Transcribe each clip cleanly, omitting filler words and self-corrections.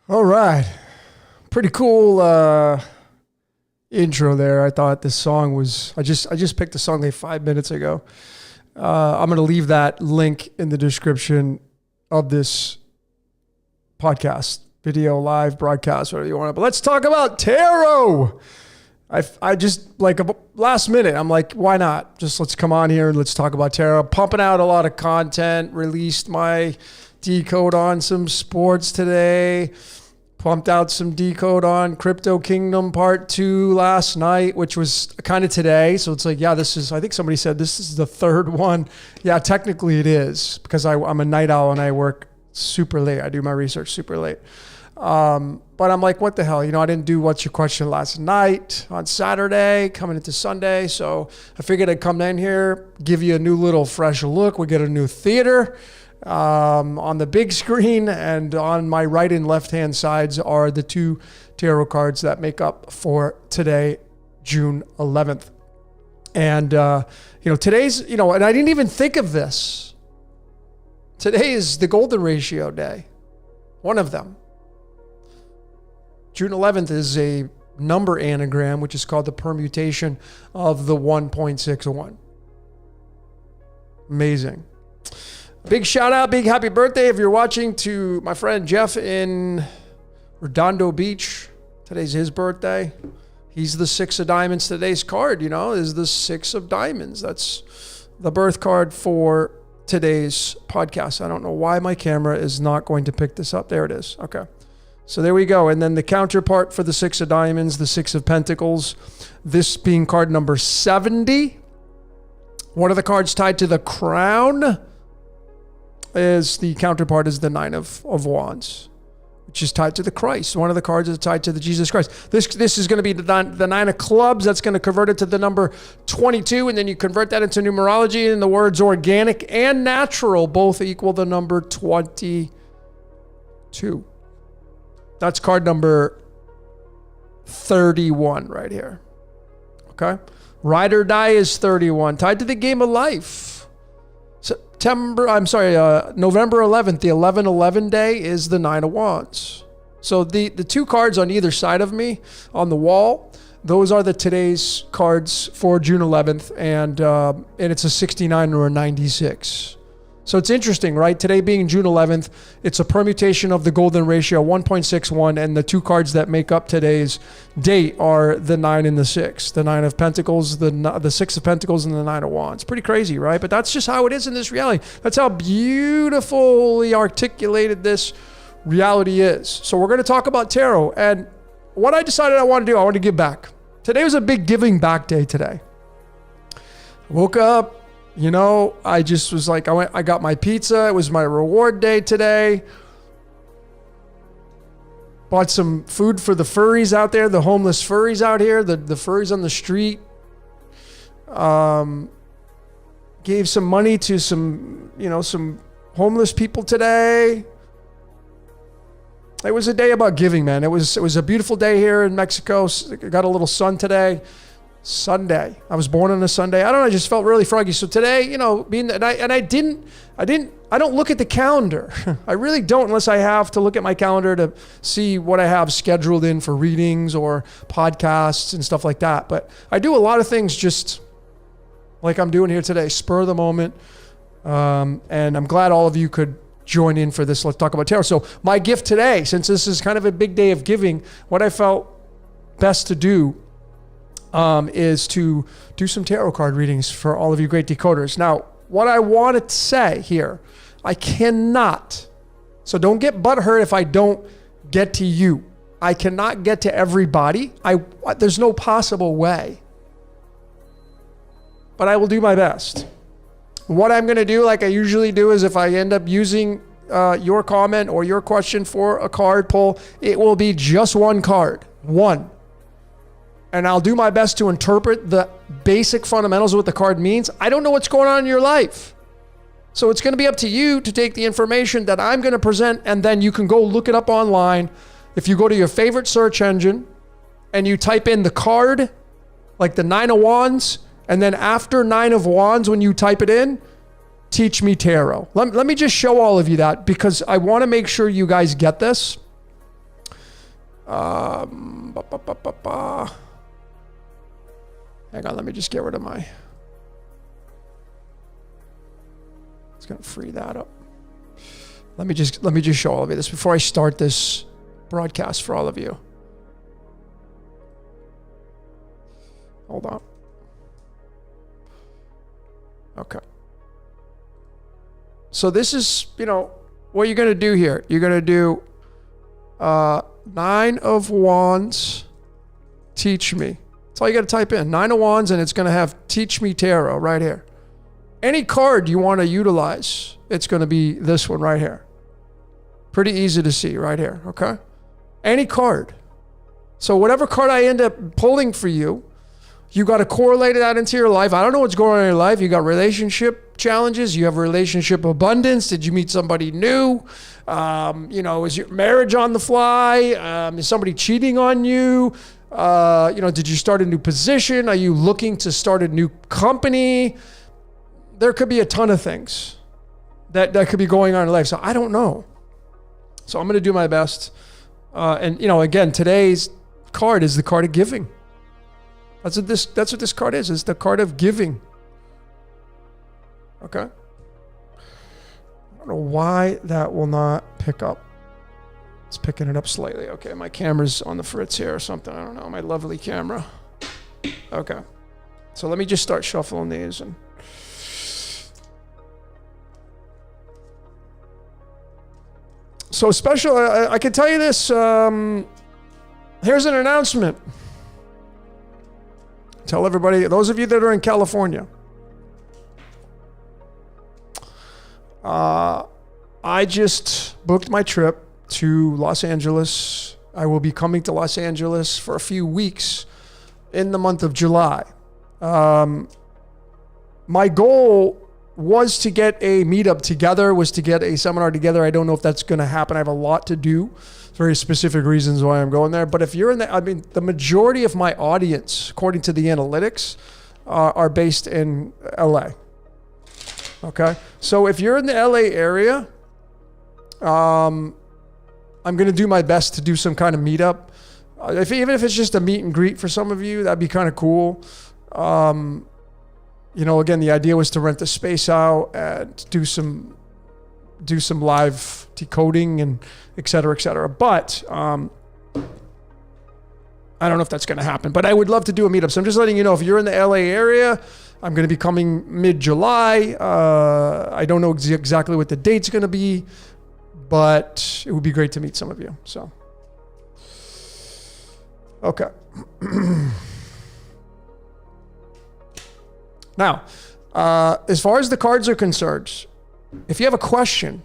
All right. Pretty cool intro there. I thought this song was, I just picked the song like 5 minutes ago. I'm going to leave that link in the description of this podcast, video, live, broadcast, whatever you want. But let's talk about tarot. I just like last minute, I'm like, why not? Just let's come on here and let's talk about tarot. Pumping out a lot of content, released my decode on some sports today. Pumped out some decode on Crypto Kingdom Part 2 last night, which was kind of today. So it's like, yeah, this is, I think somebody said this is the third one. Yeah, technically it is because I'm a night owl and I work super late. I do my research super late. But I'm like, what the hell? You know, I didn't do What's Your Question last night on Saturday, coming into Sunday. So I figured I'd come in here, give you a new little fresh look. We get a new theater on the big screen, and on my right and left hand sides are the two tarot cards that make up for today, June 11th. And today's, and I didn't even think of this. Today is the golden ratio day, one of them. June 11th is a number anagram, which is called the permutation of the 1.61. Amazing. Big shout out, big happy birthday if you're watching to my friend Jeff in Redondo Beach. Today's his birthday. He's the 6 of diamonds. Today's card, is the 6 of diamonds. That's the birth card for today's podcast. I don't know why my camera is not going to pick this up. There it is. Okay. So there we go. And then the counterpart for the 6 of diamonds, the 6 of pentacles, this being card number 70. One of the cards tied to the crown is the counterpart is the 9 of wands, which is tied to the Christ. One of the cards is tied to the Jesus Christ. This is going to be the 9 of clubs. That's going to convert it to the number 22. And then you convert that into numerology, and the words organic and natural both equal the number 22. That's card number 31 right here. Okay. Ride or die is 31, tied to the game of life. November 11th, the 11/11 day is the 9 of wands. So the two cards on either side of me on the wall, those are the today's cards for June 11th, and it's a 69 or a 96. So it's interesting, right? Today being June 11th, it's a permutation of the golden ratio 1.61, and the two cards that make up today's date are the 9 and the 6. The 9 of pentacles, the 6 of pentacles, and the 9 of wands. Pretty crazy, right? But that's just how it is in this reality. That's how beautifully articulated this reality is. So we're going to talk about tarot, and what I decided I want to do, I want to give back. Today was a big giving back day today. Woke up. I just was like, I got my pizza. It was my reward day today. Bought some food for the furries out there, the homeless furries out here, the furries on the street. Gave some money to some homeless people today. It was a day about giving, man. It was a beautiful day here in Mexico. Got a little sun today. Sunday. I was born on a Sunday. I don't know. I just felt really froggy. So today, I don't look at the calendar. I really don't, unless I have to look at my calendar to see what I have scheduled in for readings or podcasts and stuff like that. But I do a lot of things just like I'm doing here today, spur of the moment. And I'm glad all of you could join in for this. Let's talk about tarot. So my gift today, since this is kind of a big day of giving, what I felt best to do is to do some tarot card readings for all of you great decoders. Now, what I want to say here, I cannot, so don't get butthurt if I don't get to you. I cannot get to everybody. There's no possible way. But I will do my best. What I'm going to do, like I usually do, is if I end up using your comment or your question for a card pull, it will be just one card. One. And I'll do my best to interpret the basic fundamentals of what the card means. I don't know what's going on in your life. So it's going to be up to you to take the information that I'm going to present, and then you can go look it up online. If you go to your favorite search engine and you type in the card, like the 9 of wands, and then after 9 of wands, when you type it in, teach me tarot. Let me just show all of you that, because I want to make sure you guys get this. Hang on, let me just get rid of my... It's going to free that up. Let me just show all of you this before I start this broadcast for all of you. Hold on. Okay. So this is, what you're going to do here. You're going to do 9 of Wands, teach me. That's all you got to type in. 9 of Wands, and it's going to have teach me tarot right here. Any card you want to utilize, it's going to be this one right here. Pretty easy to see right here, okay? Any card. So whatever card I end up pulling for you, you got to correlate that into your life. I don't know what's going on in your life. You got relationship challenges. You have relationship abundance. Did you meet somebody new? Is your marriage on the fly? Is somebody cheating on you? Did you start a new position? Are you looking to start a new company? There could be a ton of things that could be going on in life. So I don't know. So I'm going to do my best. Again, today's card is the card of giving. That's what this card is. It's the card of giving. Okay. I don't know why that will not pick up. It's picking it up slightly. Okay, my camera's on the fritz here or something. I don't know. My lovely camera. Okay. So let me just start shuffling these and. So special, I can tell you this. Here's an announcement. Tell everybody, those of you that are in California. I just booked my trip to Los Angeles. I will be coming to Los Angeles for a few weeks in the month of July. My goal was to get a meetup together, was to get a seminar together. I don't know if that's going to happen. I have a lot to do. Very specific reasons why I'm going there. But if you're the majority of my audience, according to the analytics, are based in LA. Okay. So if you're in the LA area, I'm going to do my best to do some kind of meetup. Even if it's just a meet and greet for some of you, that'd be kind of cool. Again, the idea was to rent the space out and do some live decoding and et cetera. But I don't know if that's going to happen, but I would love to do a meetup. So I'm just letting you know, if you're in the LA area, I'm going to be coming mid-July. I don't know exactly what the date's going to be, but it would be great to meet some of you. So, okay. Now, as far as the cards are concerned, if you have a question,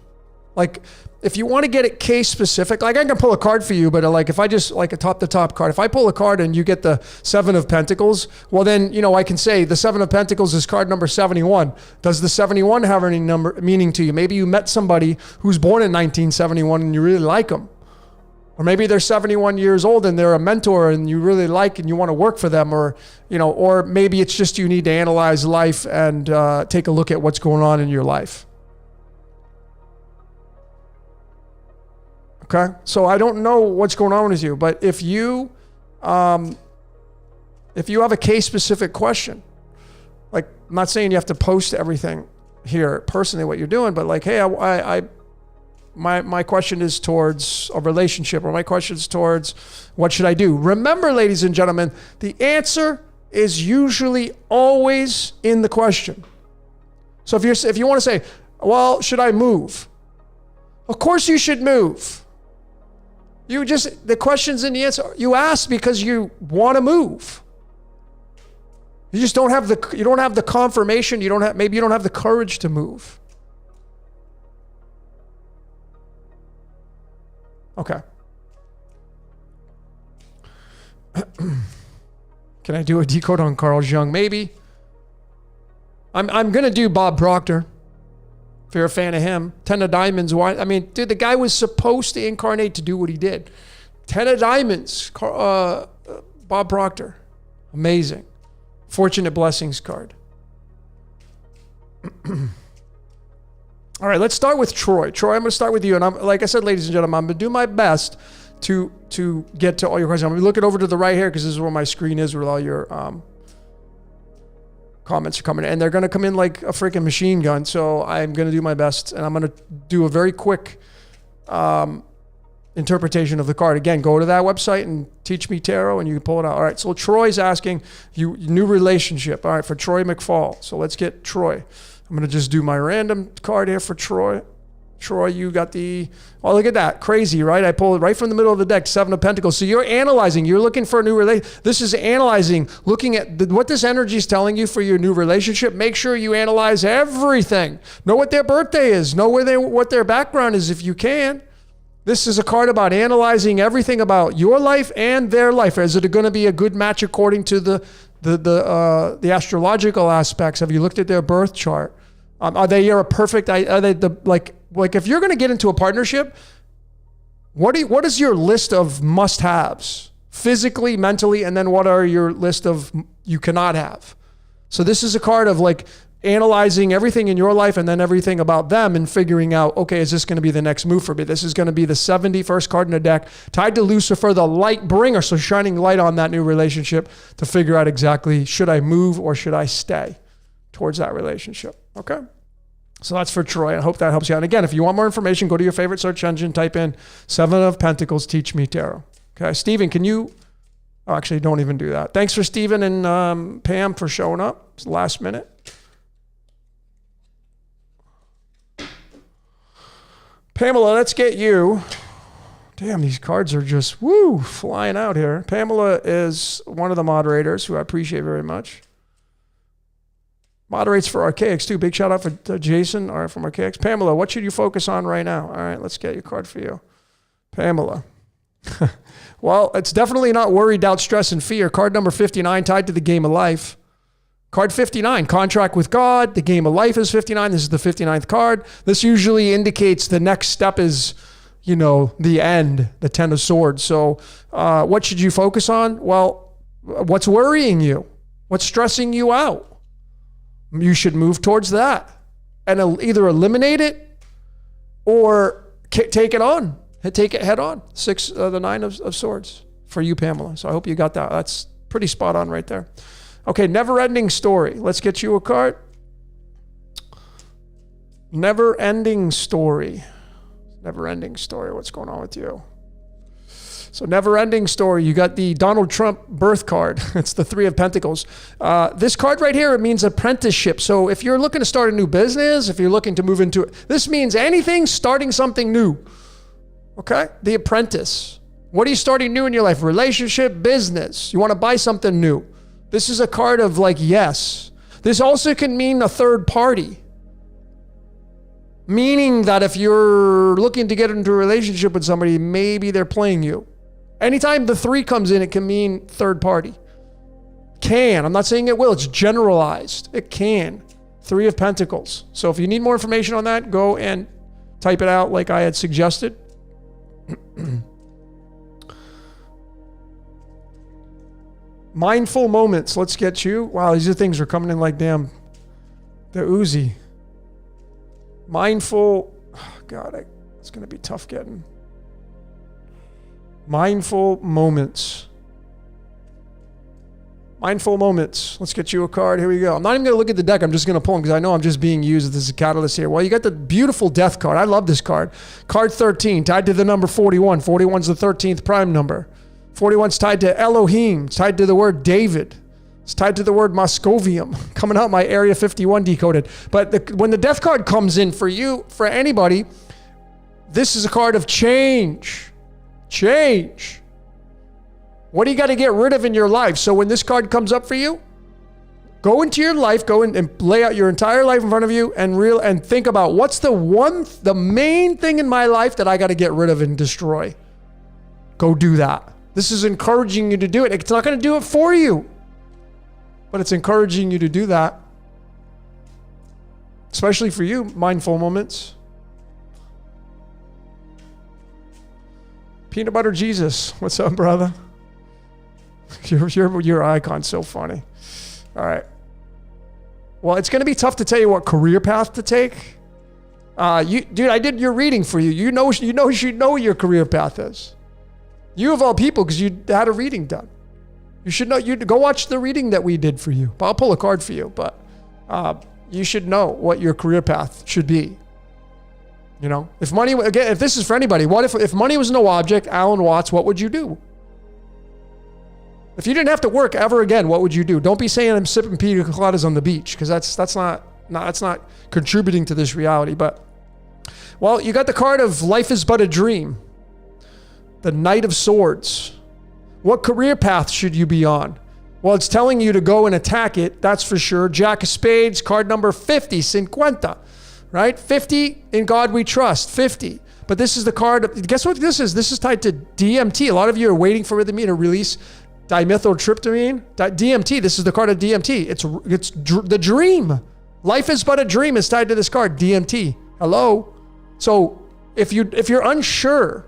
like if you want to get it case specific, like I can pull a card for you, but like if I just like a top to top card, if I pull a card and you get the 7 of Pentacles, well then, I can say the 7 of Pentacles is card number 71. Does the 71 have any meaning to you? Maybe you met somebody who's born in 1971 and you really like them. Or maybe they're 71 years old and they're a mentor and you really like and you want to work for them, or maybe it's just you need to analyze life and take a look at what's going on in your life. Okay, so I don't know what's going on with you, but if you have a case-specific question, like I'm not saying you have to post everything here personally what you're doing, but like, hey, my question is towards a relationship, or my question is towards what should I do? Remember, ladies and gentlemen, the answer is usually always in the question. So if you want to say, well, should I move? Of course you should move. The question's in the answer. You ask because you want to move. You just don't have the confirmation. Maybe you don't have the courage to move. Okay. Can I do a decode on Carl Jung? Maybe. I'm going to do Bob Proctor. If you're a fan of him. 10 of Diamonds. Why? I mean, dude, the guy was supposed to incarnate to do what he did. 10 of Diamonds. Bob Proctor. Amazing. Fortunate Blessings card. All right, let's start with Troy. Troy, I'm going to start with you. And like I said, ladies and gentlemen, I'm going to do my best to get to all your questions. I'm going to be looking over to the right here because this is where my screen is with all your comments are coming in. And they're going to come in like a freaking machine gun. So I'm going to do my best, and I'm going to do a very quick interpretation of the card. Again, go to that website and Teach Me Tarot and you can pull it out. All right, so Troy's asking you new relationship. All right, for Troy McFall. So let's get Troy. I'm going to just do my random card here for Troy. Troy, you got the, oh, look at that. Crazy, right? I pulled it right from the middle of the deck, 7 of Pentacles. So you're analyzing. You're looking for a new relationship. This is analyzing, looking at what this energy is telling you for your new relationship. Make sure you analyze everything. Know what their birthday is. Know what their background is if you can. This is a card about analyzing everything about your life and their life. Is it going to be a good match according to the astrological aspects? Have you looked at their birth chart? Are they a perfect? Are they like if you're going to get into a partnership, what is your list of must-haves physically, mentally, and then what are your list of you cannot have? So this is a card of like analyzing everything in your life and then everything about them and figuring out, okay, is this going to be the next move for me? This is going to be the 71st card in the deck, tied to Lucifer, the light bringer. So shining light on that new relationship to figure out exactly, should I move or should I stay towards that relationship? Okay. So that's for Troy. I hope that helps you out. And again, if you want more information, go to your favorite search engine, type in 7 of Pentacles, Teach Me Tarot. Okay. Stephen, can you, oh, actually don't even do that. Thanks for Stephen and Pam for showing up. It's the last minute. Pamela, let's get you. Damn, these cards are just, flying out here. Pamela is one of the moderators who I appreciate very much. Moderates for Archaics too. Big shout out for Jason from Archaics. Pamela, what should you focus on right now? All right, let's get your card for you. Pamela. Well, it's definitely not worry, doubt, stress, and fear. Card number 59, tied to the game of life. Card 59, contract with God. The game of life is 59. This is the 59th card. This usually indicates the next step is, the end, the 10 of swords. So what should you focus on? Well, what's worrying you? What's stressing you out? You should move towards that and either eliminate it or take it on. Take it head on. The 9 of swords for you, Pamela. So I hope you got that. That's pretty spot on right there. Okay, never-ending story. Let's get you a card. Never-ending story. Never-ending story. What's going on with you? So never-ending story. You got the Donald Trump birth card. It's the 3 of Pentacles. This card right here, it means apprenticeship. So if you're looking to start a new business, if you're looking to move into it, this means anything starting something new. Okay? The apprentice. What are you starting new in your life? Relationship, business. You want to buy something new. This is a card of like, yes. This also can mean a third party. Meaning that if you're looking to get into a relationship with somebody, maybe they're playing you. Anytime the 3 comes in, it can mean third party. Can. I'm not saying it will. It's generalized. It can. 3 of Pentacles. So if you need more information on that, go and type it out like I had suggested. Mindful moments. Let's get you. Wow, these things are coming in like damn. They're oozy. Mindful. Oh God, it's going to be tough getting. Mindful moments. Mindful moments. Let's get you a card. Here we go. I'm not even going to look at the deck. I'm just going to pull them because I know I'm just being used as a catalyst here. Well, you got the beautiful death card. I love this card. Card 13, tied to the number 41. 41's the 13th prime number. 41's tied to Elohim. It's tied to the word David. It's tied to the word Moscovium. Coming out my Area 51 decoded. But when the death card comes in for you, for anybody, this is a card of change. Change. What do you got to get rid of in your life? So when this card comes up for you, go into your life, go in and lay out your entire life in front of you and think about what's the main thing in my life that I got to get rid of and destroy. Go do that. This is encouraging you to do it. It's not going to do it for you, but it's encouraging you to do that. Especially for you, mindful moments. Peanut Butter Jesus, what's up, brother? Your icon's so funny. All right. Well, it's going to be tough to tell you what career path to take. Dude, I did your reading for you. You know what your career path is. You of all people, because you had a reading done. You should know. You go watch the reading that we did for you. I'll pull a card for you, but you should know what your career path should be. You know, if money, again, if this is for anybody, what if money was no object, Alan Watts, what would you do? If you didn't have to work ever again, what would you do? Don't be saying I'm sipping pina coladas on the beach, because that's not contributing to this reality. But, well, you got the card of life is but a dream. The Knight of Swords. What career path should you be on? Well, it's telling you to go and attack it, that's for sure. Jack of Spades, card number 50, 50. Right? 50, in God we trust, 50. But this is the card, guess what this is? This is tied to DMT. A lot of you are waiting for me to release dimethyltryptamine. DMT, this is the card of DMT. It's the dream. Life is but a dream is tied to this card, DMT. Hello? So if you're unsure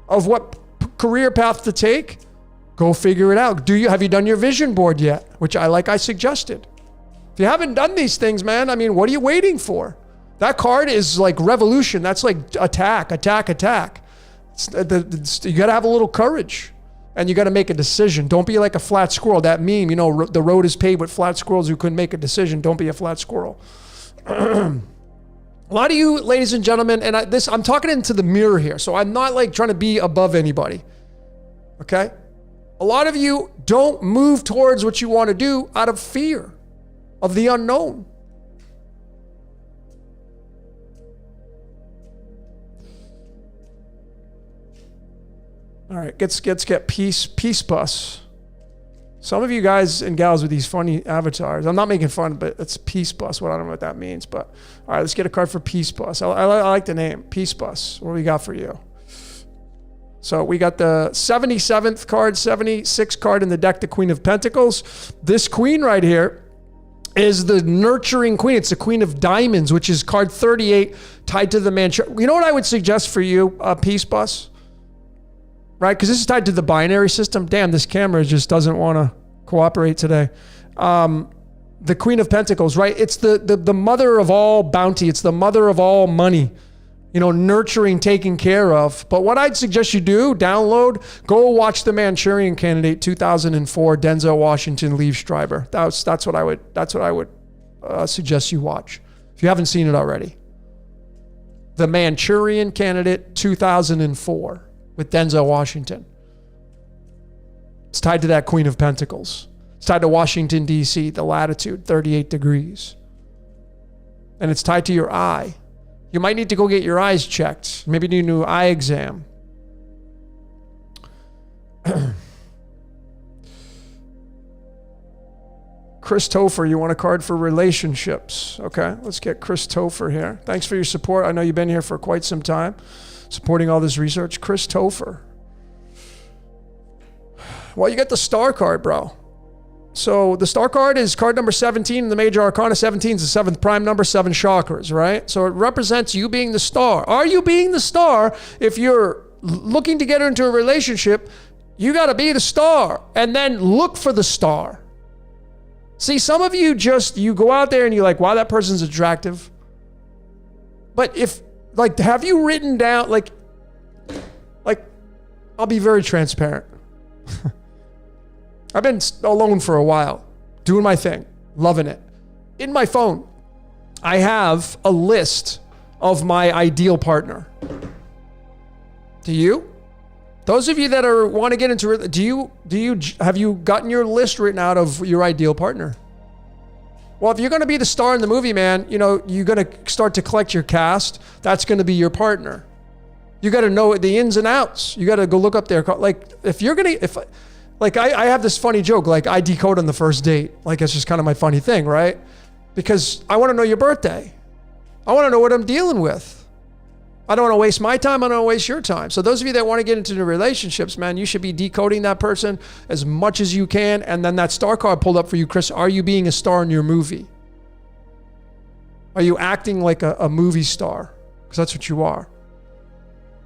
of what career path to take, go figure it out. Have you done your vision board yet? Which I suggested. If you haven't done these things, man, I mean, what are you waiting for? That card is like revolution. That's like attack. You got to have a little courage, and you got to make a decision. Don't be like a flat squirrel. That meme, the road is paved with flat squirrels who couldn't make a decision. Don't be a flat squirrel. A lot of you, ladies and gentlemen, and I'm talking into the mirror here, so I'm not like trying to be above anybody. Okay? A lot of you don't move towards what you want to do out of fear of the unknown. All right, let's get peace bus. Some of you guys and gals with these funny avatars, I'm not making fun, but it's peace bus. Well, I don't know what that means, but all right, let's get a card for peace bus. I like the name, peace bus. What do we got for you? So we got the 77th card, 76th card in the deck, the Queen of Pentacles. This queen right here is the nurturing queen. It's the Queen of Diamonds, which is card 38 tied to the man. You know what I would suggest for you, peace bus? Right? Because this is tied to the binary system. Damn, this camera just doesn't want to cooperate today. The Queen of Pentacles, right? It's the mother of all bounty. It's the mother of all money. Nurturing, taking care of. But what I'd suggest you do, go watch The Manchurian Candidate 2004, Denzel Washington, Liev Schreiber. That's what I would suggest you watch if you haven't seen it already. The Manchurian Candidate 2004. With Denzel Washington. It's tied to that Queen of Pentacles. It's tied to Washington, D.C., the latitude, 38 degrees. And it's tied to your eye. You might need to go get your eyes checked. Maybe need a new eye exam. Chris Topher, you want a card for relationships? Okay, let's get Chris Topher here. Thanks for your support. I know you've been here for quite some time. Supporting all this research. Chris Topher. Well, you get the star card, bro. So the star card is card number 17 in the major arcana. 17 is the seventh prime number, 7 chakras, right? So it represents you being the star. Are you being the star? If you're looking to get into a relationship, you got to be the star and then look for the star. See, some of you you go out there and you're like, wow, that person's attractive. But have you written down, I'll be very transparent. I've been alone for a while, doing my thing, loving it. In my phone, I have a list of my ideal partner. Do you? Those of you that want to get into it, have you gotten your list written out of your ideal partner? Well, if you're going to be the star in the movie, man, you're going to start to collect your cast. That's going to be your partner. You got to know the ins and outs. You got to go look up their, I have this funny joke, I decode on the first date. It's just kind of my funny thing, right? Because I want to know your birthday. I want to know what I'm dealing with. I don't want to waste my time. I don't want to waste your time. So those of you that want to get into the relationships, man, you should be decoding that person as much as you can. And then that star card pulled up for you, Chris. Are you being a star in your movie? Are you acting like a movie star? Because that's what you are.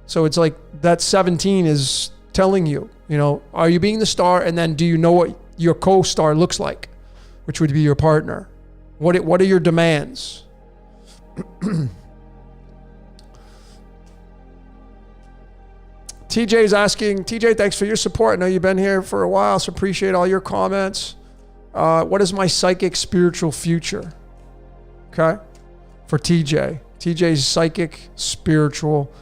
So it's like that 17 is telling you, are you being the star? And then do you know what your co-star looks like? Which would be your partner. What are your demands? TJ's asking, TJ, thanks for your support. I know you've been here for a while, so appreciate all your comments. What is my psychic spiritual future? Okay. For TJ. TJ's psychic spiritual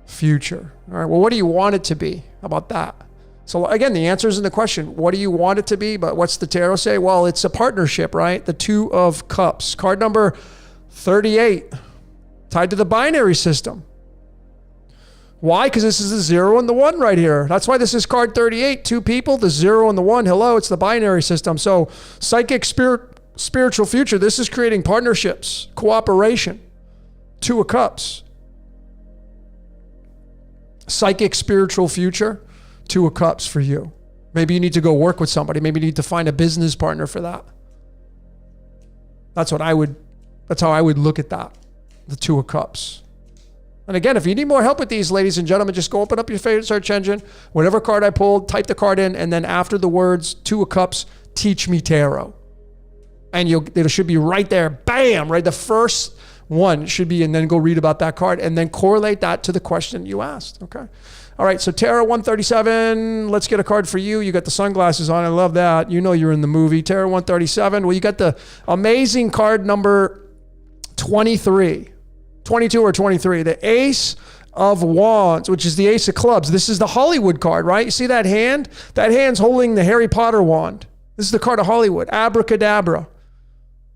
future. All right. Well, what do you want it to be? How about that? So again, the answer is in the question. What do you want it to be? But what's the tarot say? Well, it's a partnership, right? The Two of Cups. Card number 38. Tied to the binary system. Why? Because this is the 0 and the 1 right here. That's why this is card 38. Two people, the 0 and the 1. Hello, it's the binary system. So psychic spiritual future. This is creating partnerships, cooperation. Two of Cups. Psychic spiritual future. Two of Cups for you. Maybe you need to go work with somebody. Maybe you need to find a business partner for that. That's how I would look at that. The Two of Cups. And again, if you need more help with these, ladies and gentlemen, just go open up your favorite search engine, whatever card I pulled, type the card in, and then after the words Two of Cups, teach me tarot. And it should be right there. Bam, right? The first one should be, and then go read about that card and then correlate that to the question you asked. Okay. All right. So Tarot 137, let's get a card for you. You got the sunglasses on. I love that. You know, you're in the movie. Tarot 137. Well, you got the amazing card number 23. 22 or 23, the Ace of Wands, which is the Ace of Clubs. This is the Hollywood card, right? You see that hand? That hand's holding the Harry Potter wand. This is the card of Hollywood, abracadabra.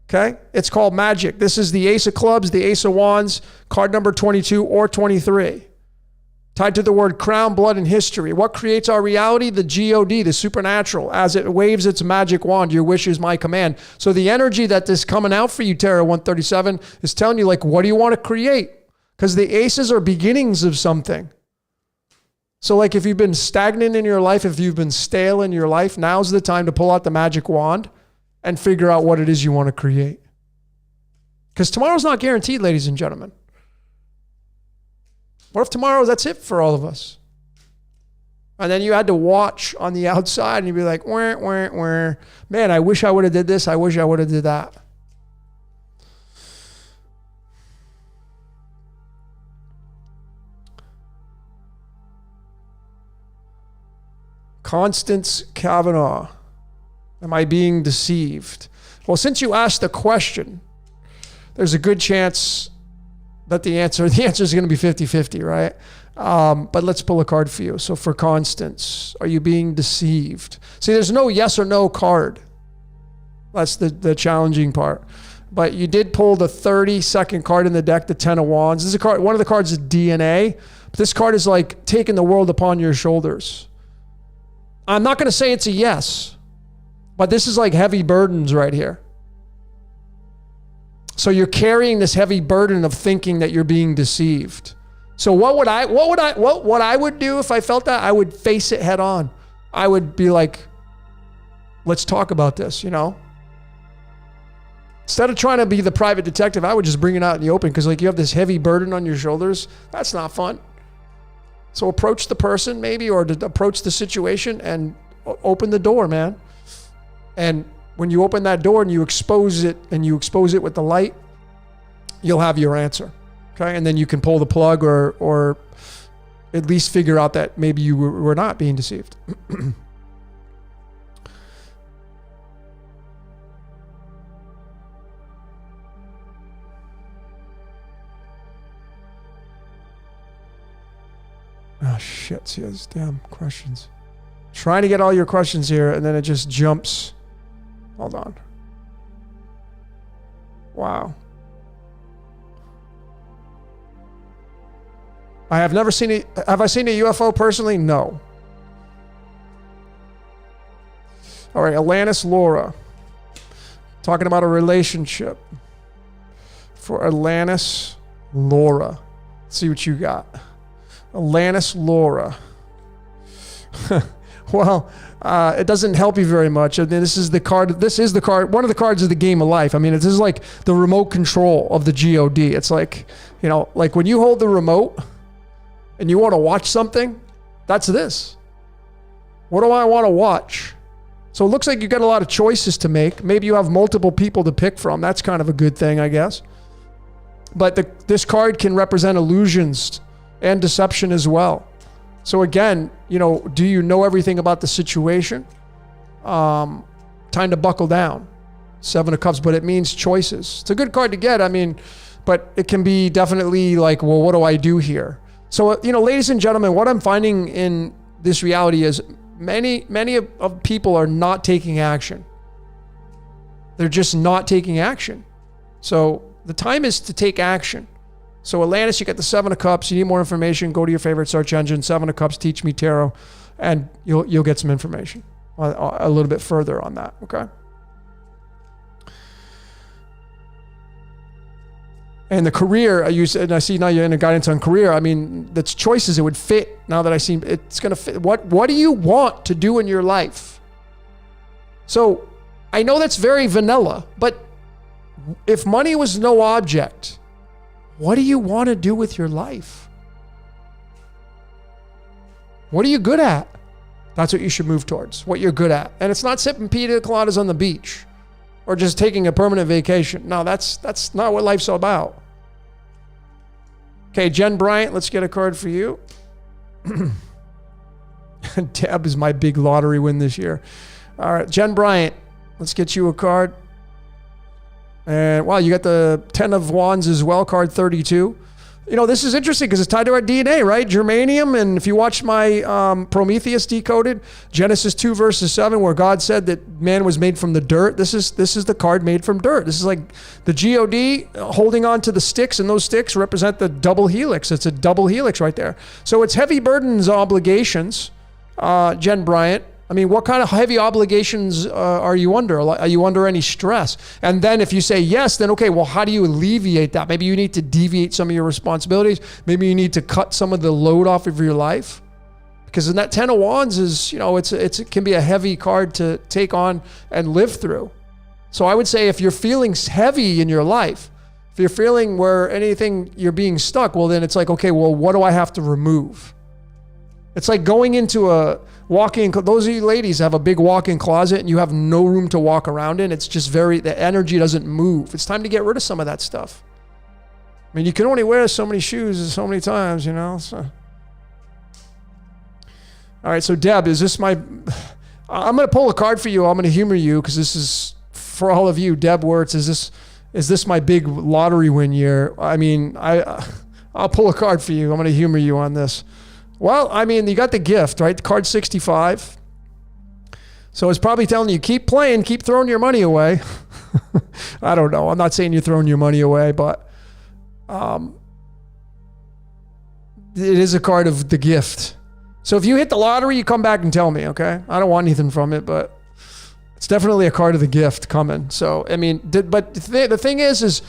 Okay? It's called magic. This is the Ace of Clubs, the Ace of Wands, card number 22 or 23. Tied to the word crown, blood, and history. What creates our reality? The God, the supernatural. As it waves its magic wand, your wish is my command. So the energy that is coming out for you, Tarot 137, is telling you, like, what do you want to create? Because the aces are beginnings of something. So like if you've been stagnant in your life, if you've been stale in your life, now's the time to pull out the magic wand and figure out what it is you want to create. Because tomorrow's not guaranteed, ladies and gentlemen. What if tomorrow that's it for all of us? And then you had to watch on the outside and you'd be like, wah, wah, wah. Man, I wish I would have did this. I wish I would have did that. Constance Kavanaugh. Am I being deceived? Well, since you asked the question, there's a good chance that the answer is going to be 50-50, right? But let's pull a card for you. So for Constance, are you being deceived? See, there's no yes or no card. That's the challenging part. But you did pull the 32nd card in the deck, the 10 of Wands. This is a card. One of the cards is DNA. But this card is like taking the world upon your shoulders. I'm not going to say it's a yes, but this is like heavy burdens right here. So you're carrying this heavy burden of thinking that you're being deceived. So what I would do if I felt that? I would face it head on. I would be like, let's talk about this, you know? Instead of trying to be the private detective, I would just bring it out in the open because like you have this heavy burden on your shoulders. That's not fun. So approach the person maybe, or approach the situation and open the door, man. And when you open that door and you expose it with the light, you'll have your answer. Okay. And then you can pull the plug or at least figure out that maybe you were not being deceived. Oh shit, see those damn questions. Trying to get all your questions here and then it just jumps. Hold on. Wow. I have never seen it. Have I seen a UFO personally? No. All right, Alanis Laura. Talking about a relationship. For Alanis Laura. Let's see what you got. Alanis Laura. Well, it doesn't help you very much. I mean, this is the card. This is the card. One of the cards of the game of life. I mean, this is like the remote control of the God. It's like, you know, like when you hold the remote and you want to watch something, that's this. What do I want to watch? So it looks like you got a lot of choices to make. Maybe you have multiple people to pick from. That's kind of a good thing, I guess. But this card can represent illusions and deception as well. So again, do you know everything about the situation? Time to buckle down. 7 of Cups, but it means choices. It's a good card to get. But it can be definitely like, well, what do I do here? So, ladies and gentlemen, what I'm finding in this reality is many of people are not taking action. They're just not taking action. So the time is to take action. So Atlantis, you get the 7 of Cups. You need more information, go to your favorite search engine, 7 of Cups, Teach Me Tarot, and you'll get some information a little bit further on that, okay? And the career, I see now you're in a guidance on career. That's choices. It would fit now that I see it's going to fit. What do you want to do in your life? So I know that's very vanilla, but if money was no object, what do you want to do with your life? What are you good at? That's what you should move towards, what you're good at. And it's not sipping pina coladas on the beach or just taking a permanent vacation. No, that's not what life's all about. Okay, Jen Bryant, let's get a card for you. Deb is my big lottery win this year. All right, Jen Bryant, let's get you a card. And wow, you got the 10 of Wands as well, card 32. This is interesting because it's tied to our DNA, right? Germanium. And if you watch my Prometheus Decoded, Genesis 2 verses 7, where God said that man was made from the dirt. This is the card made from dirt. This is like the God holding on to the sticks, and those sticks represent the double helix. It's a double helix right there. So it's heavy burdens, obligations, Jen Bryant. What kind of heavy obligations are you under? Are you under any stress? And then if you say yes, then okay, well, how do you alleviate that? Maybe you need to deviate some of your responsibilities. Maybe you need to cut some of the load off of your life. Because in that 10 of Wands is, it can be a heavy card to take on and live through. So I would say if you're feeling heavy in your life, if you're feeling where anything you're being stuck, well, then it's like, okay, well, what do I have to remove? It's like going into a walk-in, those of you ladies have a big walk-in closet and you have no room to walk around in. It's just the energy doesn't move. It's time to get rid of some of that stuff. You can only wear so many shoes so many times, so. All right, so Deb, I'm going to pull a card for you. I'm going to humor you because this is for all of you. Deb Wirtz, is this my big lottery win year? I'll pull a card for you. I'm going to humor you on this. Well, you got the gift, right? Card 65. So it's probably telling you, keep playing, keep throwing your money away. I don't know. I'm not saying you're throwing your money away, but it is a card of the gift. So if you hit the lottery, you come back and tell me, okay? I don't want anything from it, but it's definitely a card of the gift coming. So, but the thing is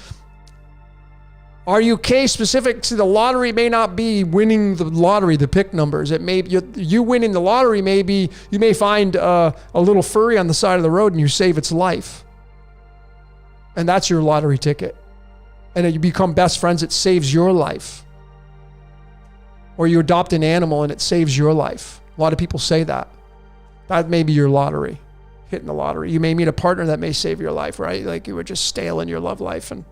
are you case specific to the lottery? May not be winning the lottery, the pick numbers. It may you winning the lottery. Maybe you may find a little furry on the side of the road and you save its life, and that's your lottery ticket. And you become best friends. It saves your life. Or you adopt an animal and it saves your life. A lot of people say that. That may be your lottery, hitting the lottery. You may meet a partner that may save your life, right? Like you were just stale in your love life and.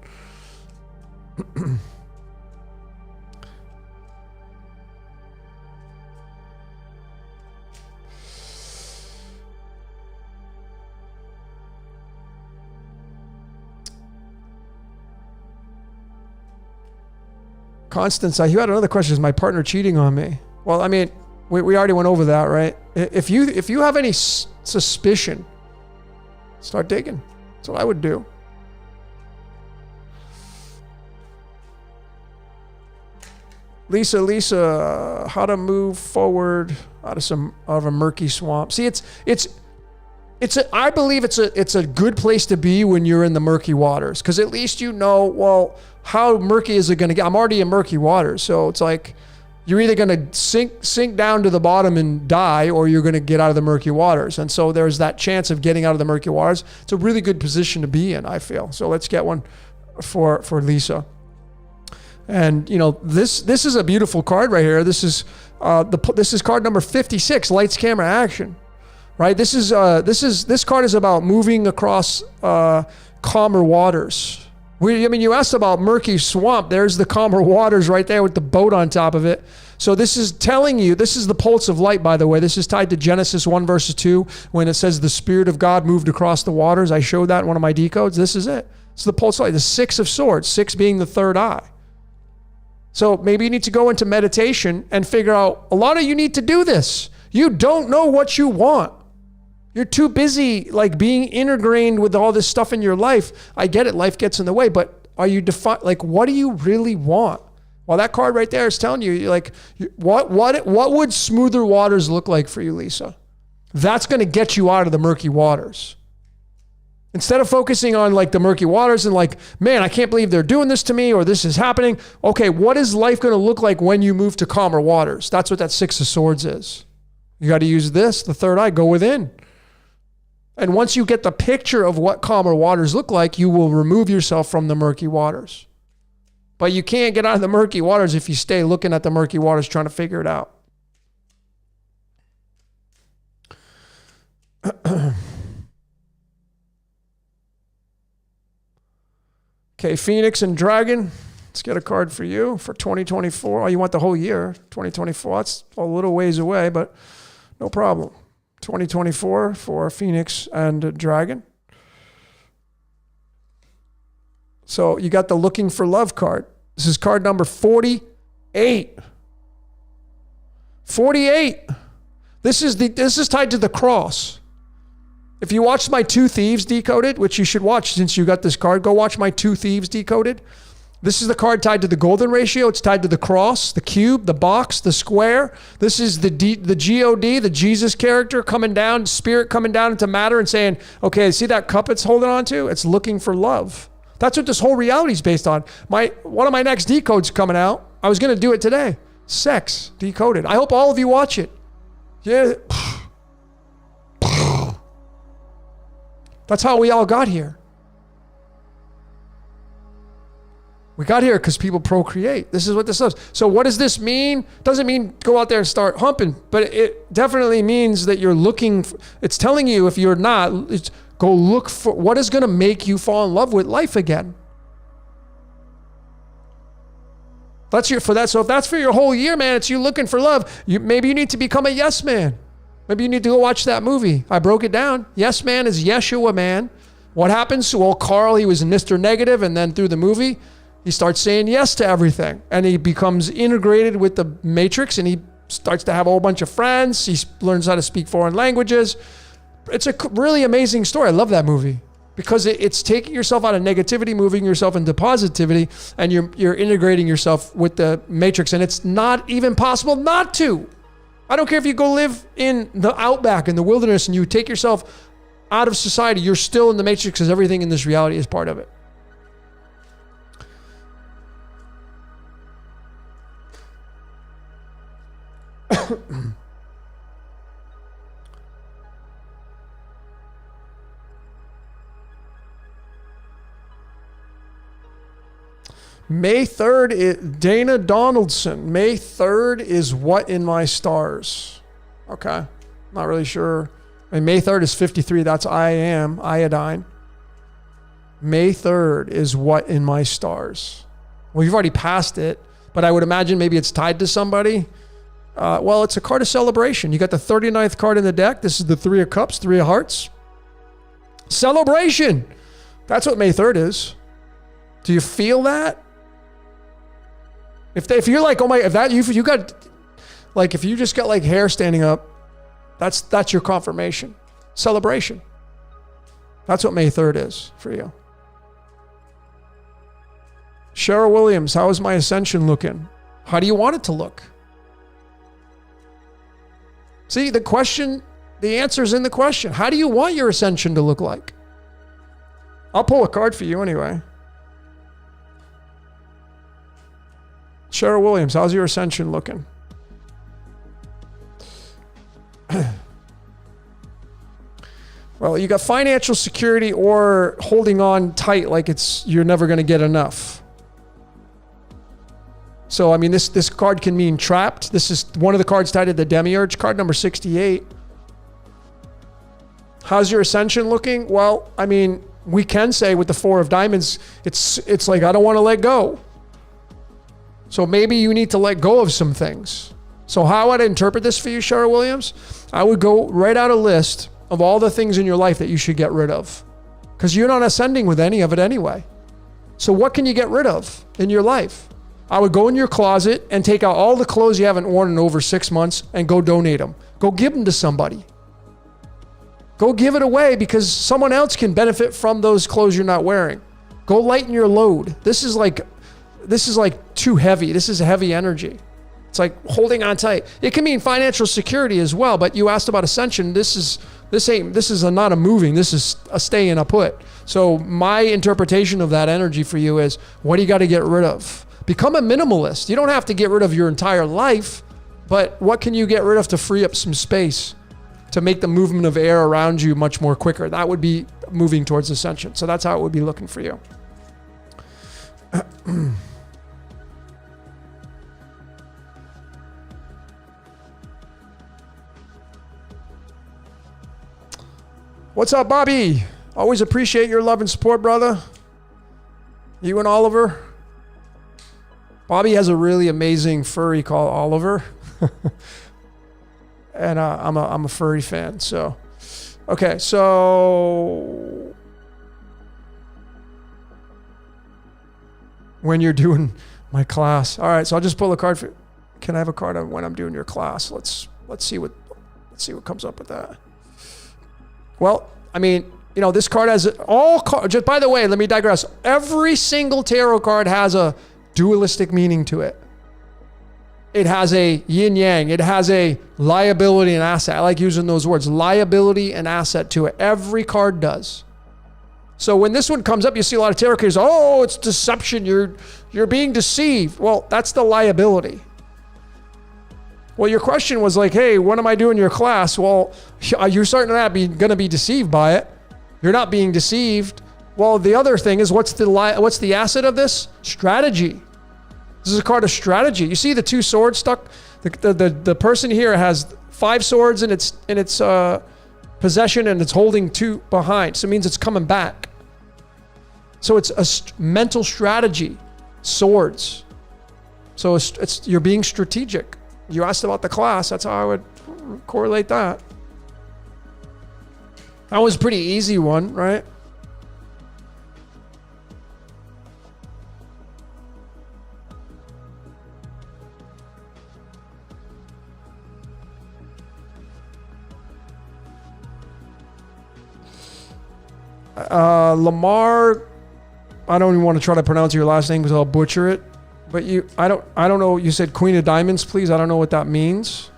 Constance, you had another question. Is my partner cheating on me? Well, we already went over that, right? If you have any suspicion, start digging. That's what I would do. Lisa, how to move forward out of a murky swamp. See, I believe it's a good place to be when you're in the murky waters, because at least well, how murky is it going to get? I'm already in murky waters, so it's like you're either going to sink down to the bottom and die, or you're going to get out of the murky waters. And so there's that chance of getting out of the murky waters. It's a really good position to be in, I feel. So let's get one for Lisa. And this is a beautiful card right here. This is card number 56, lights, camera, action. Right? This card is about moving across calmer waters. You asked about murky swamp. There's the calmer waters right there with the boat on top of it. So this is telling you, this is the pulse of light, by the way. This is tied to Genesis 1 verse 2 when it says the Spirit of God moved across the waters. I showed that in one of my decodes. This is it. It's the pulse of light, the 6 of swords, 6 being the third eye. So maybe you need to go into meditation and figure out, a lot of you need to do this. You don't know what you want. You're too busy like being ingrained with all this stuff in your life. I get it. Life gets in the way, but are you like, what do you really want? Well, that card right there is telling you, like, what would smoother waters look like for you, Lisa? That's going to get you out of the murky waters. Instead of focusing on like the murky waters and like, man, I can't believe they're doing this to me or this is happening. Okay, what is life going to look like when you move to calmer waters? That's what that 6 of swords is. You got to use this, the third eye, go within. And once you get the picture of what calmer waters look like, you will remove yourself from the murky waters. But you can't get out of the murky waters if you stay looking at the murky waters trying to figure it out. Okay, Phoenix and Dragon. Let's get a card for you for 2024. Oh, you want the whole year, 2024. That's a little ways away, but no problem. 2024 for Phoenix and Dragon. So you got the Looking for Love card. This is card number 48. 48. This is tied to the cross. If you watched my Two Thieves Decoded, which you should watch since you got this card, go watch my Two Thieves Decoded. This is the card tied to the golden ratio. It's tied to the cross, the cube, the box, the square. This is the G-O-D, the Jesus character coming down, spirit coming down into matter and saying, okay, see that cup it's holding on to? It's looking for love. That's what this whole reality is based on. One of my next decodes coming out. I was going to do it today. Sex Decoded. I hope all of you watch it. Yeah. That's how we all got here. We got here because people procreate. This is what this is. So what does this mean? Doesn't mean go out there and start humping, but it definitely means that you're looking. It's telling you if you're not, it's go look for what is going to make you fall in love with life again. That's for that. So if that's for your whole year, man, it's you looking for love. Maybe you need to become a yes man. Maybe you need to go watch that movie. I broke it down. Yes man is Yeshua man. What happens? Well, Carl, he was Mr. Negative, and then through the movie, he starts saying yes to everything, and he becomes integrated with the matrix, and he starts to have a whole bunch of friends. He learns how to speak foreign languages. It's a really amazing story. I love that movie because it's taking yourself out of negativity, moving yourself into positivity, and you're integrating yourself with the matrix, and it's not even possible not to. I don't care if you go live in the outback, in the wilderness, and you take yourself out of society, you're still in the matrix because everything in this reality is part of it. May 3rd, Dana Donaldson. May 3rd is what in my stars? Okay. Not really sure. May 3rd is 53. That's iodine. May 3rd is what in my stars? Well, you've already passed it, but I would imagine maybe it's tied to somebody. Well, it's a card of celebration. You got the 39th card in the deck. This is the 3 of Cups, 3 of Hearts. Celebration. That's what May 3rd is. Do you feel that? If you're like, oh my, if you got, like, if you just got like hair standing up, that's your confirmation. Celebration. That's what May 3rd is for you. Cheryl Williams, how is my ascension looking? How do you want it to look? See, the answer's in the question. How do you want your ascension to look like? I'll pull a card for you anyway. Cheryl Williams, how's your ascension looking? Well, you got financial security or holding on tight like you're never going to get enough. So, I mean, this card can mean trapped. This is one of the cards tied to the Demiurge, card number 68. How's your ascension looking? Well, I mean, we can say with the 4 of Diamonds, it's like, I don't want to let go. So maybe you need to let go of some things. So how I'd interpret this for you, Cheryl Williams, I would go write out a list of all the things in your life that you should get rid of, because you're not ascending with any of it anyway. So what can you get rid of in your life? I would go in your closet and take out all the clothes you haven't worn in over 6 months and go donate them. Go give them to somebody. Go give it away, because someone else can benefit from those clothes you're not wearing. Go lighten your load. This is like too heavy. This is heavy energy. It's like holding on tight. It can mean financial security as well, but you asked about ascension. This is not a moving. This is a stay and a put. So my interpretation of that energy for you is, what do you got to get rid of? Become a minimalist. You don't have to get rid of your entire life, but what can you get rid of to free up some space to make the movement of air around you much more quicker? That would be moving towards ascension. So that's how it would be looking for you. What's up, Bobby? Always appreciate your love and support, brother. You and Oliver. Bobby has a really amazing furry called Oliver. And I'm a furry fan. So, okay. So when you're doing my class. All right. So I'll just pull a card for, can I have a card on when I'm doing your class? Let's see what comes up with that. Well, I mean, you know, this card has all cards. Just by the way, let me digress. Every single tarot card has a dualistic meaning to it. It has a yin yang. It has a liability and asset. I like using those words, liability and asset to it. Every card does. So when this one comes up, you see a lot of tarot cards. Oh, it's deception. You're being deceived. Well, that's the liability. Well, your question was like, hey, what am I doing in your class? Well, you're starting to going to be deceived by it. You're not being deceived. Well, the other thing is, what's the asset of this? Strategy. This is a card of strategy. You see the two swords stuck? The person here has 5 swords in its possession, and it's holding 2 behind. So it means it's coming back. So it's a mental strategy. Swords. So it's you're being strategic. You asked about the class. That's how I would correlate that. That was a pretty easy one, right? Lamar, I don't even want to try to pronounce your last name because I'll butcher it. But I don't know. You said Queen of Diamonds, please. I don't know what that means.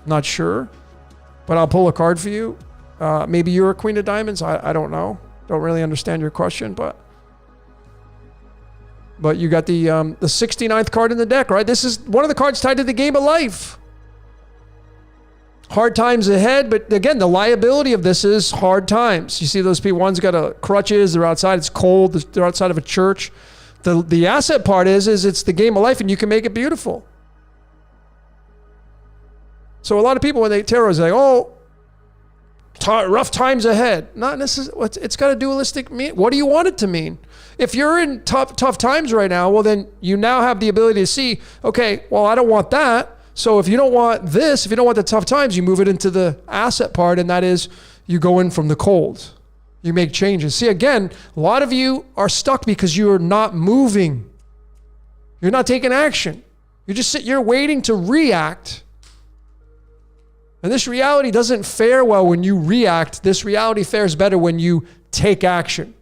Not sure. But I'll pull a card for you. Maybe you're a Queen of Diamonds. I don't know. Don't really understand your question, but you got the 69th card in the deck, right? This is one of the cards tied to the game of life. Hard times ahead, but again, the liability of this is hard times. You see those people, one's got crutches, they're outside, it's cold, they're outside of a church. The asset part is it's the game of life, and you can make it beautiful. So a lot of people, when they tarot, is like, oh, rough times ahead. Not necessarily. It's got a dualistic mean. What do you want it to mean? If you're in tough times right now, well, then you now have the ability to see, okay, well, I don't want that. So if you don't want this, if you don't want the tough times, you move it into the asset part, and that is you go in from the cold. You make changes. See, again, a lot of you are stuck because you are not moving. You're not taking action. You're waiting to react. And this reality doesn't fare well when you react. This reality fares better when you take action.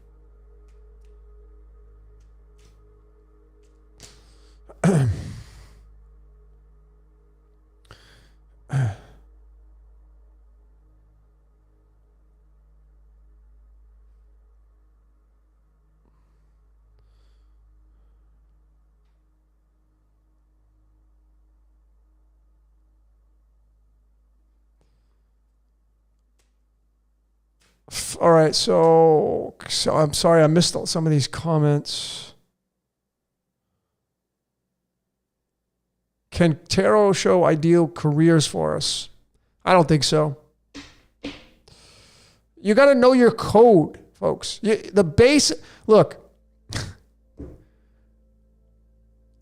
All right, so I'm sorry I missed some of these comments. Can tarot show ideal careers for us? I don't think so. You got to know your code, folks. Look,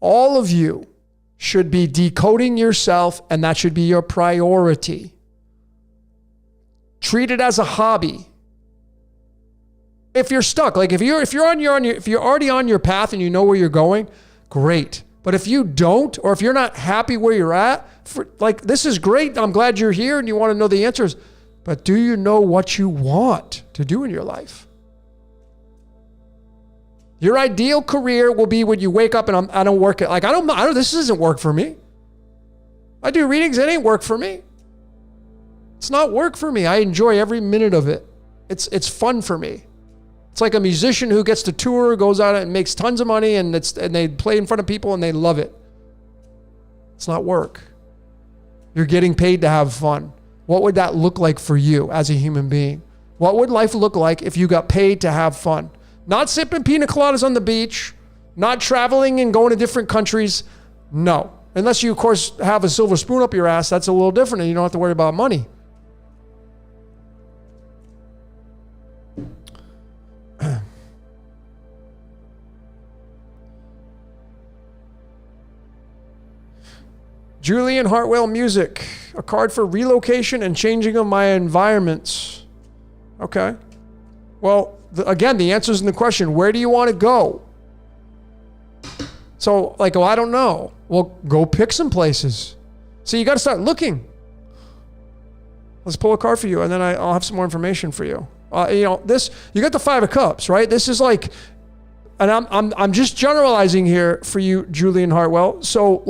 All of you should be decoding yourself, and that should be your priority. Treat it as a hobby. If you're stuck, like if you're already on your path and you know where you're going, great. But if you don't, or if you're not happy where you're at, this is great. I'm glad you're here and you want to know the answers. But do you know what you want to do in your life? Your ideal career will be when you wake up and I don't work it. Like, I don't, this doesn't work for me. I do readings. It ain't work for me. It's not work for me. I enjoy every minute of it. It's fun for me. It's like a musician who gets to tour, goes out and makes tons of money, and they play in front of people and they love it. It's not work. You're getting paid to have fun. What would that look like for you as a human being? What would life look like if you got paid to have fun? Not sipping pina coladas on the beach, not traveling and going to different countries. No. Unless you, of course, have a silver spoon up your ass, that's a little different and you don't have to worry about money. Julian Hartwell Music, a card for relocation and changing of my environments. Okay. Well, again, the answer's in the question, where do you want to go? So, I don't know. Well, go pick some places. So you got to start looking. Let's pull a card for you, and then I'll have some more information for you. You got the Five of Cups, right? This is and I'm just generalizing here for you, Julian Hartwell. So,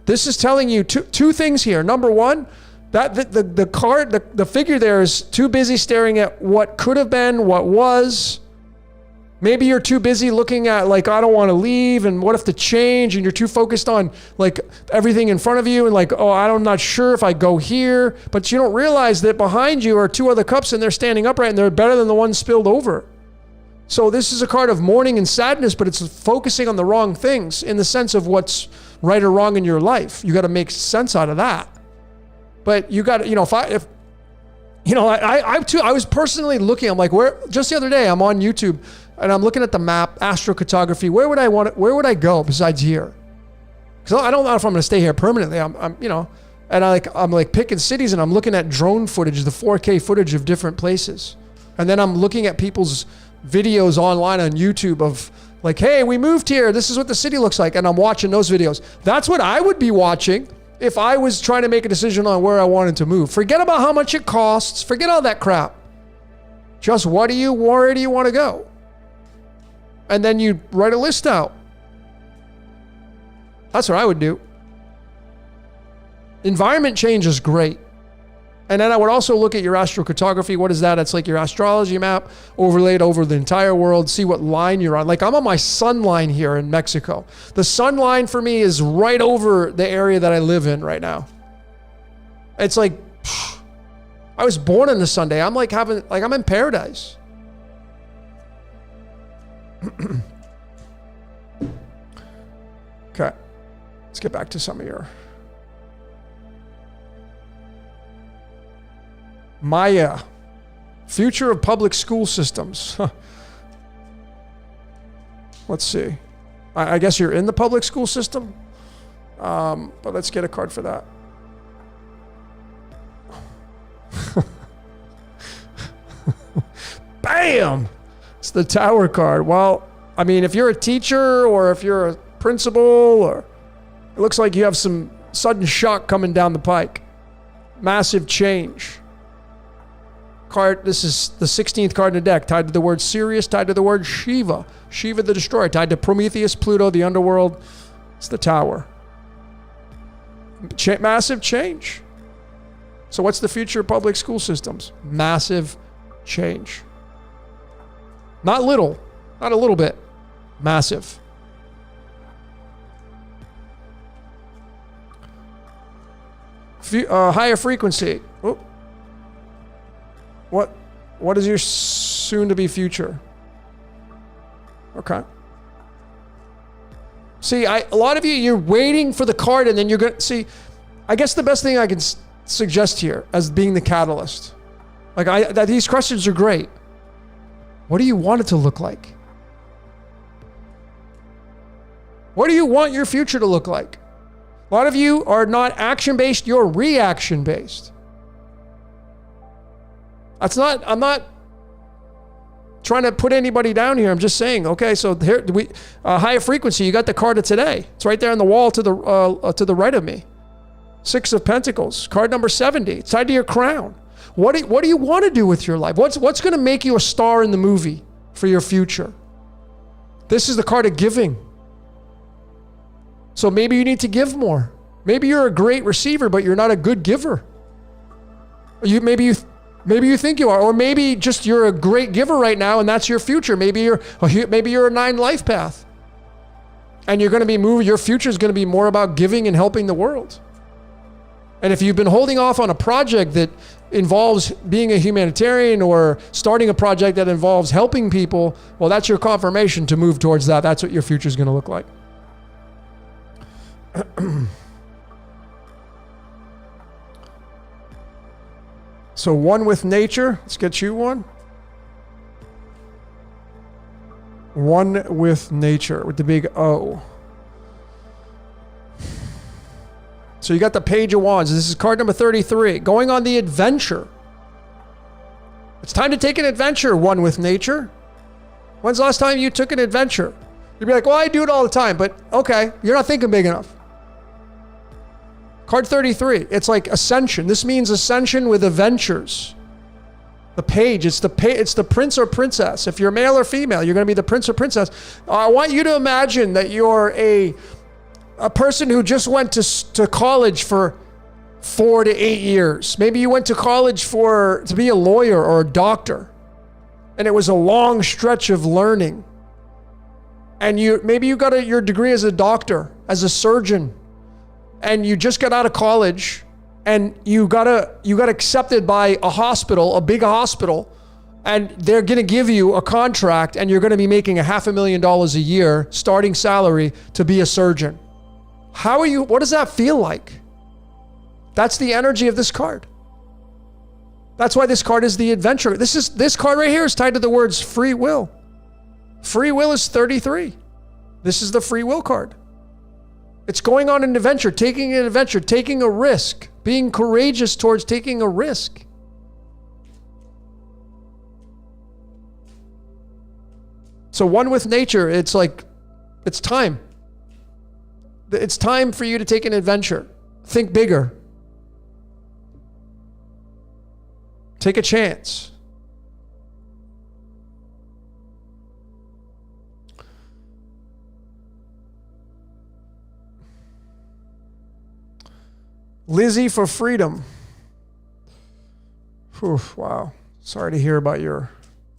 this is telling you two things here. Number one, that the card, the figure there is too busy staring at what could have been, what was. Maybe you're too busy looking at I don't want to leave and what if to change, and you're too focused on everything in front of you and I'm not sure if I go here, but you don't realize that behind you are two other cups and they're standing upright and they're better than the one spilled over. So this is a card of mourning and sadness, but it's focusing on the wrong things in the sense of what's right or wrong in your life. You got to make sense out of that. But you got to, I was personally looking, I'm just the other day, I'm on YouTube and I'm looking at the map, astrocartography. Where would I go besides here? Because I don't know if I'm going to stay here permanently. I'm picking cities and I'm looking at drone footage, the 4K footage of different places. And then I'm looking at people's videos online on YouTube of hey, we moved here. This is what the city looks like. And I'm watching those videos. That's what I would be watching if I was trying to make a decision on where I wanted to move. Forget about how much it costs. Forget all that crap. Just where do you want to go? And then you write a list out. That's what I would do. Environment change is great. And then I would also look at your astrocartography. What is that? It's your astrology map overlaid over the entire world. See what line you're on. I'm on my sun line here in Mexico. The sun line for me is right over the area that I live in right now. It's I was born on the Sunday. I'm I'm in paradise. Okay. Let's get back to some of your Maya, future of public school systems. Let's see. I guess you're in the public school system, but let's get a card for that. Bam! It's the Tower card. Well, if you're a teacher or if you're a principal, or it looks like you have some sudden shock coming down the pike. Massive change. Card. This is the 16th card in the deck, tied to the word Sirius, tied to the word Shiva. Shiva the Destroyer, tied to Prometheus, Pluto, the underworld. It's the Tower. Massive change. So what's the future of public school systems? Massive change. Not little. Not a little bit. Massive. Higher frequency. Oh. What is your soon-to-be future? Okay. See, a lot of you're waiting for the card, and then you're going to see. I guess the best thing I can suggest here as being the catalyst, these questions are great. What do you want it to look like? What do you want your future to look like? A lot of you are not action-based, you're reaction-based. I'm not trying to put anybody down here. I'm just saying, okay, so here higher frequency, you got the card of today. It's right there on the wall to the right of me. 6 of Pentacles, card number 70. It's tied to your crown. What do you want to do with your life? What's going to make you a star in the movie for your future? This is the card of giving. So maybe you need to give more. Maybe you're a great receiver, but you're not a good giver. Maybe you think you are, or maybe just you're a great giver right now, and that's your future. Maybe you're a 9 life path, and you're going to be moving. Your future is going to be more about giving and helping the world. And if you've been holding off on a project that involves being a humanitarian or starting a project that involves helping people, well, that's your confirmation to move towards that. That's what your future is going to look like. So one with nature. Let's get you one. One with nature with the big O. So you got the Page of Wands. This is card number 33. Going on the adventure. It's time to take an adventure, one with nature. When's the last time you took an adventure? You'd be like, well, I do it all the time, but okay, you're not thinking big enough. Card 33, it's like ascension. This means ascension with adventures. The page, it's the prince or princess. If you're male or female, you're going to be the prince or princess. I want you to imagine that you're a person who just went to college for 4 to 8 years. Maybe you went to college to be a lawyer or a doctor, and it was a long stretch of learning. And maybe you got your degree as a doctor, as a surgeon, and you just got out of college, and you got accepted by a hospital, a big hospital, and they're going to give you a contract, and you're going to be making $500,000 a year starting salary to be a surgeon. What does that feel like? That's the energy of this card. That's why this card is the adventure. This card right here is tied to the words free will. Free will is 33. This is the free will card. It's going on an adventure, taking a risk, being courageous towards taking a risk. So one with nature, it's like, it's time. It's time for you to take an adventure. Think bigger. Take a chance. Lizzie for freedom. Whew, wow. Sorry to hear about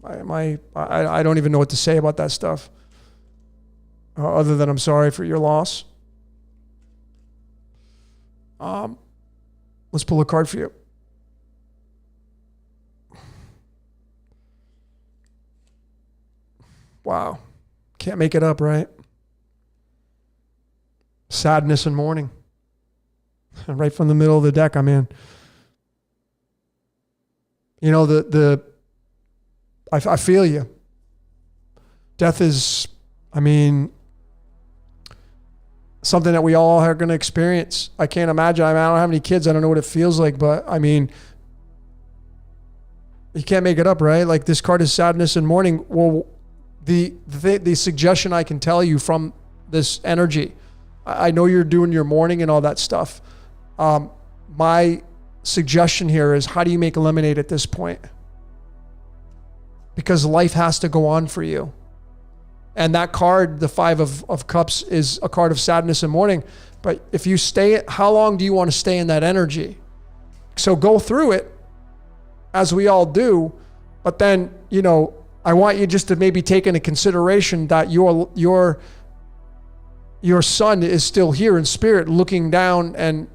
I don't even know what to say about that stuff. Other than I'm sorry for your loss. Let's pull a card for you. Wow. Can't make it up, right? Sadness and mourning. Right from the middle of the deck I'm in. You know, I feel you. Death is, something that we all are going to experience. I can't imagine. I don't have any kids. I don't know what it feels like, but you can't make it up, right? Like, this card is sadness and mourning. Well, the suggestion I can tell you from this energy, I know you're doing your mourning and all that stuff. My suggestion here is, how do you make lemonade at this point? Because life has to go on for you. And that card, the 5 of Cups, is a card of sadness and mourning. But if you how long do you want to stay in that energy? So go through it, as we all do. But then, I want you just to maybe take into consideration that your son is still here in spirit, looking down and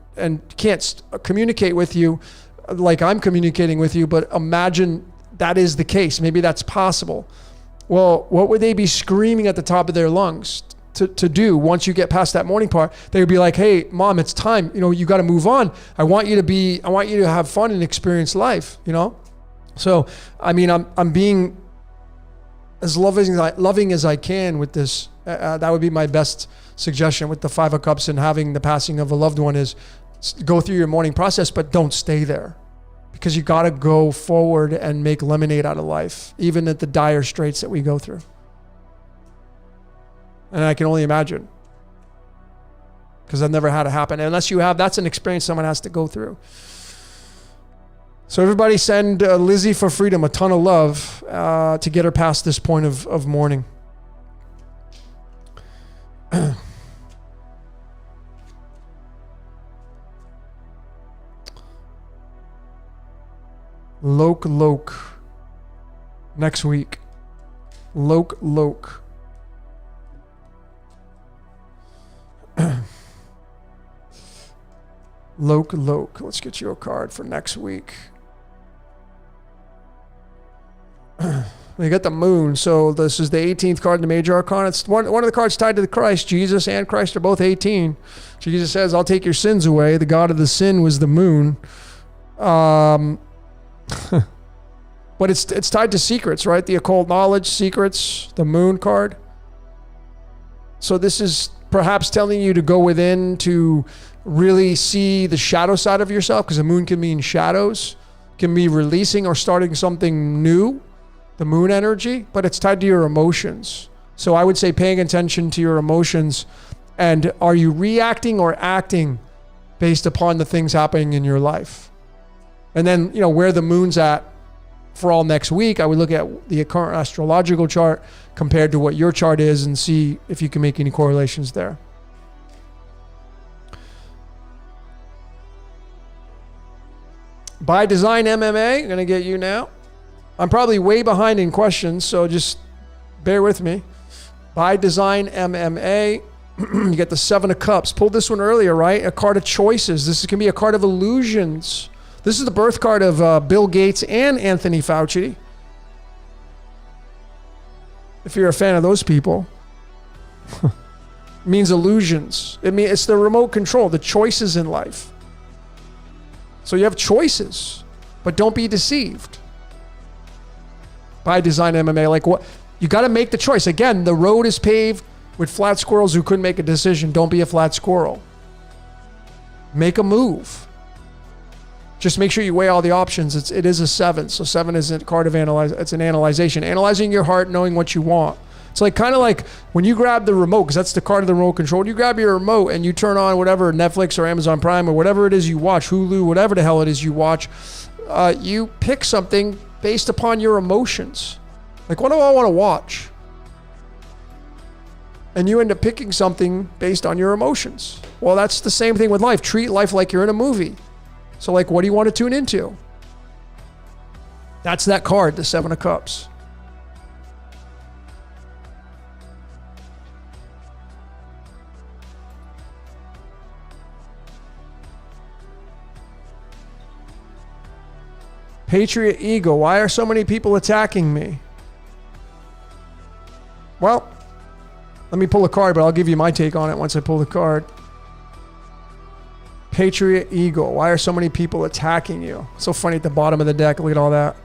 can't communicate with you like I'm communicating with you. But imagine that is the case. Maybe that's possible. Well, what would they be screaming at the top of their lungs to do once you get past that morning part? They would be like, hey, Mom, it's time. You got to move on. I want you to have fun and experience life, So, I'm being as loving as I can with this That would be my best suggestion with the Five of Cups and having the passing of a loved one is go through your mourning process, but don't stay there, because you got to go forward and make lemonade out of life, even at the dire straits that we go through. And I can only imagine, because I've never had it happen. Unless you have, that's an experience someone has to go through. So everybody send Lizzie for Freedom a ton of love to get her past this point of mourning. Lok. Next week. Lok. Lok. Let's get you a card for next week. We got the moon. So this is the 18th card in the major arcana. It's one of the cards tied to the Christ. Jesus and Christ are both 18. Jesus says, I'll take your sins away. The god of the sin was the moon. But it's tied to secrets, right? The occult knowledge, secrets, the moon card. So this is perhaps telling you to go within to really see the shadow side of yourself, because the moon can mean shadows, can be releasing or starting something new, the moon energy, but it's tied to your emotions. So I would say paying attention to your emotions, and are you reacting or acting based upon the things happening in your life? And then, where the moon's at for all next week, I would look at the current astrological chart compared to what your chart is and see if you can make any correlations there. By Design MMA, I'm going to get you now. I'm probably way behind in questions, so just bear with me. By Design MMA, you get the Seven of Cups. Pulled this one earlier, right? A card of choices. This can be a card of illusions. This is the birth card of Bill Gates and Anthony Fauci. If you're a fan of those people. It means illusions. It's the remote control, the choices in life. So you have choices, but don't be deceived. By Design MMA, like what? You got to make the choice. Again, the road is paved with flat squirrels who couldn't make a decision. Don't be a flat squirrel. Make a move. Just make sure you weigh all the options. It is a 7. So 7 isn't a card of analyze. It's an analyzation. Analyzing your heart, knowing what you want. It's like kind of like when you grab the remote, because that's the card of the remote control. You grab your remote and you turn on whatever Netflix or Amazon Prime or whatever it is you watch, Hulu, whatever the hell it is you watch. You pick something based upon your emotions. Like, what do I want to watch? And you end up picking something based on your emotions. Well, that's the same thing with life. Treat life like you're in a movie. So like, what do you want to tune into? That's that card, the Seven of Cups. Patriot Ego. Why are so many people attacking me? Well, let me pull a card, but I'll give you my take on it once I pull the card. Patriot Ego. Why are so many people attacking you? So funny at the bottom of the deck. Look at all that.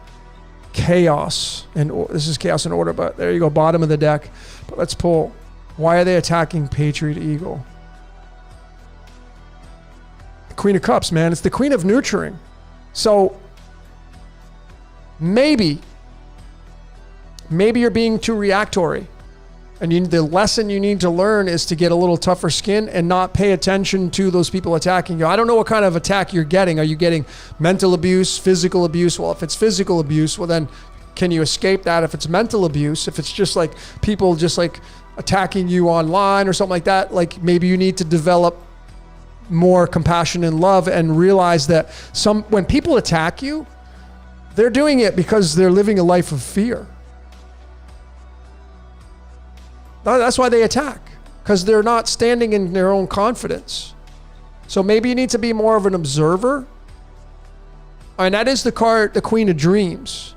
Chaos. And this is chaos in order, but there you go. Bottom of the deck. But let's pull. Why are they attacking Patriot Ego? The Queen of Cups, man. It's the Queen of Nurturing. So maybe you're being too reactory. And the lesson you need to learn is to get a little tougher skin and not pay attention to those people attacking you. I don't know what kind of attack you're getting. Are you getting mental abuse, physical abuse? Well, if it's physical abuse, well then can you escape that? If it's mental abuse, if it's just like people just like attacking you online or something like that, like maybe you need to develop more compassion and love and realize that when people attack you, they're doing it because they're living a life of fear. That's why they attack, because they're not standing in their own confidence. So maybe you need to be more of an observer. And that is the card, the Queen of Dreams.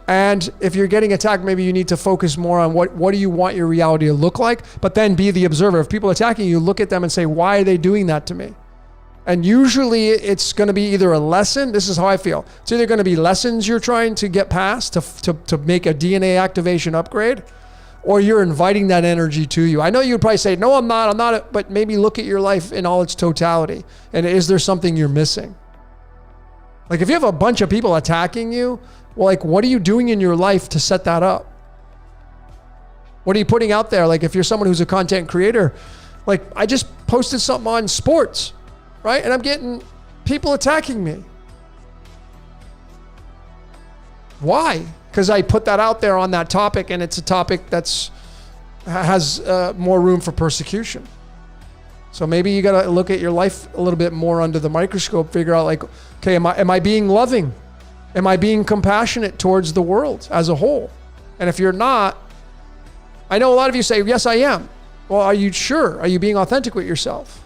And if you're getting attacked, maybe you need to focus more on what do you want your reality to look like, but then be the observer. If people are attacking you, look at them and say, why are they doing that to me? And usually it's going to be either a lesson. This is how I feel. It's either going to be lessons you're trying to get past to make a DNA activation upgrade, or you're inviting that energy to you. I know you would probably say, no, I'm not, but maybe look at your life in all its totality. And is there something you're missing? Like if you have a bunch of people attacking you, well, like what are you doing in your life to set that up? What are you putting out there? Like if you're someone who's a content creator, like I just posted something on sports, right? And I'm getting people attacking me. Why? Because I put that out there on that topic, and it's a topic that's has more room for persecution. So maybe you got to look at your life a little bit more under the microscope, figure out like, okay, am I being loving? Am I being compassionate towards the world as a whole? And if you're not, I know a lot of you say, yes, I am. Well, are you sure? Are you being authentic with yourself?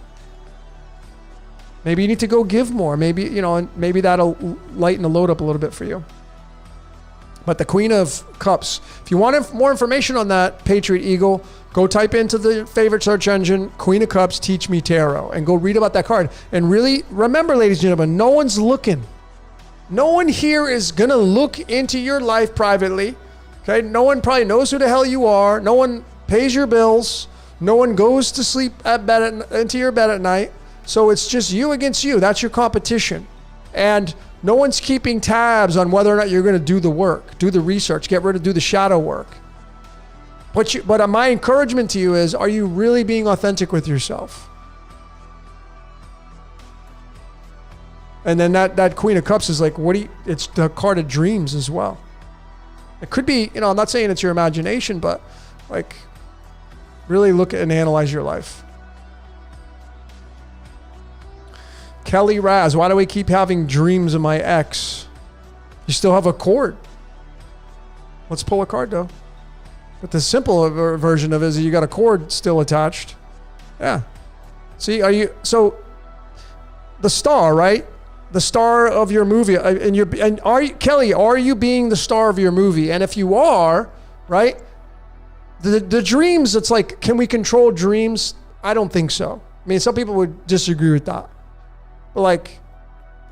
Maybe you need to go give more. Maybe, maybe that'll lighten the load up a little bit for you. But the Queen of Cups, if you want more information on that, Patriot Eagle, go type into the favorite search engine, Queen of Cups, Teach Me Tarot, and go read about that card. And really remember, ladies and gentlemen, no one's looking. No one here is going to look into your life privately. Okay? No one probably knows who the hell you are. No one pays your bills. No one goes to sleep into your bed at night. So it's just you against you. That's your competition. And no one's keeping tabs on whether or not you're going to do the work, do the research, do the shadow work. But my encouragement to you is, are you really being authentic with yourself? And then that Queen of Cups is like, it's the card of dreams as well. It could be, I'm not saying it's your imagination, but like really look at and analyze your life. Kelly Raz, why do we keep having dreams of my ex? You still have a cord. Let's pull a card though. But the simple version of it is you got a cord still attached. Yeah. See, so the star, right? The star of your movie, Kelly, are you being the star of your movie? And if you are, right? The dreams, it's like, can we control dreams? I don't think so. I mean, some people would disagree with that. But like,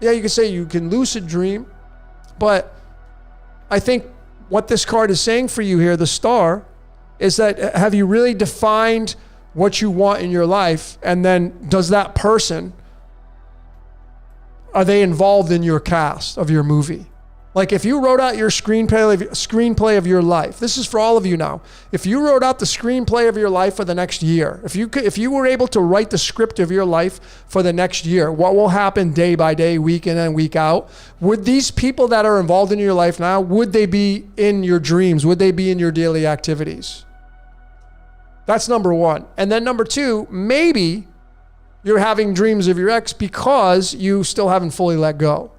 yeah, you can say you can lucid dream, but I think what this card is saying for you here, the star, is that have you really defined what you want in your life? And then does that person, are they involved in your cast of your movie? Like if you wrote out your screenplay of your life, this is for all of you now. If you wrote out the screenplay of your life for the next year, if you were able to write the script of your life for the next year, what will happen day by day, week in and week out? Would these people that are involved in your life now, would they be in your dreams? Would they be in your daily activities? That's number one. And then number two, maybe you're having dreams of your ex because you still haven't fully let go.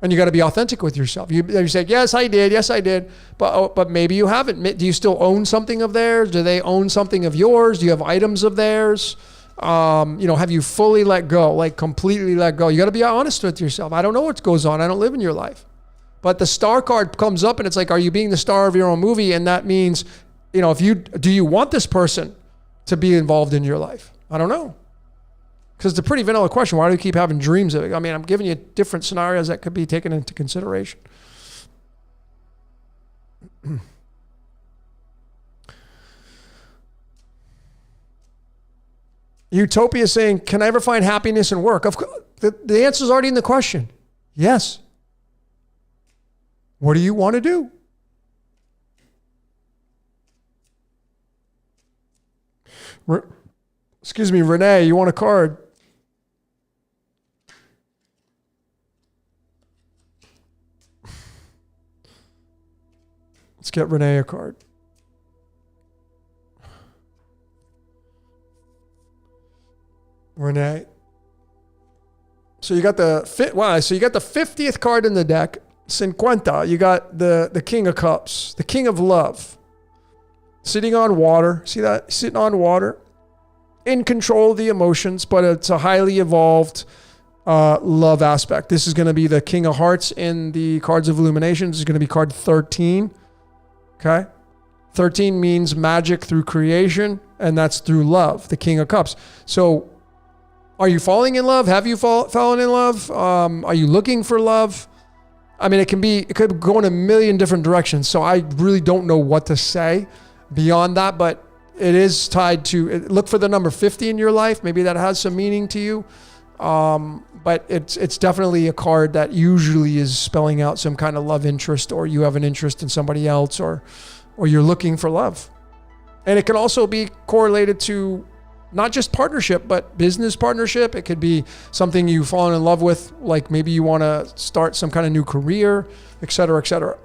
And you got to be authentic with yourself. You say, yes, I did. But maybe you haven't. Do you still own something of theirs? Do they own something of yours? Do you have items of theirs? Have you fully let go, like completely let go? You got to be honest with yourself. I don't know what goes on. I don't live in your life. But the star card comes up and it's like, are you being the star of your own movie? And that means, do you want this person to be involved in your life? I don't know. Because it's a pretty vanilla question. Why do you keep having dreams of it? I mean, I'm giving you different scenarios that could be taken into consideration. Utopia is saying, can I ever find happiness in work? Of course, the answer is already in the question. Yes. What do you want to do? Excuse me, Renee, you want a card? Let's get Renee a card. Renee. So you got the 50th card in the deck. 50. You got the King of Cups, the King of Love. Sitting on water. See that? Sitting on water. In control of the emotions, but it's a highly evolved love aspect. This is going to be the King of Hearts in the Cards of Illumination. This is going to be card 13. Okay? 13 means magic through creation, and that's through love, the King of Cups. So are you falling in love? Have you fallen in love? Are you looking for love? I mean, it could go in a million different directions. So I really don't know what to say beyond that, but it is tied to, look for the number 50 in your life. Maybe that has some meaning to you. But it's definitely a card that usually is spelling out some kind of love interest, or you have an interest in somebody else, or you're looking for love. And it can also be correlated to not just partnership, but business partnership. It could be something you've fallen in love with, like maybe you want to start some kind of new career, et cetera, et cetera.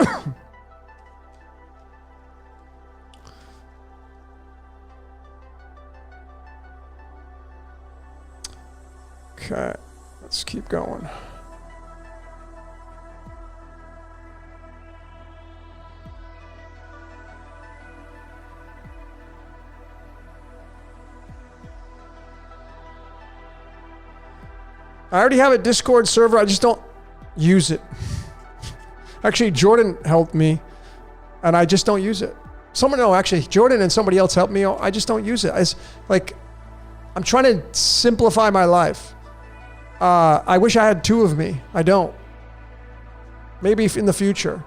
Okay, let's keep going. I already have a Discord server. I just don't use it. Actually, Jordan helped me, and I just don't use it. Jordan and somebody else helped me. I just don't use it. It's like, I'm trying to simplify my life. I wish I had two of me. I don't. Maybe in the future.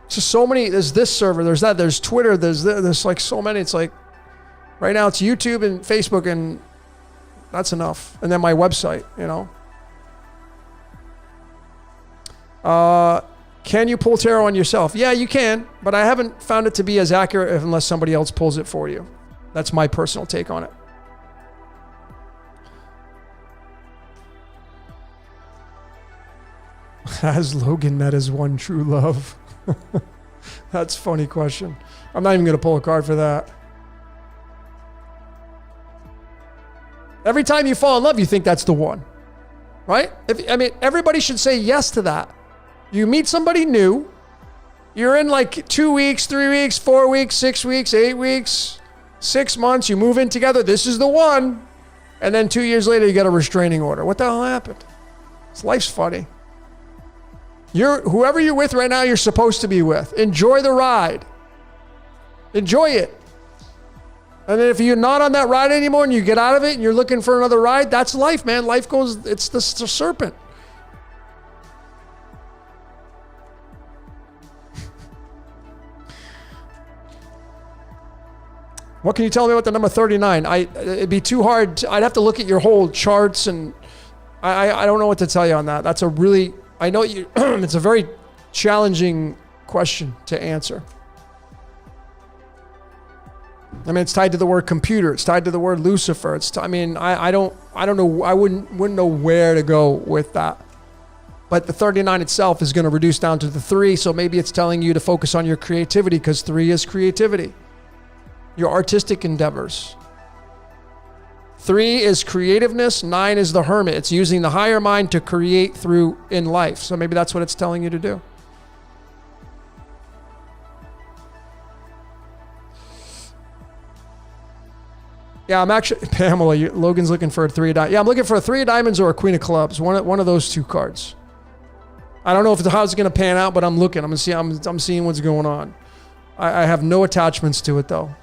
Just so many. There's this server. There's that. There's Twitter. There's like so many. It's like right now it's YouTube and Facebook, and that's enough. And then my website, Can you pull tarot on yourself? Yeah, you can, but I haven't found it to be as accurate unless somebody else pulls it for you. That's my personal take on it. Has Logan met his one true love? That's a funny question. I'm not even going to pull a card for that. Every time you fall in love, you think that's the one, right? Everybody should say yes to that. You meet somebody new. You're in like 2 weeks, 3 weeks, 4 weeks, 6 weeks, 8 weeks, 6 months. You move in together. This is the one. And then 2 years later, you get a restraining order. What the hell happened? Life's funny. Whoever you're with right now, you're supposed to be with. Enjoy the ride. Enjoy it. And then if you're not on that ride anymore and you get out of it and you're looking for another ride, that's life, man. Life goes, it's the serpent. What can you tell me about the number 39? It'd be too hard. I'd have to look at your whole charts, and I don't know what to tell you on that. That's I know you, it's a very challenging question to answer. It's tied to the word computer. It's tied to the word Lucifer. I don't know. I wouldn't know where to go with that. But the 39 itself is going to reduce down to the 3. So maybe it's telling you to focus on your creativity, because 3 is creativity. Your artistic endeavors. 3 is creativeness. 9 is the hermit. It's using the higher mind to create through in life. So maybe that's what it's telling you to do. Yeah, I'm actually, Pamela, Logan's looking for a 3 of diamonds. Yeah, I'm looking for a 3 of diamonds or a queen of clubs. One of those two cards. I don't know how it's going to pan out, but I'm looking. I'm seeing what's going on. I have no attachments to it, though.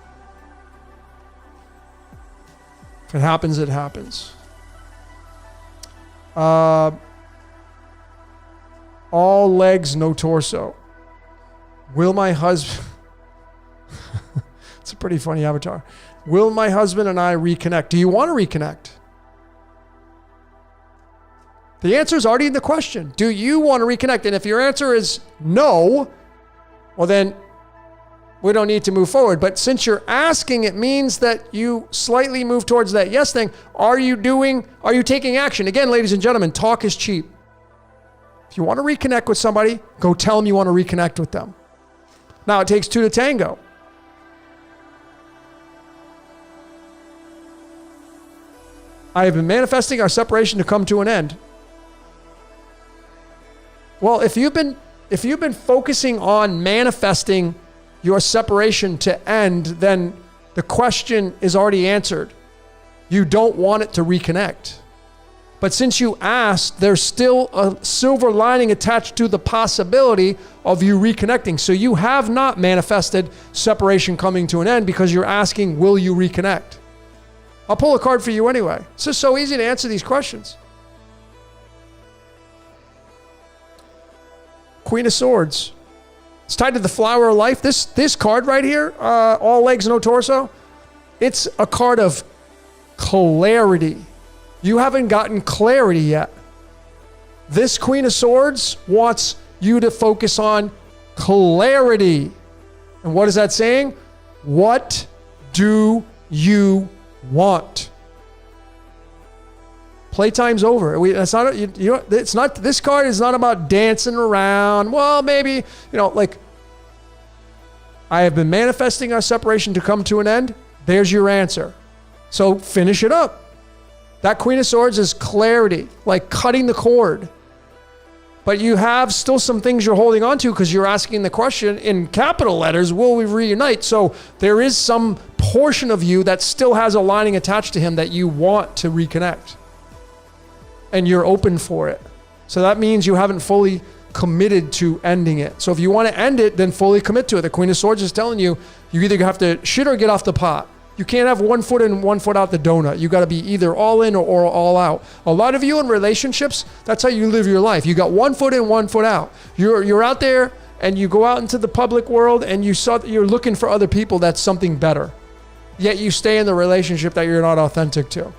If it happens, it happens. All legs, no torso. Will my husband... It's a pretty funny avatar. Will my husband and I reconnect? Do you want to reconnect? The answer is already in the question. Do you want to reconnect? And if your answer is no, well then we don't need to move forward. But since you're asking, it means that you slightly move towards that yes thing. Are you taking action? Again, ladies and gentlemen, talk is cheap. If you want to reconnect with somebody, go tell them you want to reconnect with them. Now, it takes 2 to tango. I have been manifesting our separation to come to an end. Well, if you've been focusing on manifesting your separation to end, then the question is already answered. You don't want it to reconnect. But since you asked, there's still a silver lining attached to the possibility of you reconnecting. So you have not manifested separation coming to an end because you're asking, will you reconnect? I'll pull a card for you anyway. It's just so easy to answer these questions. Queen of Swords. It's tied to the flower of life. This card right here, all legs, no torso, it's a card of clarity. You haven't gotten clarity yet. This Queen of Swords wants you to focus on clarity. And what is that saying? What do you want? Playtime's over. It's not. It's not. This card is not about dancing around. Well, maybe like I have been manifesting our separation to come to an end. There's your answer. So finish it up. That Queen of Swords is clarity, like cutting the cord. But you have still some things you're holding on to because you're asking the question in capital letters, will we reunite? So there is some portion of you that still has a lining attached to him that you want to reconnect. And you're open for it. So that means you haven't fully committed to ending it. So if you want to end it, then fully commit to it. The Queen of Swords is telling you, you either have to shit or get off the pot. You can't have 1 foot in, 1 foot out the donut. You got to be either all in or all out. A lot of you in relationships, that's how you live your life. You got 1 foot in, 1 foot out. You're out there and you go out into the public world and you're looking for other people that's something better. Yet you stay in the relationship that you're not authentic to.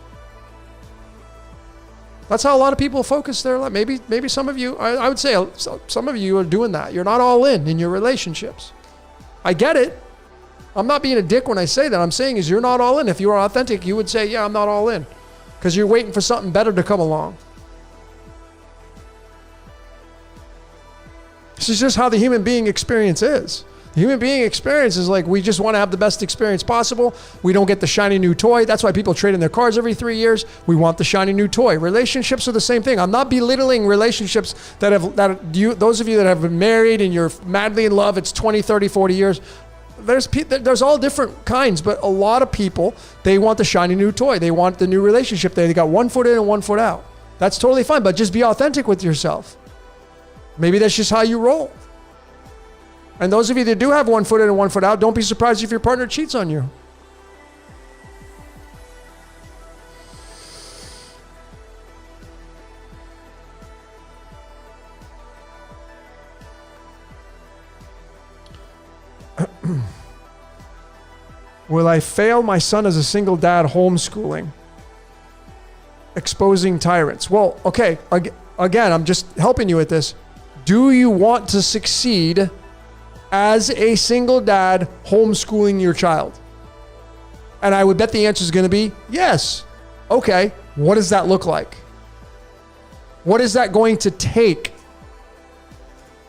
That's how a lot of people focus their life. Maybe some of you, I would say some of you are doing that. You're not all in your relationships. I get it. I'm not being a dick when I say that. I'm saying is you're not all in. If you are authentic, you would say, yeah, I'm not all in. Because you're waiting for something better to come along. This is just how the human being experience is. The human being experience is like, we just want to have the best experience possible. We don't get the shiny new toy. That's why people trade in their cars every 3 years. We want the shiny new toy. Relationships are the same thing. I'm not belittling relationships those of you that have been married and you're madly in love, it's 20, 30, 40 years. There's all different kinds, but a lot of people, they want the shiny new toy. They want the new relationship. They got 1 foot in and 1 foot out. That's totally fine, but just be authentic with yourself. Maybe that's just how you roll. And those of you that do have 1 foot in and 1 foot out, don't be surprised if your partner cheats on you. Will I fail my son as a single dad homeschooling? Exposing tyrants. Well, okay, again, I'm just helping you with this. Do you want to succeed as a single dad homeschooling your child? And I would bet the answer is going to be yes. Okay, what does that look like? What is that going to take?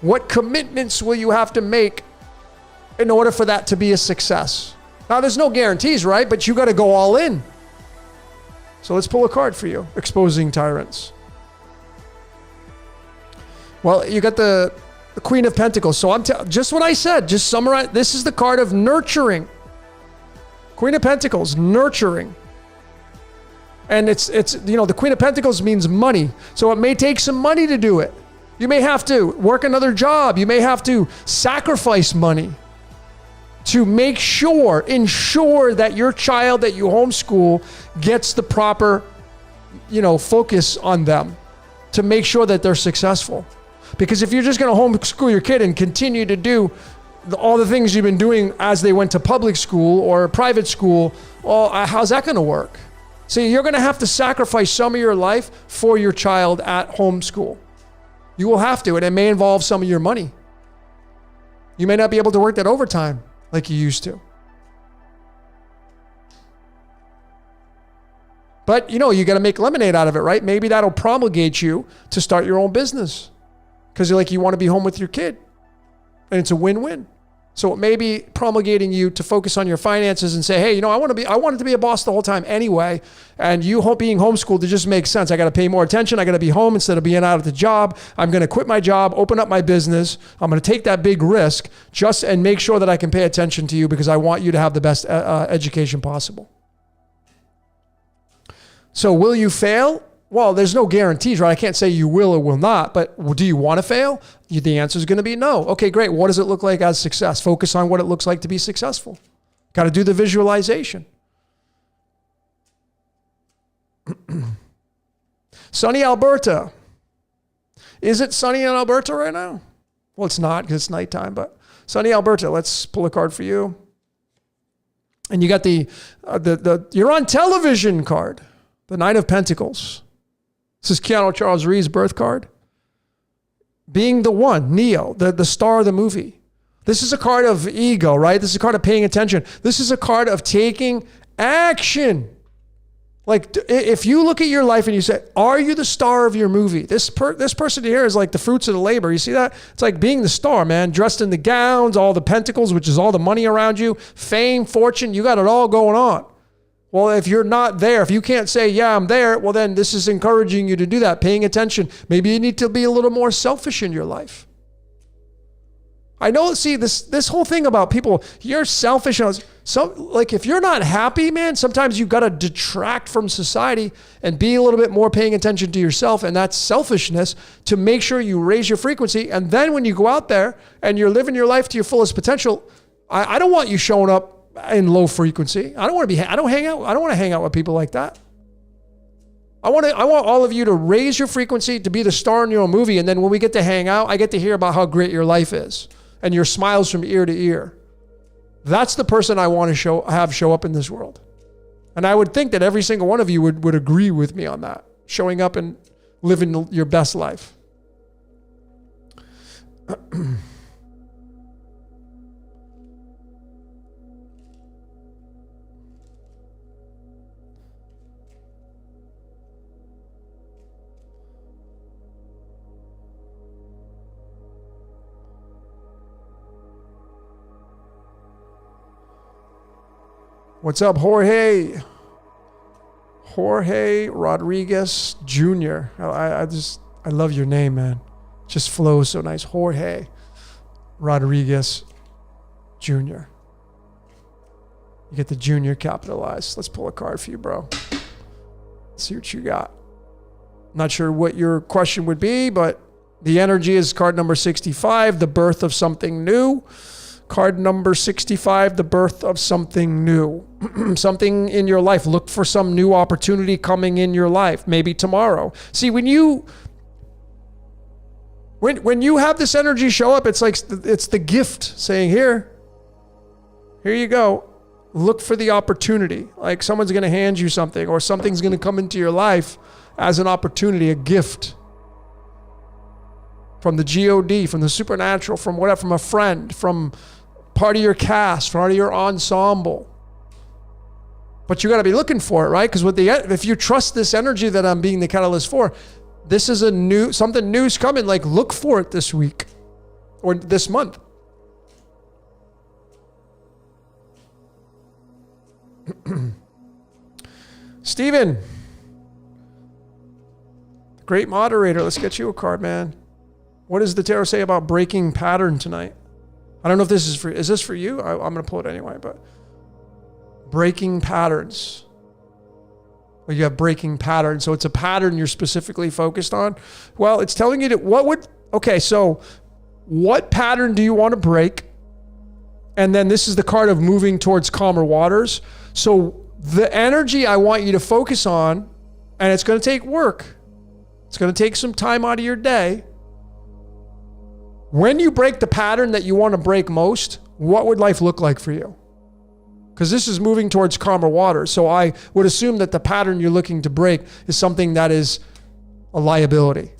What commitments will you have to make in order for that to be a success? Now, there's no guarantees, right? But you got to go all in. So let's pull a card for you. Exposing tyrants. Well, you got the Queen of Pentacles. So just what I said, just summarize. This is the card of nurturing. Queen of Pentacles, nurturing. And it's the Queen of Pentacles means money. So it may take some money to do it. You may have to work another job. You may have to sacrifice money to ensure that your child that you homeschool gets the proper, focus on them to make sure that they're successful. Because if you're just going to homeschool your kid and continue to do all the things you've been doing as they went to public school or private school, well, how's that going to work? See, you're going to have to sacrifice some of your life for your child at homeschool. You will have to, and it may involve some of your money. You may not be able to work that overtime like you used to. But, you got to make lemonade out of it, right? Maybe that'll promulgate you to start your own business because you want to be home with your kid and it's a win-win. So it may be promulgating you to focus on your finances and say, hey, I wanted to be a boss the whole time anyway. And you being homeschooled, it just makes sense. I got to pay more attention. I got to be home instead of being out at the job. I'm going to quit my job, open up my business. I'm going to take that big risk and make sure that I can pay attention to you because I want you to have the best education possible. So will you fail? Well, there's no guarantees, right? I can't say you will or will not, but do you want to fail? The answer is going to be no. Okay, great. What does it look like as success? Focus on what it looks like to be successful. Got to do the visualization. Sunny Alberta. Is it sunny in Alberta right now? Well, it's not because it's nighttime, but sunny Alberta, let's pull a card for you. And you got the you're on television card, the Nine of Pentacles. This is Keanu Charles Reeves' birth card. Being the one, Neo, the star of the movie. This is a card of ego, right? This is a card of paying attention. This is a card of taking action. Like, if you look at your life and you say, are you the star of your movie? This person here is like the fruits of the labor. You see that? It's like being the star, man. Dressed in the gowns, all the pentacles, which is all the money around you, fame, fortune, you got it all going on. Well, if you're not there, if you can't say, yeah, I'm there, well, then this is encouraging you to do that, paying attention. Maybe you need to be a little more selfish in your life. I know, see, this whole thing about people, you're selfish. So, like, if you're not happy, man, sometimes you got to detract from society and be a little bit more paying attention to yourself. And that's selfishness, to make sure you raise your frequency. And then when you go out there and you're living your life to your fullest potential, I don't want you showing up in low frequency. I don't want to hang out with people like that. I want all of you to raise your frequency, to be the star in your own movie. And then when we get to hang out, I get to hear about how great your life is and your smiles from ear to ear. That's the person I want to have show up in this world. And I would think that every single one of you would agree with me on that, showing up and living your best life. What's up, Jorge? Jorge Rodriguez Jr. I love your name, man. It just flows so nice. Jorge Rodriguez Jr. You get the junior capitalized. Let's pull a card for you, bro. Let's see what you got. Not sure what your question would be, but the energy is card number 65, the birth of something new. Card number 65, the birth of something new. Something in your life. Look for some new opportunity coming in your life. Maybe tomorrow. See, when you have this energy show up, it's like it's the gift saying, here you go. Look for the opportunity. Like someone's going to hand you something, or something's going to come into your life as an opportunity, a gift. From the God, from the supernatural, from whatever, from a friend, from part of your cast, part of your ensemble. But you got to be looking for it, right? Because if you trust this energy that I'm being the catalyst for, this is something new's coming. Like, look for it this week or this month. Steven, great moderator. Let's get you a card, man. What does the tarot say about breaking pattern tonight? I don't know if this is this for you? I'm going to pull it anyway, but breaking patterns. Well, you have breaking patterns. So it's a pattern you're specifically focused on. Well, it's telling you so what pattern do you want to break? And then this is the card of moving towards calmer waters. So the energy I want you to focus on, and it's going to take work. It's going to take some time out of your day. When you break the pattern that you want to break most, what would life look like for you? Because this is moving towards calmer waters. So I would assume that the pattern you're looking to break is something that is a liability,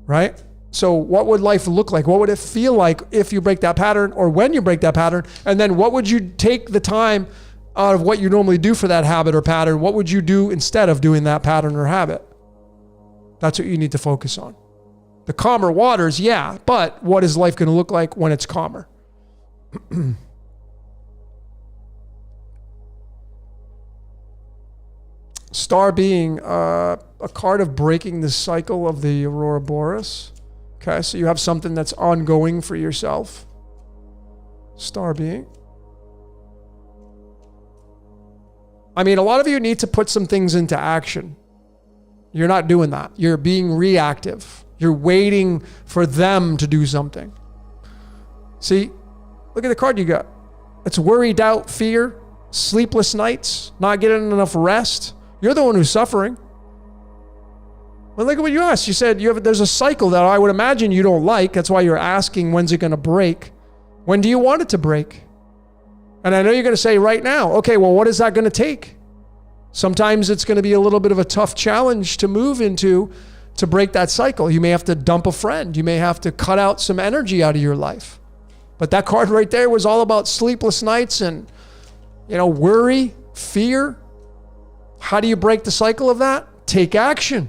right? So what would life look like? What would it feel like if you break that pattern, or when you break that pattern? And then what would you take the time out of what you normally do for that habit or pattern? What would you do instead of doing that pattern or habit? That's what you need to focus on. The calmer waters, yeah, but what is life going to look like when it's calmer? Star being a card of breaking the cycle of the Aurora Boreas. Okay, so you have something that's ongoing for yourself. Star being. I mean, a lot of you need to put some things into action. You're not doing that. You're being reactive. You're waiting for them to do something. See, look at the card you got. It's worry, doubt, fear, sleepless nights, not getting enough rest. You're the one who's suffering. Well, look at what you asked. You said there's a cycle that I would imagine you don't like. That's why you're asking, when's it going to break? When do you want it to break? And I know you're going to say right now, okay, well, what is that going to take? Sometimes it's going to be a little bit of a tough challenge to move into to break that cycle. You may have to dump a friend. You may have to cut out some energy out of your life. But that card right there was all about sleepless nights and, worry, fear. How do you break the cycle of that? Take action.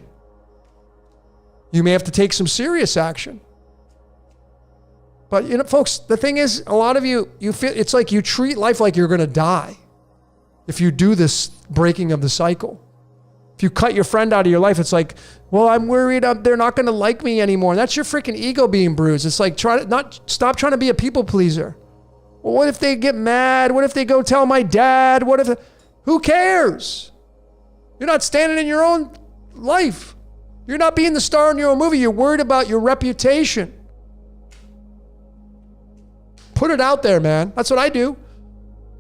You may have to take some serious action. But, folks, the thing is, a lot of you feel it's like you treat life like you're going to die if you do this breaking of the cycle. If you cut your friend out of your life, it's like, well, I'm worried they're not going to like me anymore. And that's your freaking ego being bruised. It's like, stop trying to be a people pleaser. Well, what if they get mad? What if they go tell my dad? Who cares? You're not standing in your own life. You're not being the star in your own movie. You're worried about your reputation. Put it out there, man. That's what I do.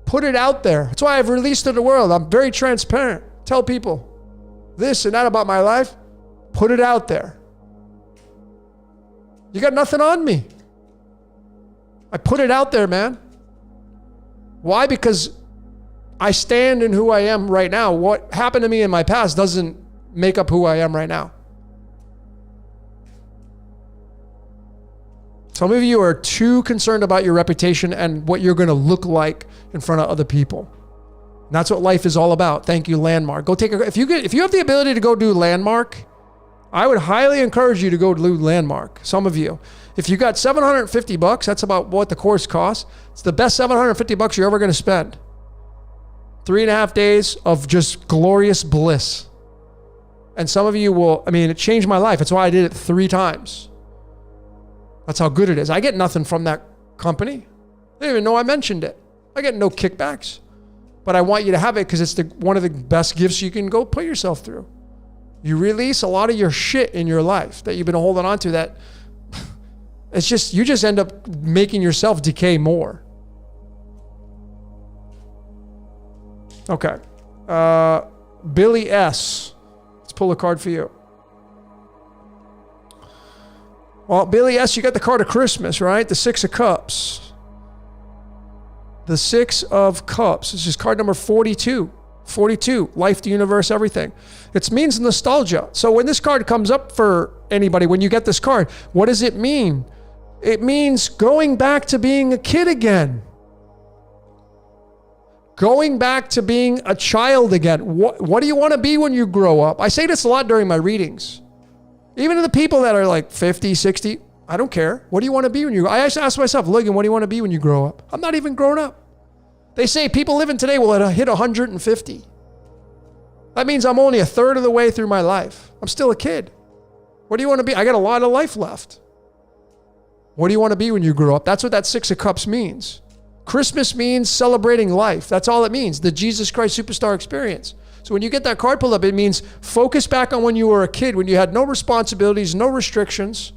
Put it out there. That's why I've released to the world. I'm very transparent. Tell people this and that about my life. Put it out there. You got nothing on me. I put it out there, man. Why? Because I stand in who I am right now. What happened to me in my past doesn't make up who I am right now. Some of you are too concerned about your reputation and what you're going to look like in front of other people. And that's what life is all about. Thank you, Landmark. Go if you have the ability to go do Landmark, I would highly encourage you to go do Landmark. Some of you, if you got $750, that's about what the course costs. It's the best $750 you're ever going to spend. 3.5 days of just glorious bliss. And some of you it changed my life. That's why I did it 3 times. That's how good it is. I get nothing from that company. They didn't even know I mentioned it. I get no kickbacks. But I want you to have it because it's one of the best gifts you can go put yourself through. You release a lot of your shit in your life that you've been holding on to that you just end up making yourself decay more. Okay. Billy S. Let's pull a card for you. Well, Billy S., you got the card of Christmas, right? The 6 of Cups. The 6 of Cups. This is card number 42. 42, life, the universe, everything. It means nostalgia. So when this card comes up for anybody, when you get this card, what does it mean? It means going back to being a kid again. Going back to being a child again. What do you want to be when you grow up? I say this a lot during my readings. Even to the people that are like 50, 60, I don't care. What do you want to be when you grow up? I ask myself, Logan, what do you want to be when you grow up? I'm not even grown up. They say people living today will hit 150. That means I'm only a third of the way through my life. I'm still a kid. What do you want to be? I got a lot of life left. What do you want to be when you grow up? That's what that 6 of Cups means. Christmas means celebrating life. That's all it means. The Jesus Christ Superstar experience. So when you get that card pulled up, it means focus back on when you were a kid, when you had no responsibilities, no restrictions.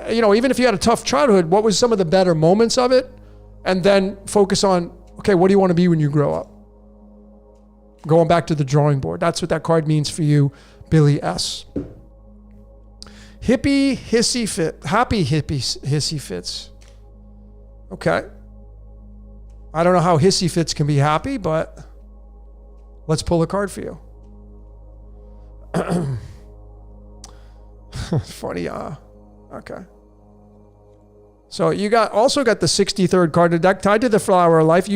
Even if you had a tough childhood, what was some of the better moments of it? And then focus on, okay, what do you want to be when you grow up? Going back to the drawing board. That's what that card means for you, Billy S. Hippie hissy fit. Happy hippie hissy fits. Okay. I don't know how hissy fits can be happy, but let's pull a card for you. Funny, okay. So you also got the 63rd card, the deck tied to the flower of life.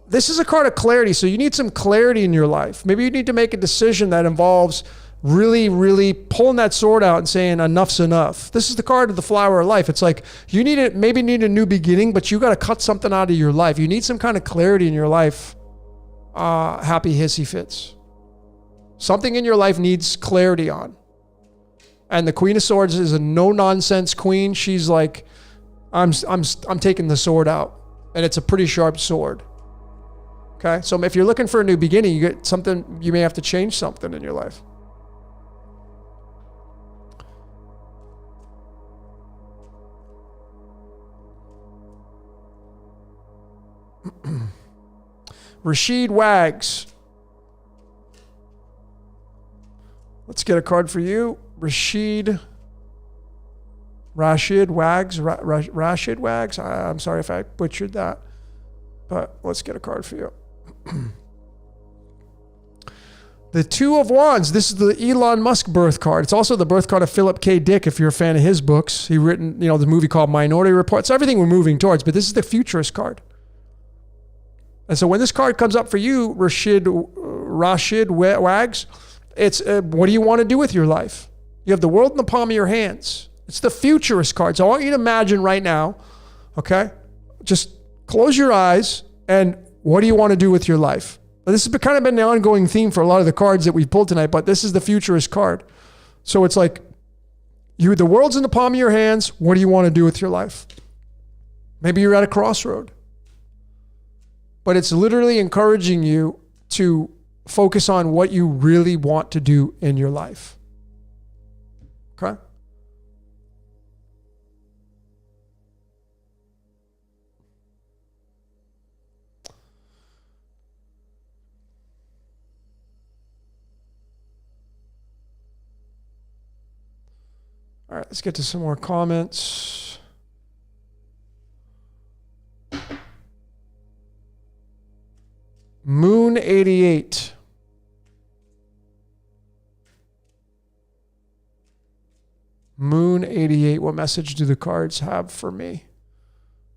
This is a card of clarity, so you need some clarity in your life. Maybe you need to make a decision that involves really, really pulling that sword out and saying enough's enough. This is the card of the flower of life. It's like you maybe need a new beginning, but you got to cut something out of your life. You need some kind of clarity in your life. Happy hissy fits. Something in your life needs clarity on. And the Queen of Swords is a no-nonsense queen. She's like, I'm taking the sword out, and it's a pretty sharp sword. Okay, so if you're looking for a new beginning, you get something. You may have to change something in your life. Rashid Wags. Let's get a card for you. Rashid Wags. Rashid Wags. I'm sorry if I butchered that, but let's get a card for you. The Two of Wands. This is the Elon Musk birth card. It's also the birth card of Philip K. Dick, if you're a fan of his books. He written, the movie called Minority Report. So everything we're moving towards, but this is the futurist card. And so when this card comes up for you, Rashid Wags, it's what do you want to do with your life? You have the world in the palm of your hands. It's the futurist card. So I want you to imagine right now, okay? Just close your eyes and what do you want to do with your life? This has kind of been the ongoing theme for a lot of the cards that we've pulled tonight, but this is the futurist card. So it's like, the world's in the palm of your hands. What do you want to do with your life? Maybe you're at a crossroad. But it's literally encouraging you to focus on what you really want to do in your life. Okay? All right, let's get to some more comments. Moon 88. Moon 88. What message do the cards have for me?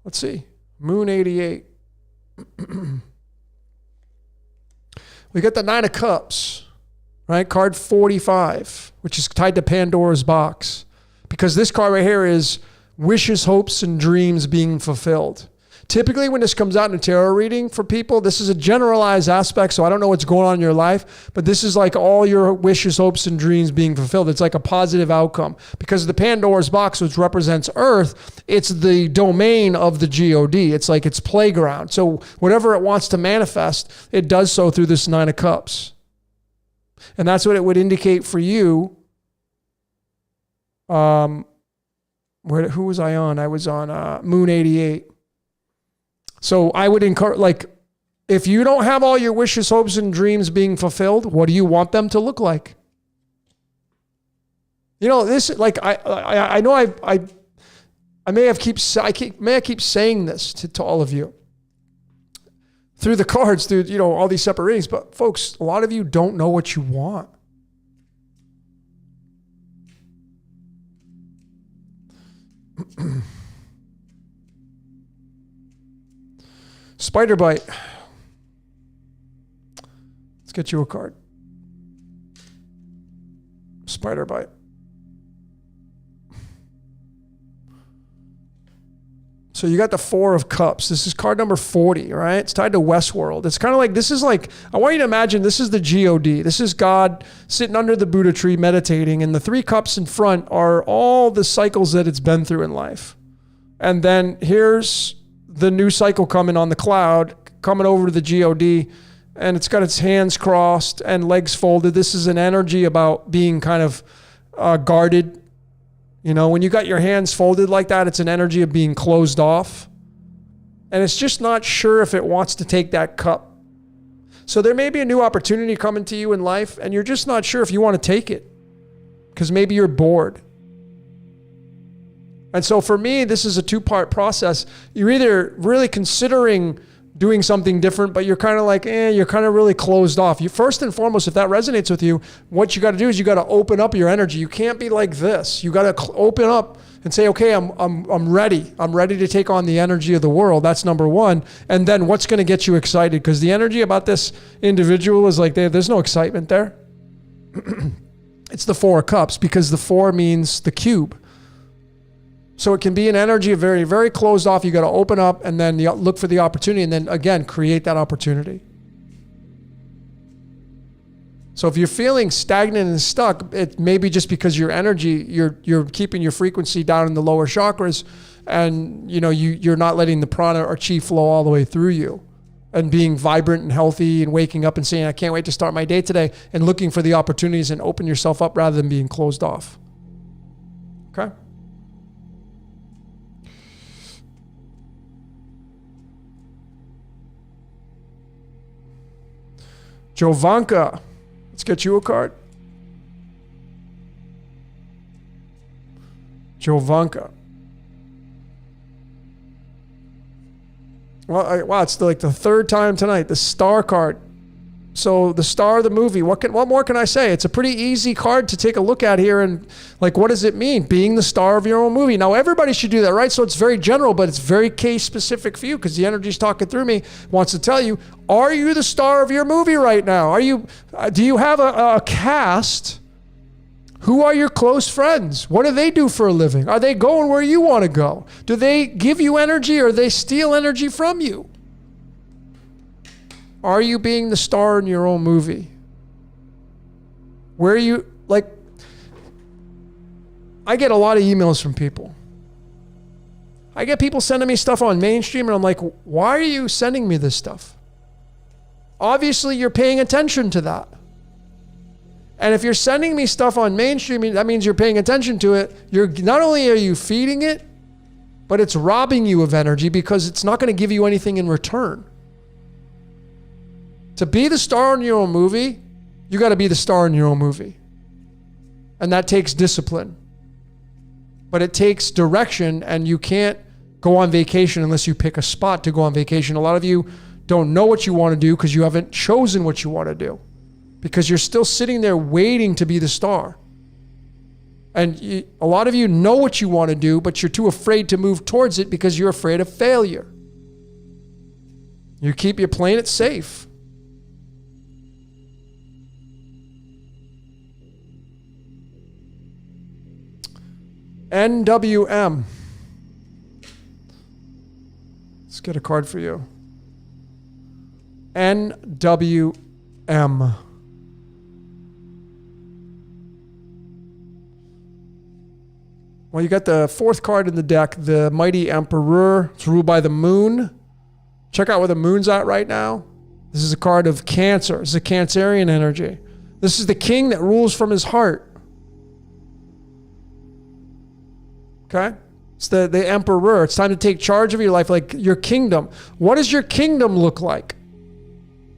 Let's see. Moon 88. We got the Nine of Cups, right? Card 45, which is tied to Pandora's box. Because this card right here is wishes, hopes, and dreams being fulfilled. Typically, when this comes out in a tarot reading for people, this is a generalized aspect, so I don't know what's going on in your life, but this is like all your wishes, hopes, and dreams being fulfilled. It's like a positive outcome. Because the Pandora's box, which represents Earth, it's the domain of the God. It's like its playground. So whatever it wants to manifest, it does so through this Nine of Cups. And that's what it would indicate for you. Who was I on? I was on Moon 88. So I would encourage, like, if you don't have all your wishes, hopes, and dreams being fulfilled, what do you want them to look like? This, like, I know I may keep saying this to all of you through the cards, through all these separate readings, but folks, a lot of you don't know what you want. Spider bite. Let's get you a card. Spider bite. So you got the Four of Cups. This is card number 40, right? It's tied to Westworld. It's kind of like, I want you to imagine this is the God. This is God sitting under the Buddha tree meditating, and the three cups in front are all the cycles that it's been through in life. And then here's the new cycle coming on the cloud, coming over to the God, and it's got its hands crossed and legs folded. This is an energy about being kind of guarded. When you got your hands folded like that, it's an energy of being closed off. And it's just not sure if it wants to take that cup. So there may be a new opportunity coming to you in life, and you're just not sure if you want to take it because maybe you're bored. And so for me, this is a two-part process. You're either really considering doing something different, but you're kind of like, you're kind of really closed off. You first and foremost, if that resonates with you, what you got to do is you got to open up your energy. You can't be like this. You got to open up and say, okay, I'm ready. I'm ready to take on the energy of the world. That's number one. And then what's going to get you excited? Because the energy about this individual is like, there's no excitement there. It's the Four of Cups, because the four means the cube. So it can be an energy of very, very closed off. You got to open up and then look for the opportunity, and then again, create that opportunity. So if you're feeling stagnant and stuck, it may be just because your energy, you're keeping your frequency down in the lower chakras, and you're not letting the prana or chi flow all the way through you, and being vibrant and healthy and waking up and saying, I can't wait to start my day today, and looking for the opportunities and open yourself up rather than being closed off. Okay? Jovanka, let's get you a card. Jovanka. Well, wow, it's like the third time tonight. The star card. So the star of the movie. What more can I say? It's a pretty easy card to take a look at here, and like, what does it mean? Being the star of your own movie. Now everybody should do that, right? So it's very general, but it's very case specific for you because the energy's talking through me. Wants to tell you: are you the star of your movie right now? Are you? Do you have a cast? Who are your close friends? What do they do for a living? Are they going where you want to go? Do they give you energy or they steal energy from you? Are you being the star in your own movie? Where you, like, I get a lot of emails from people. I get people sending me stuff on mainstream and I'm like, why are you sending me this stuff? Obviously you're paying attention to that. And if you're sending me stuff on mainstream, that means you're paying attention to it. You're not only are you feeding it, but it's robbing you of energy because it's not going to give you anything in return. To be the star in your own movie, you got to be the star in your own movie. And that takes discipline. But it takes direction, and you can't go on vacation unless you pick a spot to go on vacation. A lot of you don't know what you want to do because you haven't chosen what you want to do. Because you're still sitting there waiting to be the star. And a lot of you know what you want to do, but you're too afraid to move towards it because you're afraid of failure. You're playing it safe. NWM. Let's get a card for you. NWM. Well, you got the fourth card in the deck, the Mighty Emperor. It's ruled by the moon. Check out where the moon's at right now. This is a card of Cancer. This is a Cancerian energy. This is the king that rules from his heart. Okay? It's the Emperor. It's time to take charge of your life, like your kingdom. What does your kingdom look like?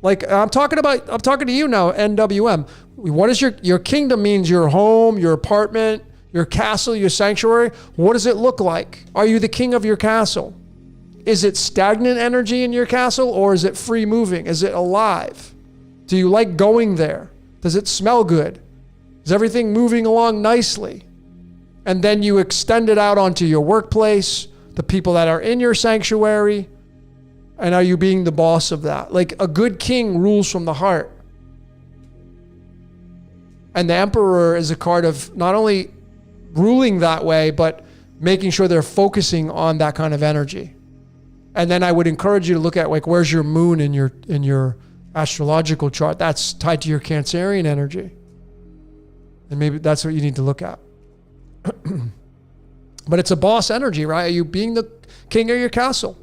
Like, I'm talking to you now, NWM. What is your kingdom means your home, your apartment, your castle, your sanctuary. What does it look like? Are you the king of your castle? Is it stagnant energy in your castle or is it free moving? Is it alive? Do you like going there? Does it smell good? Is everything moving along nicely? And then you extend it out onto your workplace, the people that are in your sanctuary. And are you being the boss of that? Like, a good king rules from the heart. And the Emperor is a card of not only ruling that way, but making sure they're focusing on that kind of energy. And then I would encourage you to look at, like, where's your moon in your astrological chart? That's tied to your Cancerian energy. And maybe that's what you need to look at. But it's a boss energy, right? Are you being the king of your castle?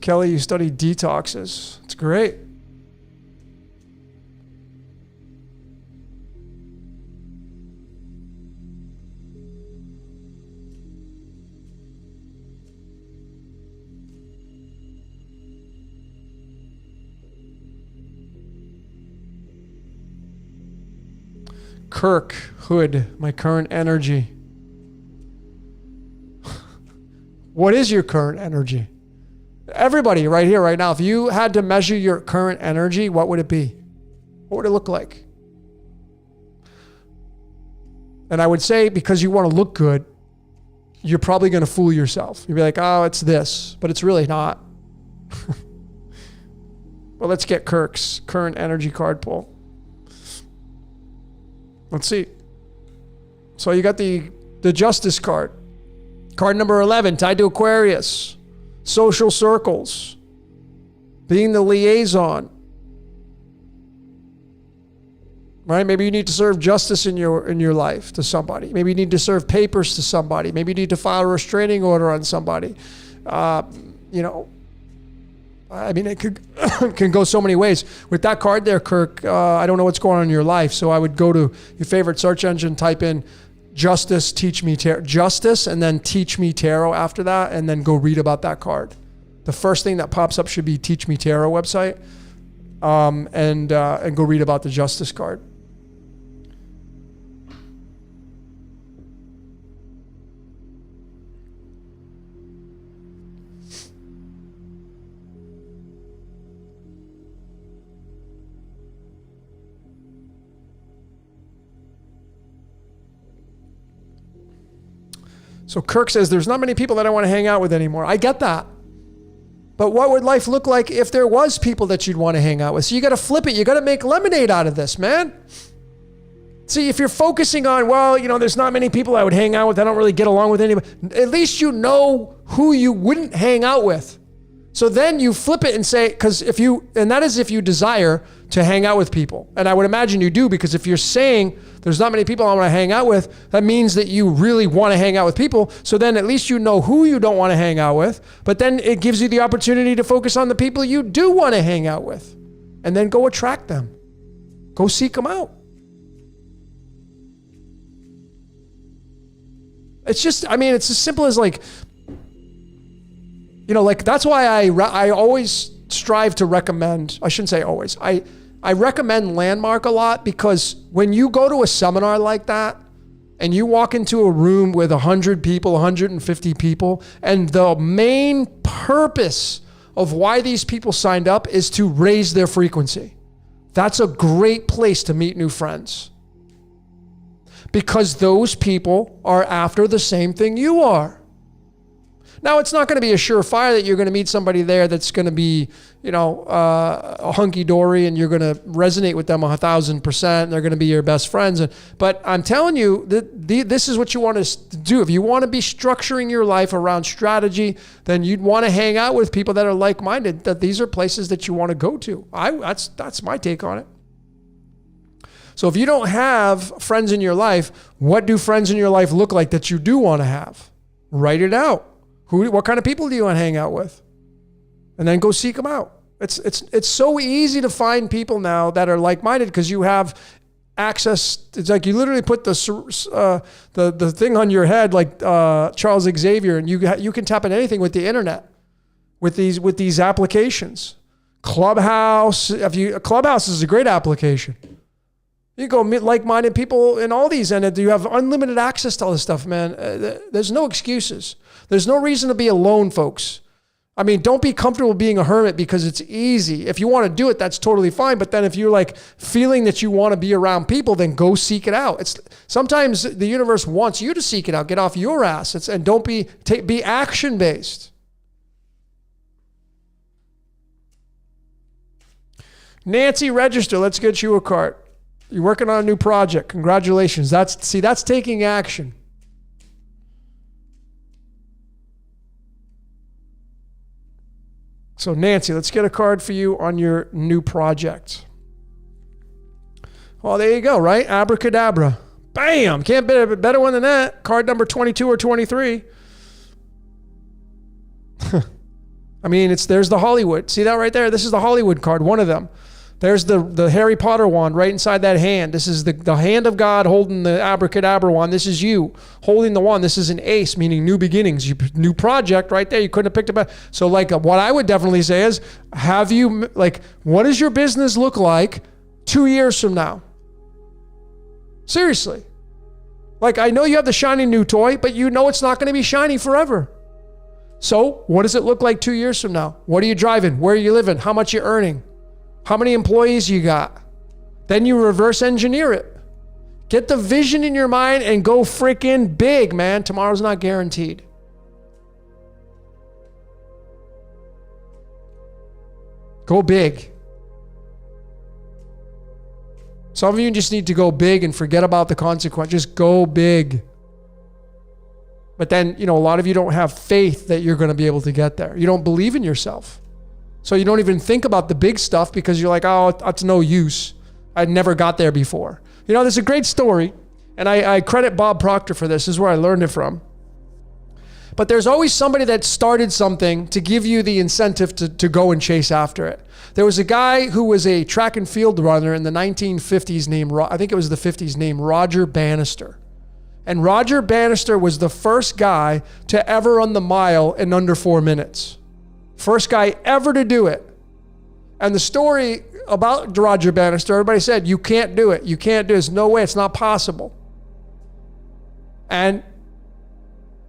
Kelly, you study detoxes. It's great. Kirk Hood, my current energy. What is your current energy? Everybody right here, right now, if you had to measure your current energy, what would it be? What would it look like? And I would say, because you want to look good, you're probably going to fool yourself. You'll be like, oh, it's this, but it's really not. Well, let's get Kirk's current energy card pull. Let's see. So you got the Justice card. Card number 11, tied to Aquarius. Social circles. Being the liaison. right? Maybe you need to serve justice in your life to somebody. Maybe you need to serve papers to somebody. Maybe you need to file a restraining order on somebody. It can go so many ways. With that card there, Kirk, I don't know what's going on in your life, so I would go to your favorite search engine, type in Justice, Teach Me Tarot, Justice, and then Teach Me Tarot after that, and then go read about that card. The first thing that pops up should be Teach Me Tarot website, and go read about the Justice card. So Kirk says, there's not many people that I want to hang out with anymore. I get that. But what would life look like if there was people that you'd want to hang out with? So you got to flip it. You got to make lemonade out of this, man. See, if you're focusing on, there's not many people I would hang out with. I don't really get along with anybody. At least you know who you wouldn't hang out with. So then you flip it and say, that is if you desire to hang out with people. And I would imagine you do, because if you're saying there's not many people I want to hang out with, that means that you really want to hang out with people. So then at least you know who you don't want to hang out with, but then it gives you the opportunity to focus on the people you do want to hang out with, and then go attract them. Go seek them out. It's just, it's as simple as that's why I always strive to recommend, I shouldn't say always, I recommend Landmark a lot, because when you go to a seminar like that and you walk into a room with 100 people, 150 people, and the main purpose of why these people signed up is to raise their frequency, that's a great place to meet new friends. Because those people are after the same thing you are. Now, it's not going to be a surefire that you're going to meet somebody there that's going to be, a hunky-dory, and you're going to resonate with them 1,000%, and they're going to be your best friends. But I'm telling you, this is what you want to do. If you want to be structuring your life around strategy, then you'd want to hang out with people that are like-minded, that these are places that you want to go to. That's my take on it. So if you don't have friends in your life, what do friends in your life look like that you do want to have? Write it out. What kind of people do you want to hang out with? And then go seek them out. It's so easy to find people now that are like-minded, because you have access. It's like you literally put the thing on your head, like Charles Xavier, and you can tap into anything with the internet, with these applications. Clubhouse. Clubhouse is a great application. You go meet like-minded people in all these, and you have unlimited access to all this stuff, man. There's no excuses. There's no reason to be alone, folks. Don't be comfortable being a hermit because it's easy. If you want to do it, that's totally fine. But then if you're feeling that you want to be around people, then go seek it out. Sometimes the universe wants you to seek it out. Get off your ass. And don't be action-based. Nancy, register. Let's get you a card. You're working on a new project. Congratulations. That's taking action. So Nancy, let's get a card for you on your new project. Well, there you go, right? Abracadabra. Bam! Can't be a better one than that. Card number 22 or 23. There's the Hollywood. See that right there? This is the Hollywood card, one of them. There's the Harry Potter wand right inside that hand. This is the hand of God holding the abracadabra wand. This is you holding the wand. This is an ace, meaning new beginnings. New project right there. You couldn't have picked up. So what I would definitely say is, what does your business look like 2 years from now? Seriously. I know you have the shiny new toy, but you know it's not going to be shiny forever. So what does it look like 2 years from now? What are you driving? Where are you living? How much are you earning? How many employees you got? Then you reverse engineer it. Get the vision in your mind and go freaking big, man. Tomorrow's not guaranteed. Go big. Some of you just need to go big and forget about the consequence. Just go big. But then, a lot of you don't have faith that you're going to be able to get there. You don't believe in yourself. So you don't even think about the big stuff because you're like, oh, it's no use. I never got there before. You know, there's a great story, and I credit Bob Proctor for this. This is where I learned it from. But there's always somebody that started something to give you the incentive to go and chase after it. There was a guy who was a track and field runner in the 1950s named, I think it was the 50s, named Roger Bannister. And Roger Bannister was the first guy to ever run the mile in under 4 minutes. First guy ever to do it. And the story about Roger Bannister, everybody said, you can't do it. You can't do it. There's no way. It's not possible. And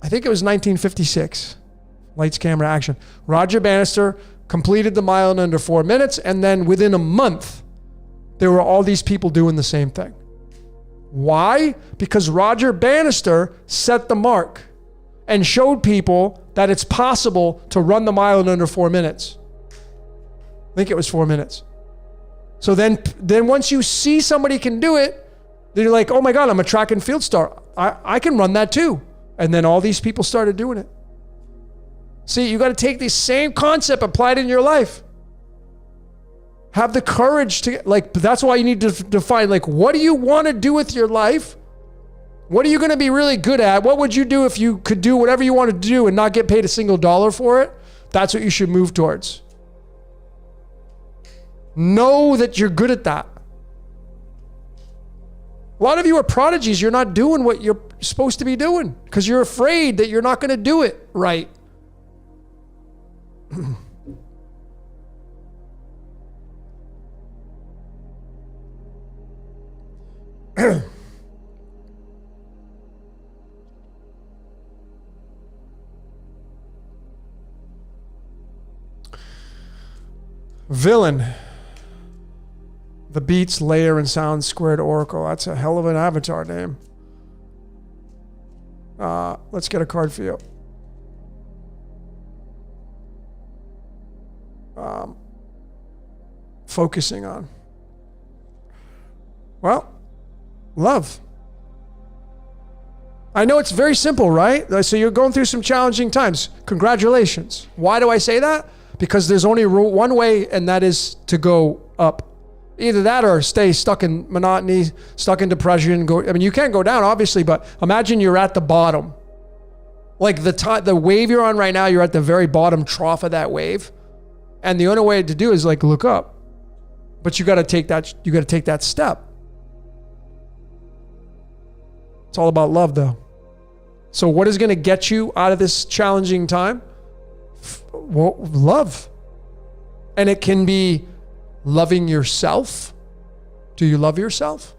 I think it was 1956. Lights, camera, action. Roger Bannister completed the mile in under 4 minutes, and then within a month, there were all these people doing the same thing. Why? Because Roger Bannister set the mark and showed people that it's possible to run the mile in under 4 minutes. I think it was 4 minutes. So then once you see somebody can do it, then you're like, oh my God, I'm a track and field star. I can run that too. And then all these people started doing it. See, you got to take the same concept, apply it in your life. Have the courage to, that's why you need to define, what do you want to do with your life? What are you going to be really good at? What would you do if you could do whatever you wanted to do and not get paid a single dollar for it? That's what you should move towards. Know that you're good at that. A lot of you are prodigies. You're not doing what you're supposed to be doing because you're afraid that you're not going to do it right. Villain. The Beats, Layer, and Sound Squared Oracle. That's a hell of an avatar name. Let's get a card for you. Focusing on. Well, love. I know it's very simple, right? So you're going through some challenging times. Congratulations. Why do I say that? Because there's only one way, and that is to go up. Either that or stay stuck in monotony, stuck in depression. You can't go down, obviously, but imagine you're at the bottom. Like the wave you're on right now, you're at the very bottom trough of that wave. And the only way to do is look up. But you got to take that step. It's all about love, though. So what is going to get you out of this challenging time? Well, love. And it can be loving yourself. Do you love yourself?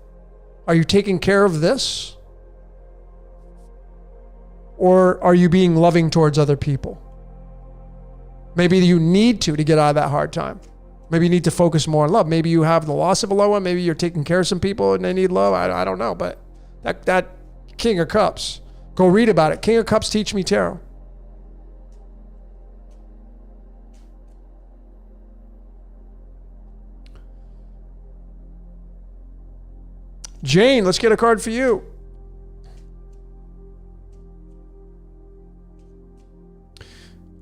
Are you taking care of this? Or are you being loving towards other people? Maybe you need to get out of that hard time. Maybe you need to focus more on love. Maybe you have the loss of a loved one. Maybe you're taking care of some people and they need love. I don't know. But that King of Cups, go read about it. King of Cups, Teach Me Tarot. Jane, let's get a card for you.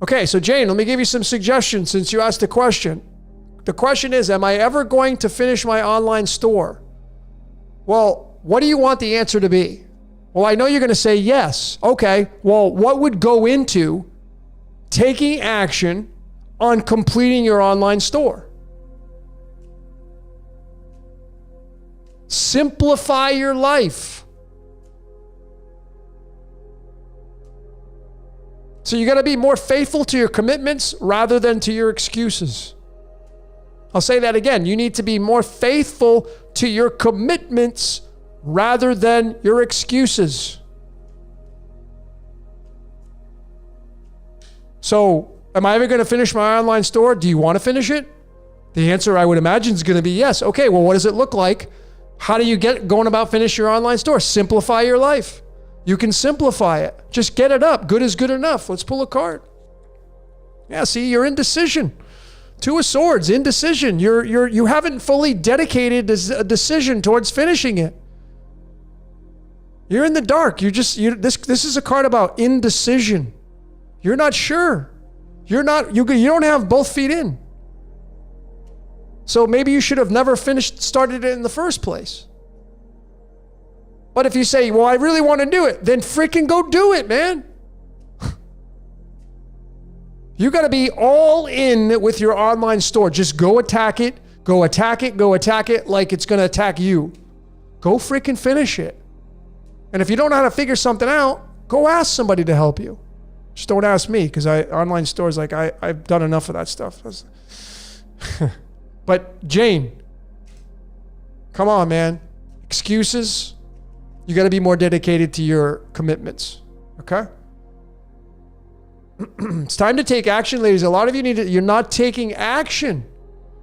Okay, so Jane, let me give you some suggestions since you asked the question. The question is, am I ever going to finish my online store? Well, what do you want the answer to be? Well, I know you're going to say yes. Okay, well, what would go into taking action on completing your online store? Simplify your life. So you got to be more faithful to your commitments rather than to your excuses. I'll say that again. You need to be more faithful to your commitments rather than your excuses. So, am I ever going to finish my online store? Do you want to finish it? The answer, I would imagine, is going to be yes. Okay, well, what does it look like? How do you get going about finish your online store? Simplify your life. You can simplify it. Just get it up. Good is good enough. Let's pull a card. Yeah, see, you're indecision. Two of Swords, indecision. You haven't fully dedicated a decision towards finishing it. You're in the dark. This is a card about indecision. You're not sure. You don't have both feet in. So maybe you should have never started it in the first place. But if you say, well, I really want to do it, then freaking go do it, man. You got to be all in with your online store. Just go attack it, go attack it, go attack it like it's going to attack you. Go freaking finish it. And if you don't know how to figure something out, go ask somebody to help you. Just don't ask me, because online stores, like I've done enough of that stuff. But Jane, come on, man. Excuses. You got to be more dedicated to your commitments. Okay? It's time to take action, ladies. A lot of you you're not taking action.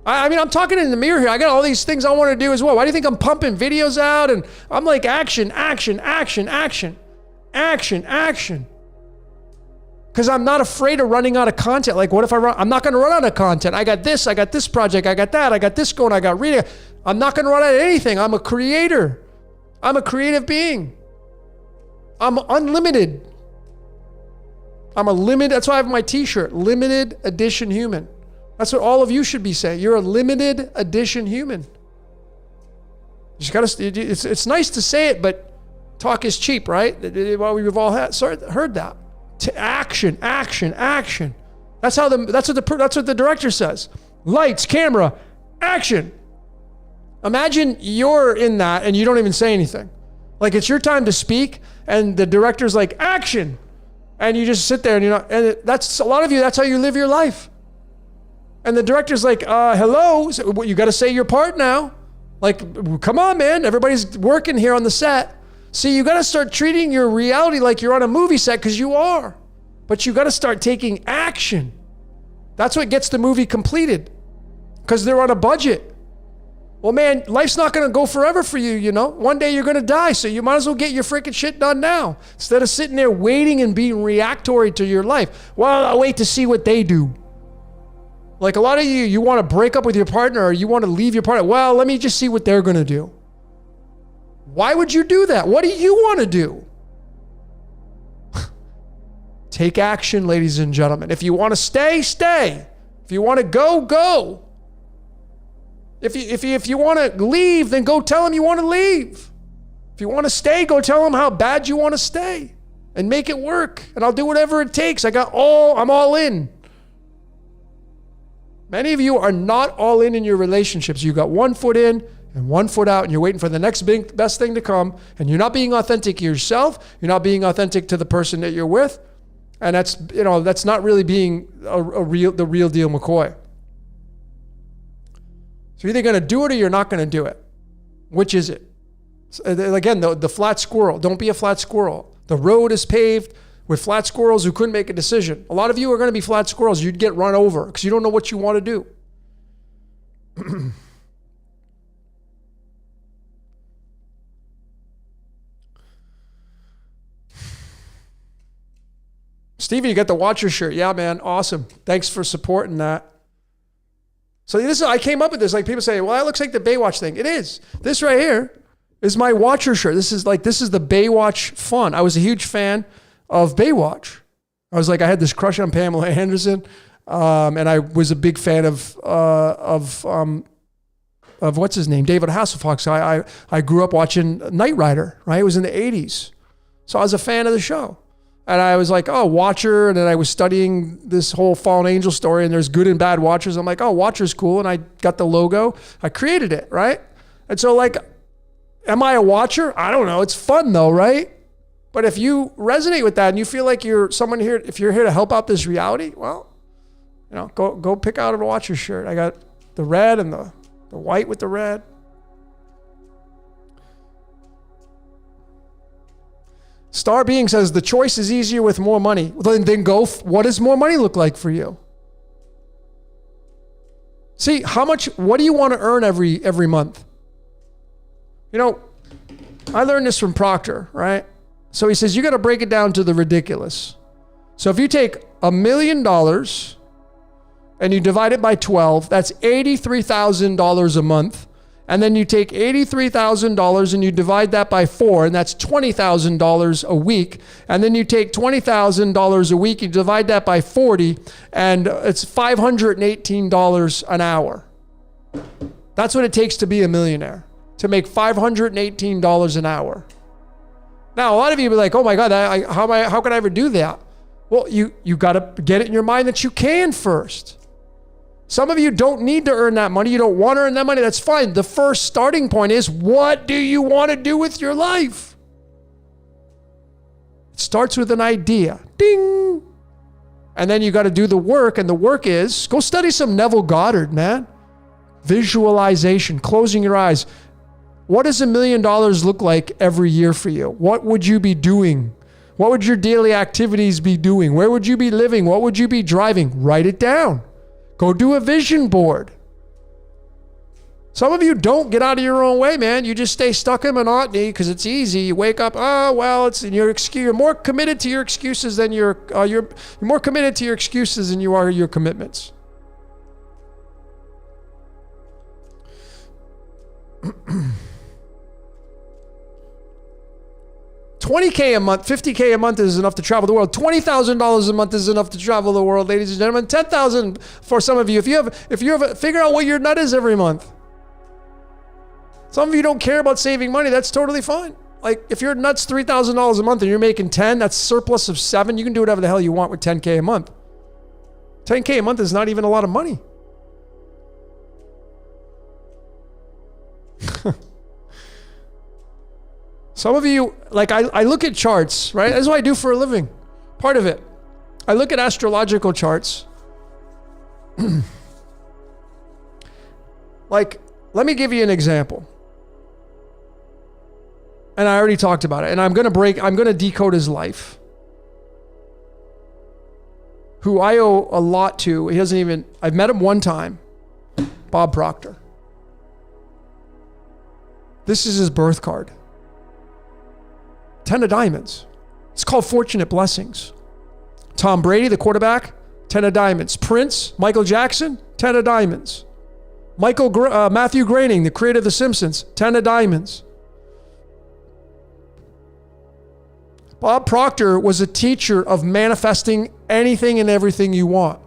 I mean, I'm talking in the mirror here. I got all these things I want to do as well. Why do you think I'm pumping videos out? And I'm like, action, action, action, action, action, action. Because I'm not afraid of running out of content. Like, what if I'm not going to run out of content. I got this project, I got that, I got this going, I got reading. I'm not going to run out of anything. I'm a creator. I'm a creative being. I'm unlimited. That's why I have my t-shirt, limited edition human. That's what all of you should be saying. You're a limited edition human. You just gotta, it's nice to say it, but talk is cheap, right? Well, we've all heard that. To action, action, action. That's what the director says. Lights, camera, action. Imagine you're in that and you don't even say anything. Like, it's your time to speak and the director's like, action. And you just sit there and that's a lot of you, that's how you live your life. And the director's like, hello, so you got to say your part now. Like, come on, man. Everybody's working here on the set. See, you got to start treating your reality like you're on a movie set, because you are. But you got to start taking action. That's what gets the movie completed, because they're on a budget. Well, man, life's not going to go forever for you, you know. One day you're going to die, so you might as well get your freaking shit done now, instead of sitting there waiting and being reactory to your life. Well, I'll wait to see what they do. Like, a lot of you want to break up with your partner, or you want to leave your partner. Well, let me just see what they're going to do. Why would you do that? What do you want to do? Take action, ladies and gentlemen. If you want to stay, stay. If you want to go, go. If you want to leave, then go tell them you want to leave. If you want to stay, go tell them how bad you want to stay and make it work. And I'll do whatever it takes. I'm all in. Many of you are not all in your relationships. You got one foot in and one foot out, and you're waiting for the next best thing to come, and you're not being authentic to yourself. You're not being authentic to the person that you're with. And that's not really being the real deal McCoy. So you're either going to do it or you're not going to do it. Which is it? So, again, the flat squirrel. Don't be a flat squirrel. The road is paved with flat squirrels who couldn't make a decision. A lot of you are going to be flat squirrels. You'd get run over because you don't know what you want to do. Stevie, you got the Watcher shirt. Yeah, man. Awesome. Thanks for supporting that. So I came up with this. Like, people say, well, that looks like the Baywatch thing. It is. This right here is my Watcher shirt. This is the Baywatch fun. I was a huge fan of Baywatch. I was like, I had this crush on Pamela Anderson. And I was a big fan of what's his name? David Hasselhoff. So I grew up watching Knight Rider, right? It was in the 80s. So I was a fan of the show. And I was like, oh, Watcher. And then I was studying this whole fallen angel story, and there's good and bad Watchers. I'm like, oh, Watcher's cool. And I got the logo. I created it, right? And so, like, am I a Watcher? I don't know. It's fun though, right? But if you resonate with that and you feel like you're someone here, if you're here to help out this reality, well, go pick out a Watcher shirt. I got the red and the white with the red. Star Being says, the choice is easier with more money. Then go, what does more money look like for you? See, what do you want to earn every month? I learned this from Proctor, right? So he says, you got to break it down to the ridiculous. So if you take $1 million and you divide it by 12, that's $83,000 a month. And then you take $83,000 and you divide that by 4, and that's $20,000 a week. And then you take $20,000 a week, you divide that by 40, and it's $518 an hour. That's what it takes to be a millionaire, to make $518 an hour. Now, a lot of you be like, oh my God, how can I ever do that? Well, you got to get it in your mind that you can first. Some of you don't need to earn that money. You don't want to earn that money. That's fine. The first starting point is, what do you want to do with your life? It starts with an idea. Ding. And then you got to do the work. And the work is, go study some Neville Goddard, man. Visualization, closing your eyes. What does $1 million look like every year for you? What would you be doing? What would your daily activities be doing? Where would you be living? What would you be driving? Write it down. Go do a vision board. Some of you don't get out of your own way, man. You just stay stuck in monotony because it's easy. You wake up, oh, well, it's your excuse. You're more committed to your excuses than you're more committed to your excuses than you are your commitments. $20K a month, $50K a month is enough to travel the world. $20,000 a month is enough to travel the world, ladies and gentlemen. $10,000 for some of you. If you have, figure out what your nut is every month. Some of you don't care about saving money. That's totally fine. Like if your nut's $3,000 a month and you're making 10, that's surplus of 7. You can do whatever the hell you want with 10K a month. 10K a month is not even a lot of money. Some of you, like I look at charts, right? That's what I do for a living. Part of it. I look at astrological charts. Like, let me give you an example. And I already talked about it. And I'm going to decode his life. Who I owe a lot to. I've met him one time. Bob Proctor. This is his birth card. 10 of diamonds. It's called Fortunate Blessings. Tom Brady, the quarterback, 10 of diamonds. Prince, Michael Jackson, 10 of diamonds. Matthew Groening, the creator of The Simpsons, 10 of diamonds. Bob Proctor was a teacher of manifesting anything and everything you want.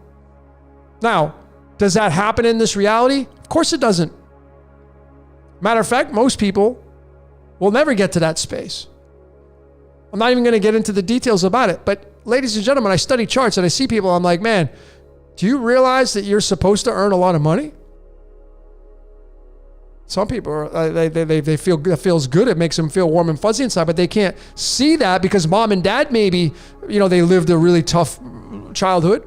Now, does that happen in this reality? Of course it doesn't. Matter of fact, most people will never get to that space. I'm not even going to get into the details about it. But ladies and gentlemen, I study charts and I see people, I'm like, man, do you realize that you're supposed to earn a lot of money? Some people, they feel it feels good. It makes them feel warm and fuzzy inside, but they can't see that because mom and dad maybe, they lived a really tough childhood.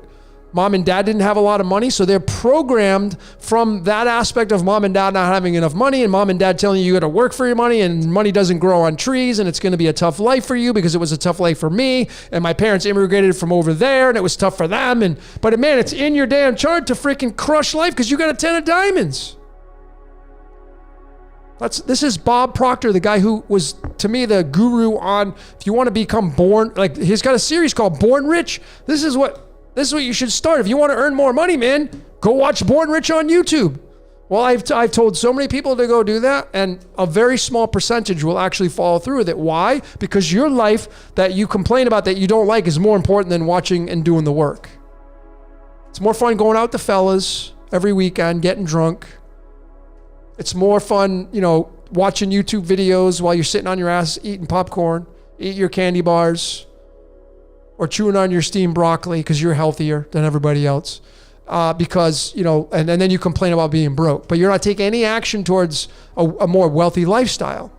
Mom and dad didn't have a lot of money, so they're programmed from that aspect of mom and dad not having enough money and mom and dad telling you got to work for your money and money doesn't grow on trees and it's going to be a tough life for you because it was a tough life for me and my parents immigrated from over there and it was tough for them. But man, it's in your damn chart to freaking crush life because you got a 10 of diamonds. This is Bob Proctor, the guy who was, to me, the guru on, if you want to become born, like he's got a series called Born Rich. This is what you should start. If you want to earn more money, man, go watch Born Rich on YouTube. Well, I've told so many people to go do that, and a very small percentage will actually follow through with it. Why? Because your life that you complain about that you don't like is more important than watching and doing the work. It's more fun going out with the fellas every weekend, getting drunk. It's more fun, watching YouTube videos while you're sitting on your ass, eating popcorn, eat your candy bars, or chewing on your steamed broccoli because you're healthier than everybody else. Because, and then you complain about being broke, but you're not taking any action towards a more wealthy lifestyle.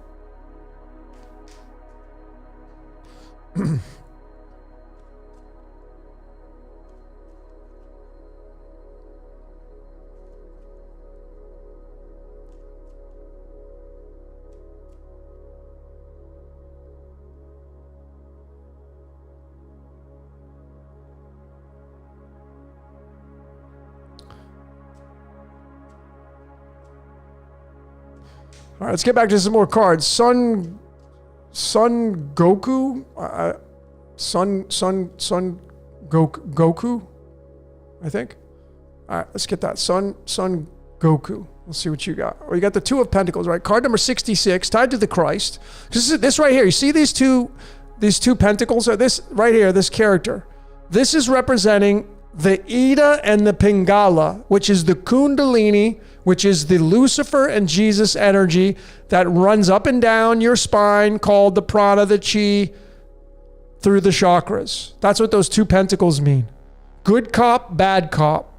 All right, let's get back to some more cards. Sun Goku, Goku, I think. All right, let's get that. Sun Goku. Let's see what you got. Well, you got the Two of Pentacles, right? Card number 66, tied to the Christ. This right here. You see these two pentacles? Or this right here, this character. This is representing the Ida and the Pingala, which is the Kundalini, which is the Lucifer and Jesus energy that runs up and down your spine, called the prana, the chi, through the chakras. That's what those two pentacles mean. Good cop, bad cop.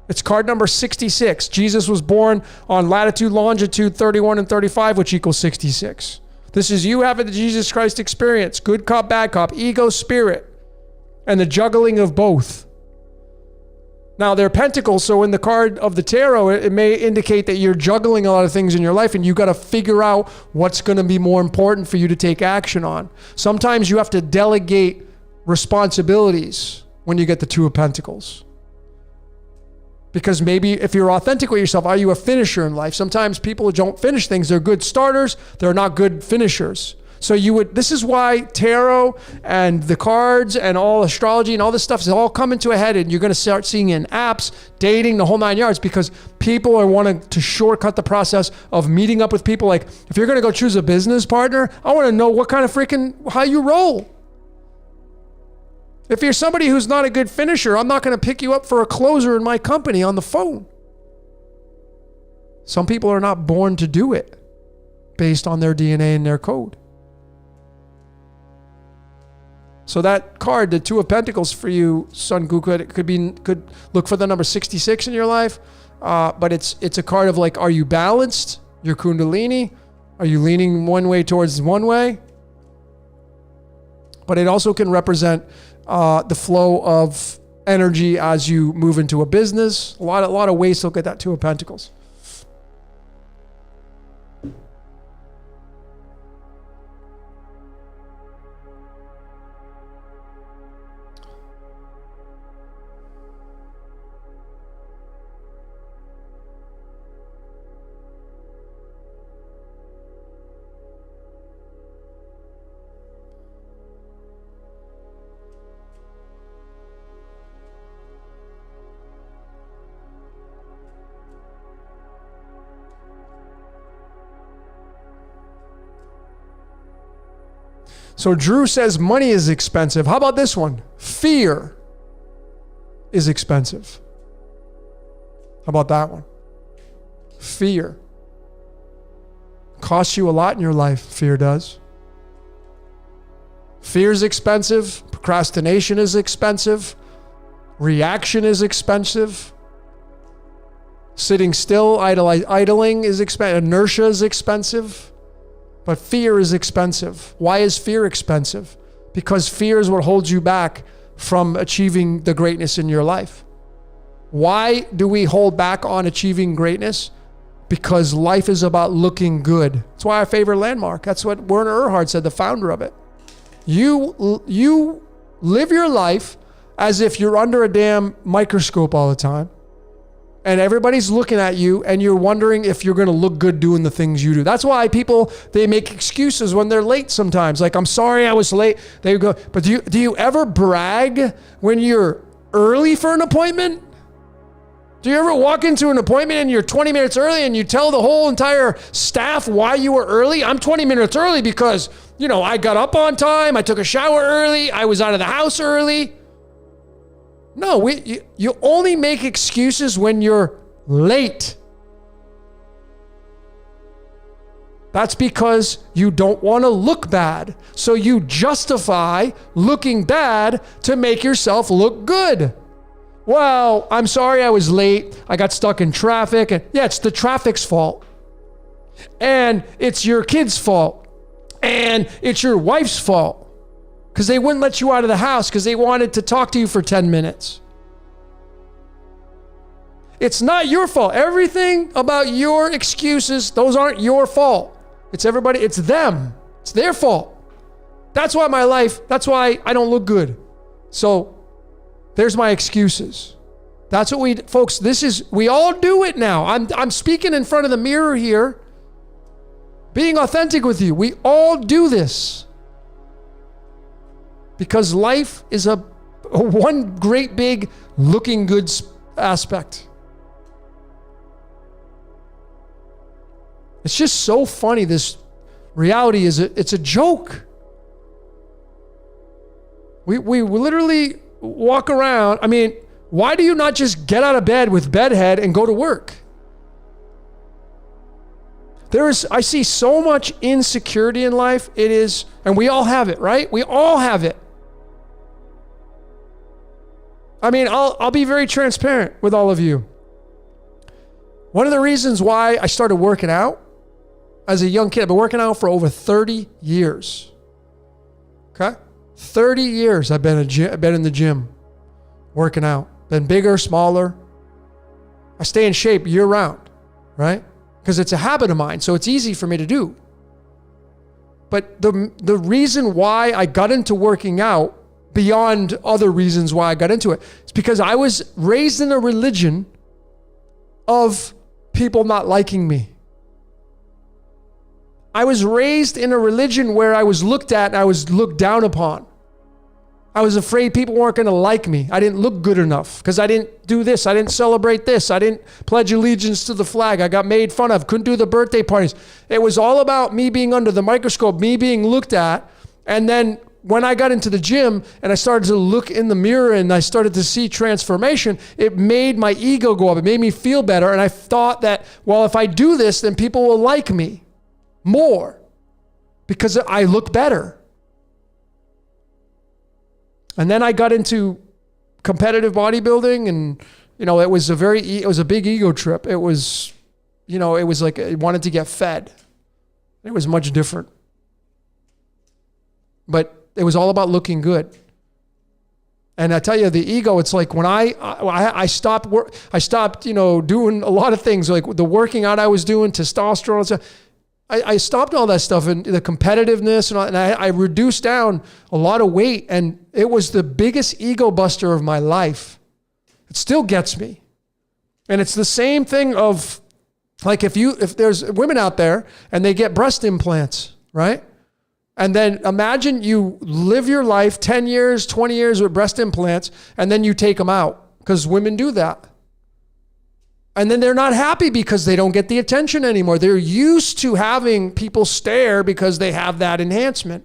It's card number 66. Jesus was born on latitude, longitude 31 and 35, which equals 66. This is you having the Jesus Christ experience. Good cop, bad cop, ego, spirit, and the juggling of both. Now, they're pentacles, so in the card of the tarot, it may indicate that you're juggling a lot of things in your life, and you got to figure out what's going to be more important for you to take action on. Sometimes you have to delegate responsibilities when you get the Two of Pentacles. Because maybe if you're authentic with yourself, are you a finisher in life? Sometimes people who don't finish things, they're good starters, they're not good finishers. So this is why tarot and the cards and all astrology and all this stuff is all coming to a head, and you're going to start seeing in apps, dating, the whole 9 yards, because people are wanting to shortcut the process of meeting up with people. Like, if you're going to go choose a business partner, I want to know what kind of how you roll. If you're somebody who's not a good finisher, I'm not going to pick you up for a closer in my company on the phone. Some people are not born to do it based on their DNA and their code. So that card, the Two of Pentacles for you, Sun Gu, could look for the number 66 in your life. But it's a card of like, are you balanced? Your Kundalini? Are you leaning one way towards one way? But it also can represent the flow of energy as you move into a business. A lot of ways to look at that Two of Pentacles. So Drew says money is expensive. How about this one? Fear is expensive. How about that one? Fear. Costs you a lot in your life, fear does. Fear is expensive. Procrastination is expensive. Reaction is expensive. Sitting still, idling is expensive. Inertia is expensive. But fear is expensive. Why is fear expensive? Because fear is what holds you back from achieving the greatness in your life. Why do we hold back on achieving greatness? Because life is about looking good. That's why our favorite landmark. That's what Werner Erhard said, the founder of it. You live your life as if you're under a damn microscope all the time. And everybody's looking at you and you're wondering if you're going to look good doing the things you do. That's why people, they make excuses when they're late sometimes. Like, I'm sorry I was late. They go, but do you ever brag when you're early for an appointment? Do you ever walk into an appointment and you're 20 minutes early and you tell the whole entire staff why you were early? I'm 20 minutes early because, I got up on time. I took a shower early. I was out of the house early. No, you only make excuses when you're late. That's because you don't want to look bad. So you justify looking bad to make yourself look good. Well, I'm sorry I was late. I got stuck in traffic. And yeah, it's the traffic's fault. And it's your kid's fault. And it's your wife's fault. Because they wouldn't let you out of the house because they wanted to talk to you for 10 minutes. It's not your fault. Everything about your excuses, those aren't your fault. It's everybody, it's them. It's their fault. That's why I don't look good. So there's my excuses. That's what folks, we all do it now. I'm speaking in front of the mirror here, being authentic with you. We all do this. Because life is a one great big looking good aspect. It's just so funny. This reality it's a joke. We literally walk around. I mean, why do you not just get out of bed with bedhead and go to work? I see so much insecurity in life. It is, and we all have it, right? We all have it. I mean, I'll be very transparent with all of you. One of the reasons why I started working out as a young kid, I've been working out for over 30 years. Okay? 30 years I've been in the gym, working out. Been bigger, smaller. I stay in shape year round, right? Because it's a habit of mine, so it's easy for me to do. But the reason why I got into working out, beyond other reasons why I got into it, is because I was raised in a religion of people not liking me. I was raised in a religion where I was looked at and I was looked down upon. I was afraid people weren't going to like me. I didn't look good enough because I didn't do this. I didn't celebrate this. I didn't pledge allegiance to the flag. I got made fun of. Couldn't do the birthday parties. It was all about me being under the microscope, me being looked at. And then when I got into the gym and I started to look in the mirror and I started to see transformation, it made my ego go up. It made me feel better. And I thought that, well, if I do this, then people will like me more because I look better. And then I got into competitive bodybuilding, and it was a big ego trip. It was, it was like I wanted to get fed. It was much different. But it was all about looking good. And I tell you, the ego, it's like when I stopped doing a lot of things, like the working out I was doing, testosterone, I stopped all that stuff and the competitiveness and I reduced down a lot of weight, and it was the biggest ego buster of my life. It still gets me. And it's the same thing of like if there's women out there and they get breast implants, right? And then imagine you live your life 10 years, 20 years with breast implants, and then you take them out because women do that. And then they're not happy because they don't get the attention anymore. They're used to having people stare because they have that enhancement.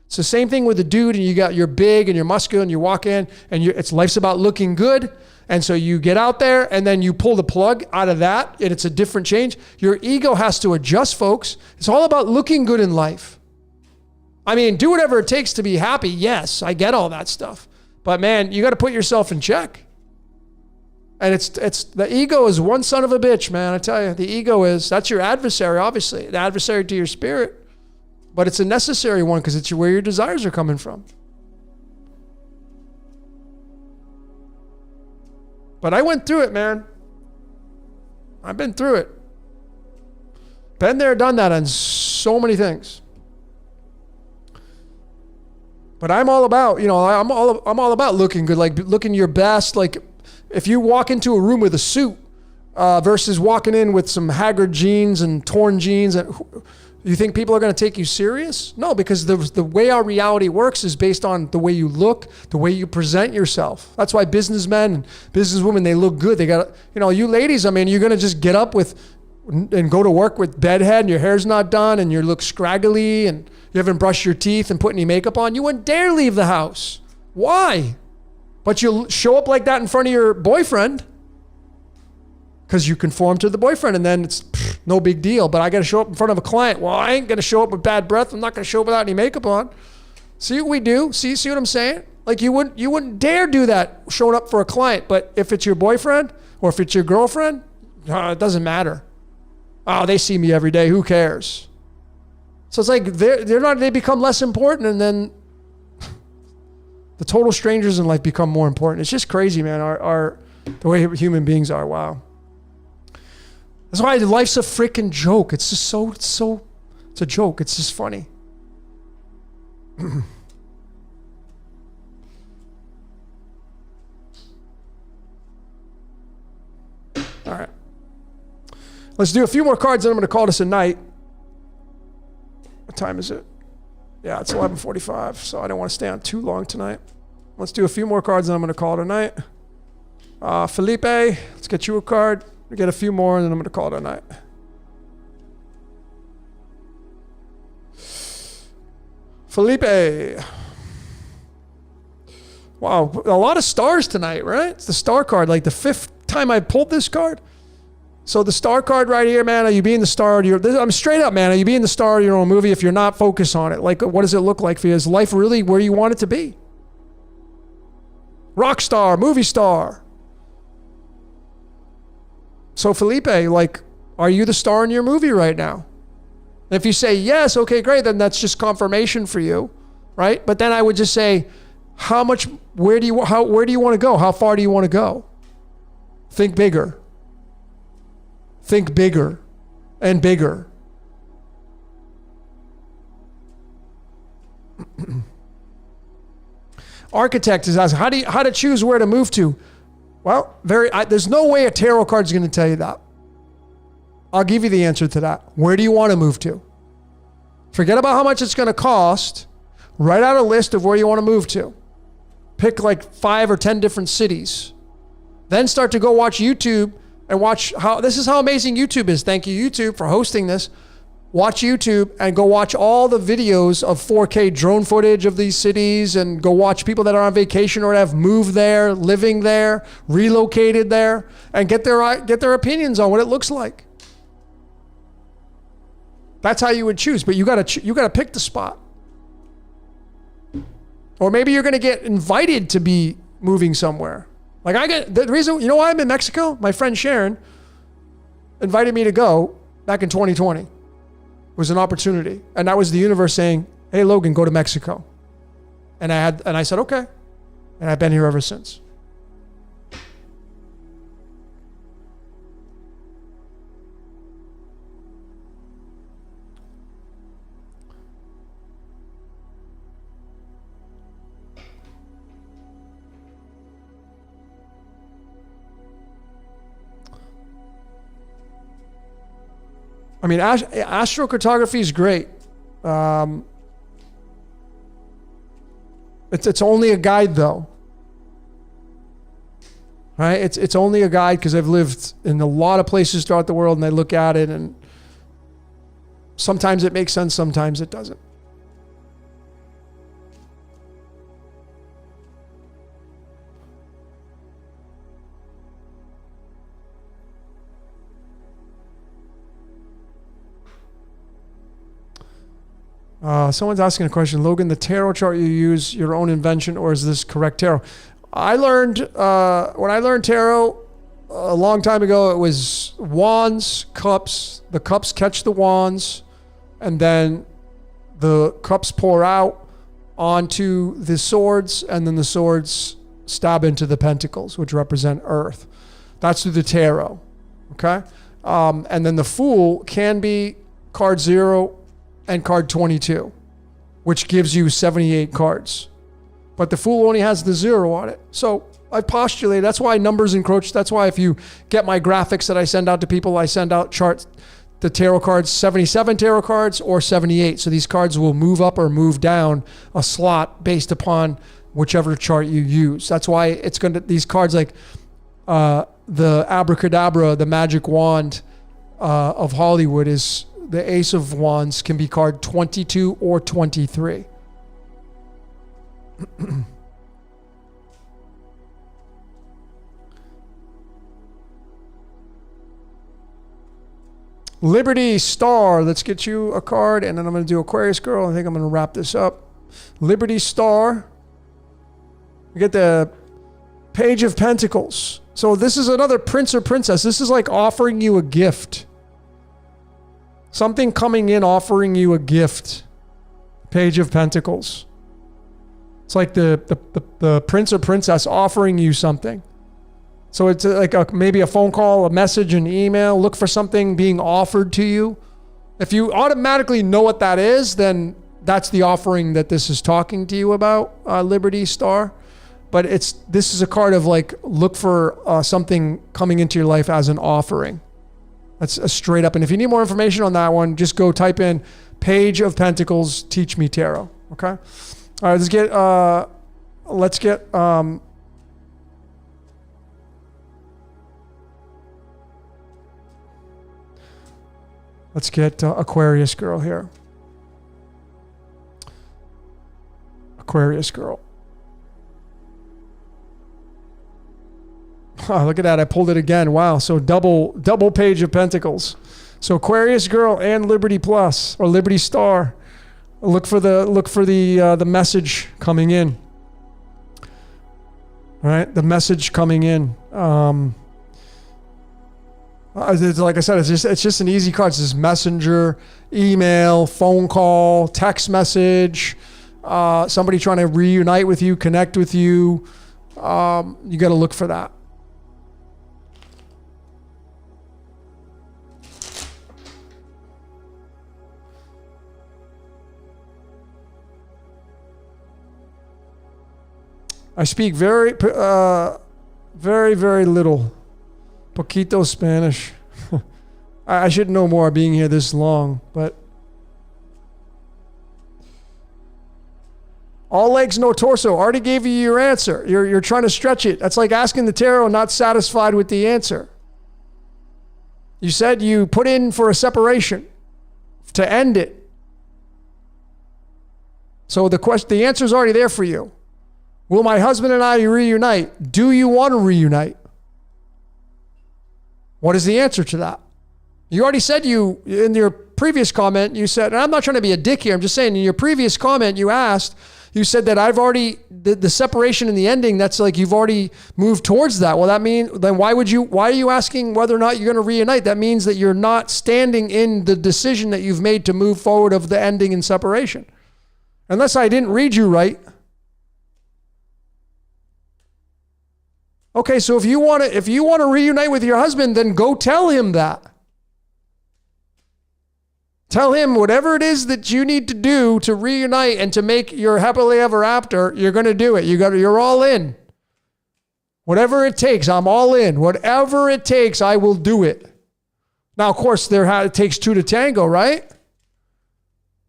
It's the same thing with a dude, and you're big and you're muscular and you walk in and life's about looking good. And so you get out there and then you pull the plug out of that and it's a different change. Your ego has to adjust, folks. It's all about looking good in life. I mean, do whatever it takes to be happy. Yes, I get all that stuff. But man, you got to put yourself in check. And it's the ego is one son of a bitch, man. I tell you, the ego that's your adversary, obviously, the adversary to your spirit, but it's a necessary one because it's where your desires are coming from. But I went through it, man. I've been through it. Been there, done that on so many things. But I'm all about, I'm all about looking good, like looking your best, like. If you walk into a room with a suit versus walking in with some haggard jeans and torn jeans, you think people are going to take you serious? No, because the way our reality works is based on the way you look, the way you present yourself. That's why businessmen and businesswomen, they look good. They got, you ladies, I mean, you're going to just get up and go to work with bedhead and your hair's not done and you look scraggly and you haven't brushed your teeth and put any makeup on. You wouldn't dare leave the house. Why? But you'll show up like that in front of your boyfriend because you conform to the boyfriend, and then it's no big deal. But I got to show up in front of a client. Well, I ain't going to show up with bad breath. I'm not going to show up without any makeup on. See what we do? See what I'm saying? Like you wouldn't dare do that showing up for a client. But if it's your boyfriend or if it's your girlfriend, it doesn't matter. Oh, they see me every day. Who cares? So it's like they become less important, and then the total strangers in life become more important. It's just crazy, man. The way human beings are. Wow. That's why life's a freaking joke. It's just it's a joke. It's just funny. All right. Let's do a few more cards, and I'm going to call this a night. What time is it? Yeah, it's 11:45, so I don't want to stay on too long tonight. Let's do a few more cards, and I'm going to call it a night. Felipe, let's get you a card. We get a few more, and then I'm going to call it a night. Felipe. Wow, a lot of stars tonight, right? It's the star card, like the 5th time I pulled this card. So the star card right here, man, are you being the star of your, I'm straight up, man, are you being the star of your own movie? If you're not, focus on it. Like, what does it look like for you? Is life really where you want it to be? Rock star, movie star. So Felipe, like, are you the star in your movie right now? If you say yes, okay, great, then that's just confirmation for you, right? But then I would just say, where do you want to go? How far do you want to go? Think bigger. Think bigger and bigger. Architect is asking, how to choose where to move to? Well, there's no way a tarot card is going to tell you that. I'll give you the answer to that. Where do you want to move to? Forget about how much it's going to cost. Write out a list of where you want to move to. Pick like 5 or 10 different cities. Then start to go watch YouTube and watch this is how amazing YouTube is. Thank you, YouTube, for hosting this. Watch YouTube and go watch all the videos of 4K drone footage of these cities, and go watch people that are on vacation or have moved there, living there, relocated there, and get their opinions on what it looks like. That's how you would choose, but you gotta pick the spot. Or maybe you're gonna get invited to be moving somewhere. Like the reason, you know why I'm in Mexico? My friend Sharon invited me to go back in 2020. It was an opportunity. And that was the universe saying, hey, Logan, go to Mexico. And I said, okay. And I've been here ever since. I mean, astrocartography is great. It's only a guide, though. Right? It's only a guide because I've lived in a lot of places throughout the world, and I look at it, and sometimes it makes sense, sometimes it doesn't. Someone's asking a question. Logan, the tarot chart you use, your own invention, or is this correct tarot? I learned, when I learned tarot a long time ago, it was wands, cups. The cups catch the wands, and then the cups pour out onto the swords, and then the swords stab into the pentacles, which represent earth. That's through the tarot, okay? And then the Fool can be card 0 and card 22, which gives you 78 cards. But the Fool only has the 0 on it. So I postulate, that's why numbers encroach. That's why if you get my graphics that I send out to people, I send out charts, the tarot cards, 77 tarot cards or 78. So these cards will move up or move down a slot based upon whichever chart you use. That's why it's going to, these cards like the abracadabra, the magic wand of Hollywood is, the Ace of Wands can be card 22 or 23. Liberty Star, let's get you a card, and then I'm going to do Aquarius Girl. I think I'm going to wrap this up. Liberty Star. We get the Page of Pentacles. So this is another prince or princess. This is like offering you a gift. Something coming in offering you a gift. Page of Pentacles. It's like the prince or princess offering you something. So it's like maybe a phone call, a message, an email. Look for something being offered to you. If you automatically know what that is, then that's the offering that this is talking to you about, Liberty Star. But this is a card of like, look for something coming into your life as an offering. That's a straight up. And if you need more information on that one, just go type in Page of Pentacles, Teach Me Tarot. Okay. All right. Let's get Aquarius Girl here. Aquarius Girl. Oh, look at that. I pulled it again. Wow. So double page of Pentacles. So Aquarius girl and Liberty Plus or Liberty Star. Look for the message coming in. All right, the message coming in. Like I said, it's just an easy card. It's just messenger, email, phone call, text message. Somebody trying to reunite with you, connect with you. You got to look for that. I speak very, very little. Poquito Spanish. I should know more being here this long, but all legs, no torso. Already gave you your answer. You're trying to stretch it. That's like asking the tarot, not satisfied with the answer. You said you put in for a separation to end it. So the answer is already there for you. Will my husband and I reunite? Do you want to reunite? What is the answer to that? You already said in your previous comment, you said, and I'm not trying to be a dick here, I'm just saying in your previous comment you said that I've already, the separation and the ending, that's like you've already moved towards that. Well, then why are you asking whether or not you're going to reunite? That means that you're not standing in the decision that you've made to move forward of the ending and separation. Unless I didn't read you right. Okay, so if you want to reunite with your husband, then go tell him that. Tell him whatever it is that you need to do to reunite and to make your happily ever after, you're going to do it. You're all in. Whatever it takes, I'm all in. Whatever it takes, I will do it. Now, of course, it takes two to tango, right?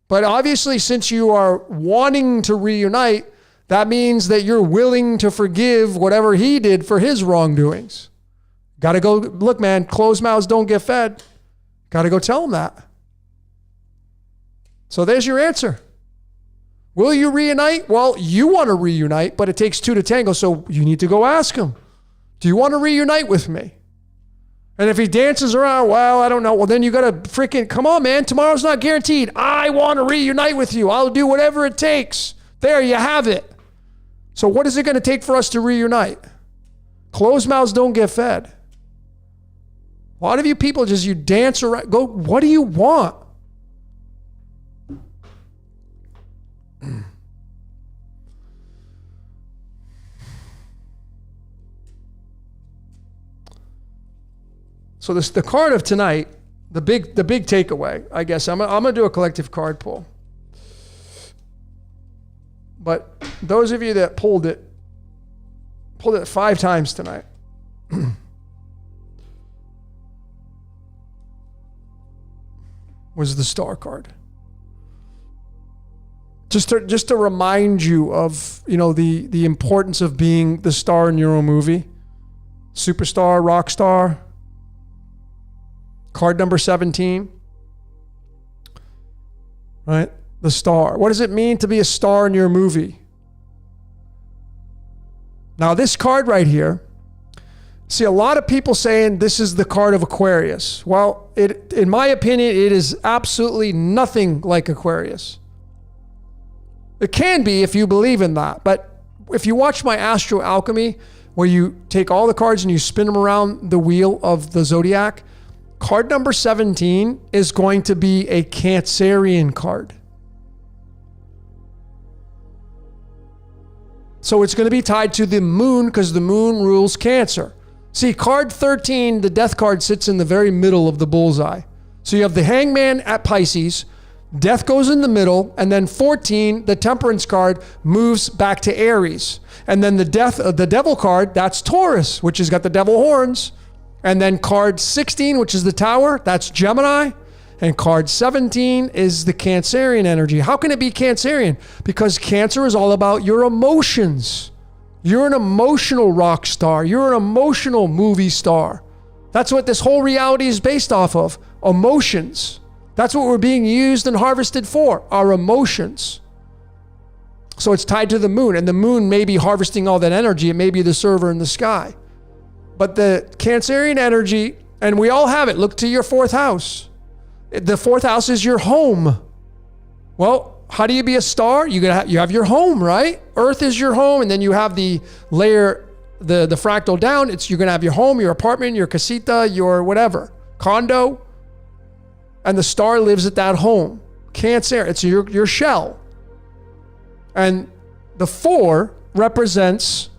But obviously, since you are wanting to reunite, that means that you're willing to forgive whatever he did for his wrongdoings. Got to go, look, man, closed mouths don't get fed. Got to go tell him that. So there's your answer. Will you reunite? Well, you want to reunite, but it takes two to tango, so you need to go ask him. Do you want to reunite with me? And if he dances around, well, I don't know. Well, then you got to freaking, come on, man. Tomorrow's not guaranteed. I want to reunite with you. I'll do whatever it takes. There, you have it. So what is it going to take for us to reunite? Closed mouths don't get fed. A lot of you people you dance around. Go, what do you want? So the card of tonight, the big takeaway, I guess, I'm gonna do a collective card pull. But those of you that pulled it 5 times tonight. Was the star card. Just to remind you of, the importance of being the star in your own movie. Superstar, rock star. Card number 17. Right? The star. What does it mean to be a star in your movie? Now, this card right here, see a lot of people saying this is the card of Aquarius. Well, in my opinion, it is absolutely nothing like Aquarius. It can be if you believe in that. But if you watch my Astro Alchemy, where you take all the cards and you spin them around the wheel of the zodiac, card number 17 is going to be a Cancerian card. So it's going to be tied to the moon because the moon rules Cancer. See, card 13, the death card, sits in the very middle of the bullseye. So you have the hangman at Pisces, death goes in the middle, and then 14, the temperance card, moves back to Aries. And then the devil card, that's Taurus, which has got the devil horns. And then card 16, which is the tower, that's Gemini. And card 17 is the Cancerian energy. How can it be Cancerian? Because Cancer is all about your emotions. You're an emotional rock star. You're an emotional movie star. That's what this whole reality is based off of. Emotions. That's what we're being used and harvested for, our emotions. So it's tied to the moon, and the moon may be harvesting all that energy. It may be the server in the sky. But the Cancerian energy, and we all have it. Look to your fourth house. The fourth house is your home. Well, how do you be a star? You have your home, right? Earth is your home, and then you have the layer, the fractal down. You're gonna have your home, your apartment, your casita, your whatever, condo, and the star lives at that home. Cancer, it's your shell. And the 4 represents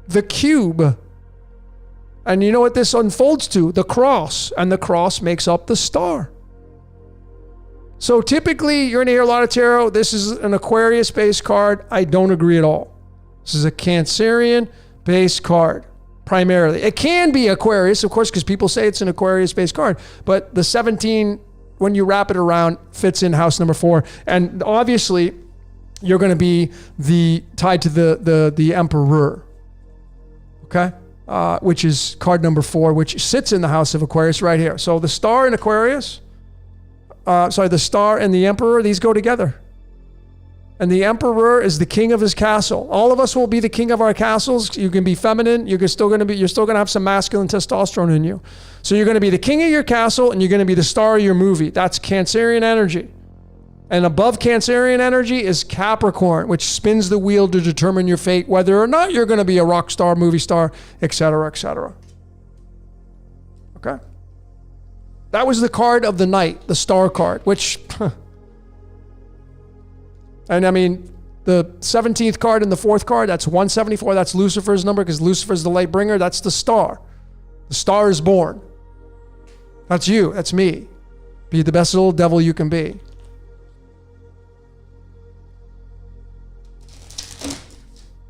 the cube. And you know what this unfolds to? The cross. And the cross makes up the star. So typically, you're going to hear a lot of tarot. This is an Aquarius-based card. I don't agree at all. This is a Cancerian-based card, primarily. It can be Aquarius, of course, because people say it's an Aquarius-based card. But the 17, when you wrap it around, fits in house number 4. And obviously, you're going to be tied to the Emperor. Okay? Which is card number 4, which sits in the house of Aquarius right here. So the star in Aquarius, the star and the Emperor, these go together. And the Emperor is the king of his castle. All of us will be the king of our castles. You can be feminine. You're still going to have some masculine testosterone in you. So you're going to be the king of your castle, and you're going to be the star of your movie. That's Cancerian energy. And above Cancerian energy is Capricorn, which spins the wheel to determine your fate, whether or not you're going to be a rock star, movie star, etc., etc. Okay? That was the card of the night, the star card, which... And I mean, the 17th card and the 4th card, that's 174. That's Lucifer's number, because Lucifer's the light bringer. That's the star. The star is born. That's you. That's me. Be the best little devil you can be.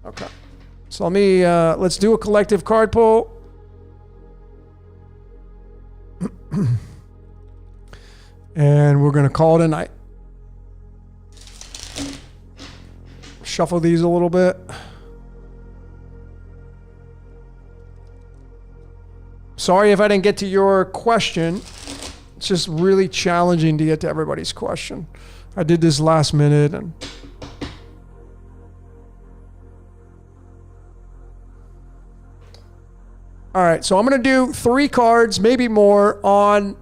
Okay. So let's do a collective card pull. And we're going to call it a night. Shuffle these a little bit. Sorry if I didn't get to your question. It's just really challenging to get to everybody's question. I did this last minute and... All right, so I'm going to do 3 cards, maybe more, on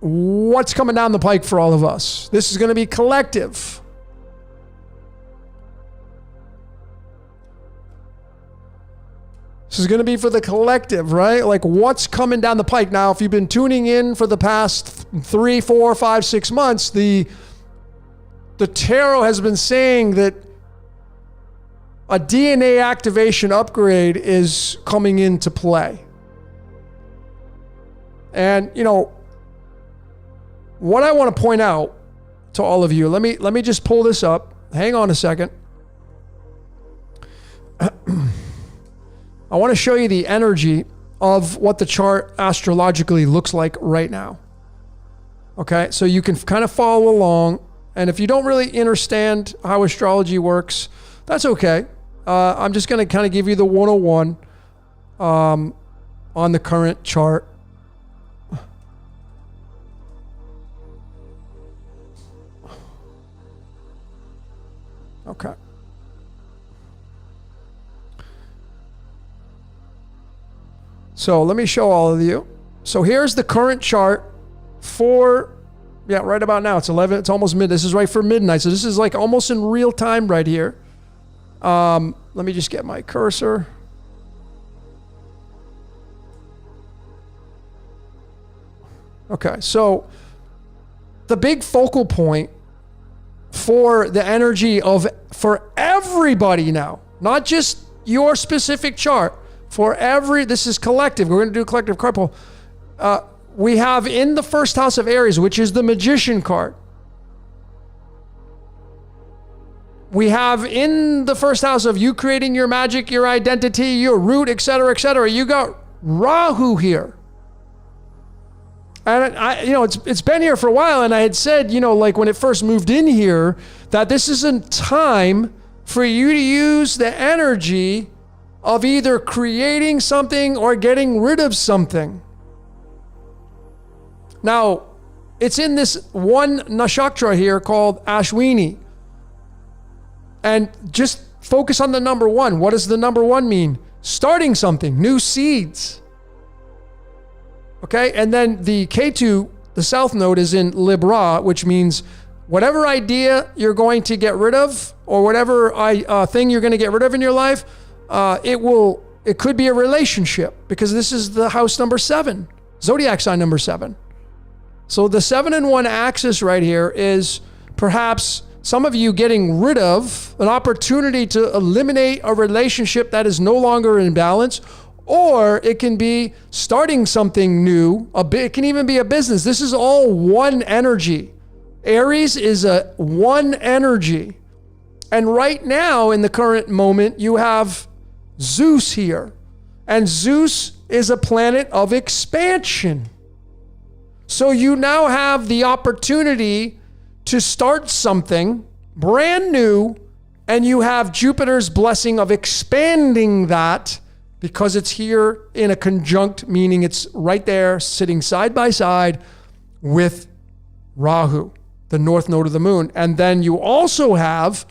what's coming down the pike for all of us. This is going to be collective. This is going to be for the collective, right? Like what's coming down the pike. Now, if you've been tuning in for the past 3, 4, 5, 6 months, the tarot has been saying that a DNA activation upgrade is coming into play. And, you know, what I want to point out to all of you, let me just pull this up. Hang on a second. I want to show you the energy of what the chart astrologically looks like right now. Okay, so you can kind of follow along. And if you don't really understand how astrology works, that's okay. I'm just going to kind of give you the 101 on the current chart. Okay. So let me show all of you. So here's the current chart for, right about now. It's 11, it's almost mid. This is right for midnight. So this is like almost in real time right here. Let me just get my cursor. Okay, so the big focal point for the energy for everybody now, not just your specific chart, this is collective. We're going to do a collective card pull. We have in the first house of Aries, which is the Magician card. We have in the first house of you creating your magic, your identity, your root, etc., etc. You got Rahu here. And it's been here for a while, and I had said, like when it first moved in here, that this isn't time for you to use the energy of either creating something or getting rid of something. Now, it's in this one nakshatra here called Ashwini. And just focus on the number 1. What does the number 1 mean? Starting something, new seeds. Okay. And then the K2, the south node, is in Libra, which means whatever idea you're going to get rid of, or whatever thing you're going to get rid of in your life, it could be a relationship, because this is the house number 7, zodiac sign number 7. So the 7 and 1 axis right here is perhaps some of you getting rid of an opportunity to eliminate a relationship that is no longer in balance, or it can be starting something new. It can even be a business. This is all one energy. Aries is a one energy. And right now, in the current moment, you have Zeus here. And Zeus is a planet of expansion. So you now have the opportunity to start something brand new, and you have Jupiter's blessing of expanding that, because it's here in a conjunct, meaning it's right there sitting side by side with Rahu, the north node of the moon. And then you also have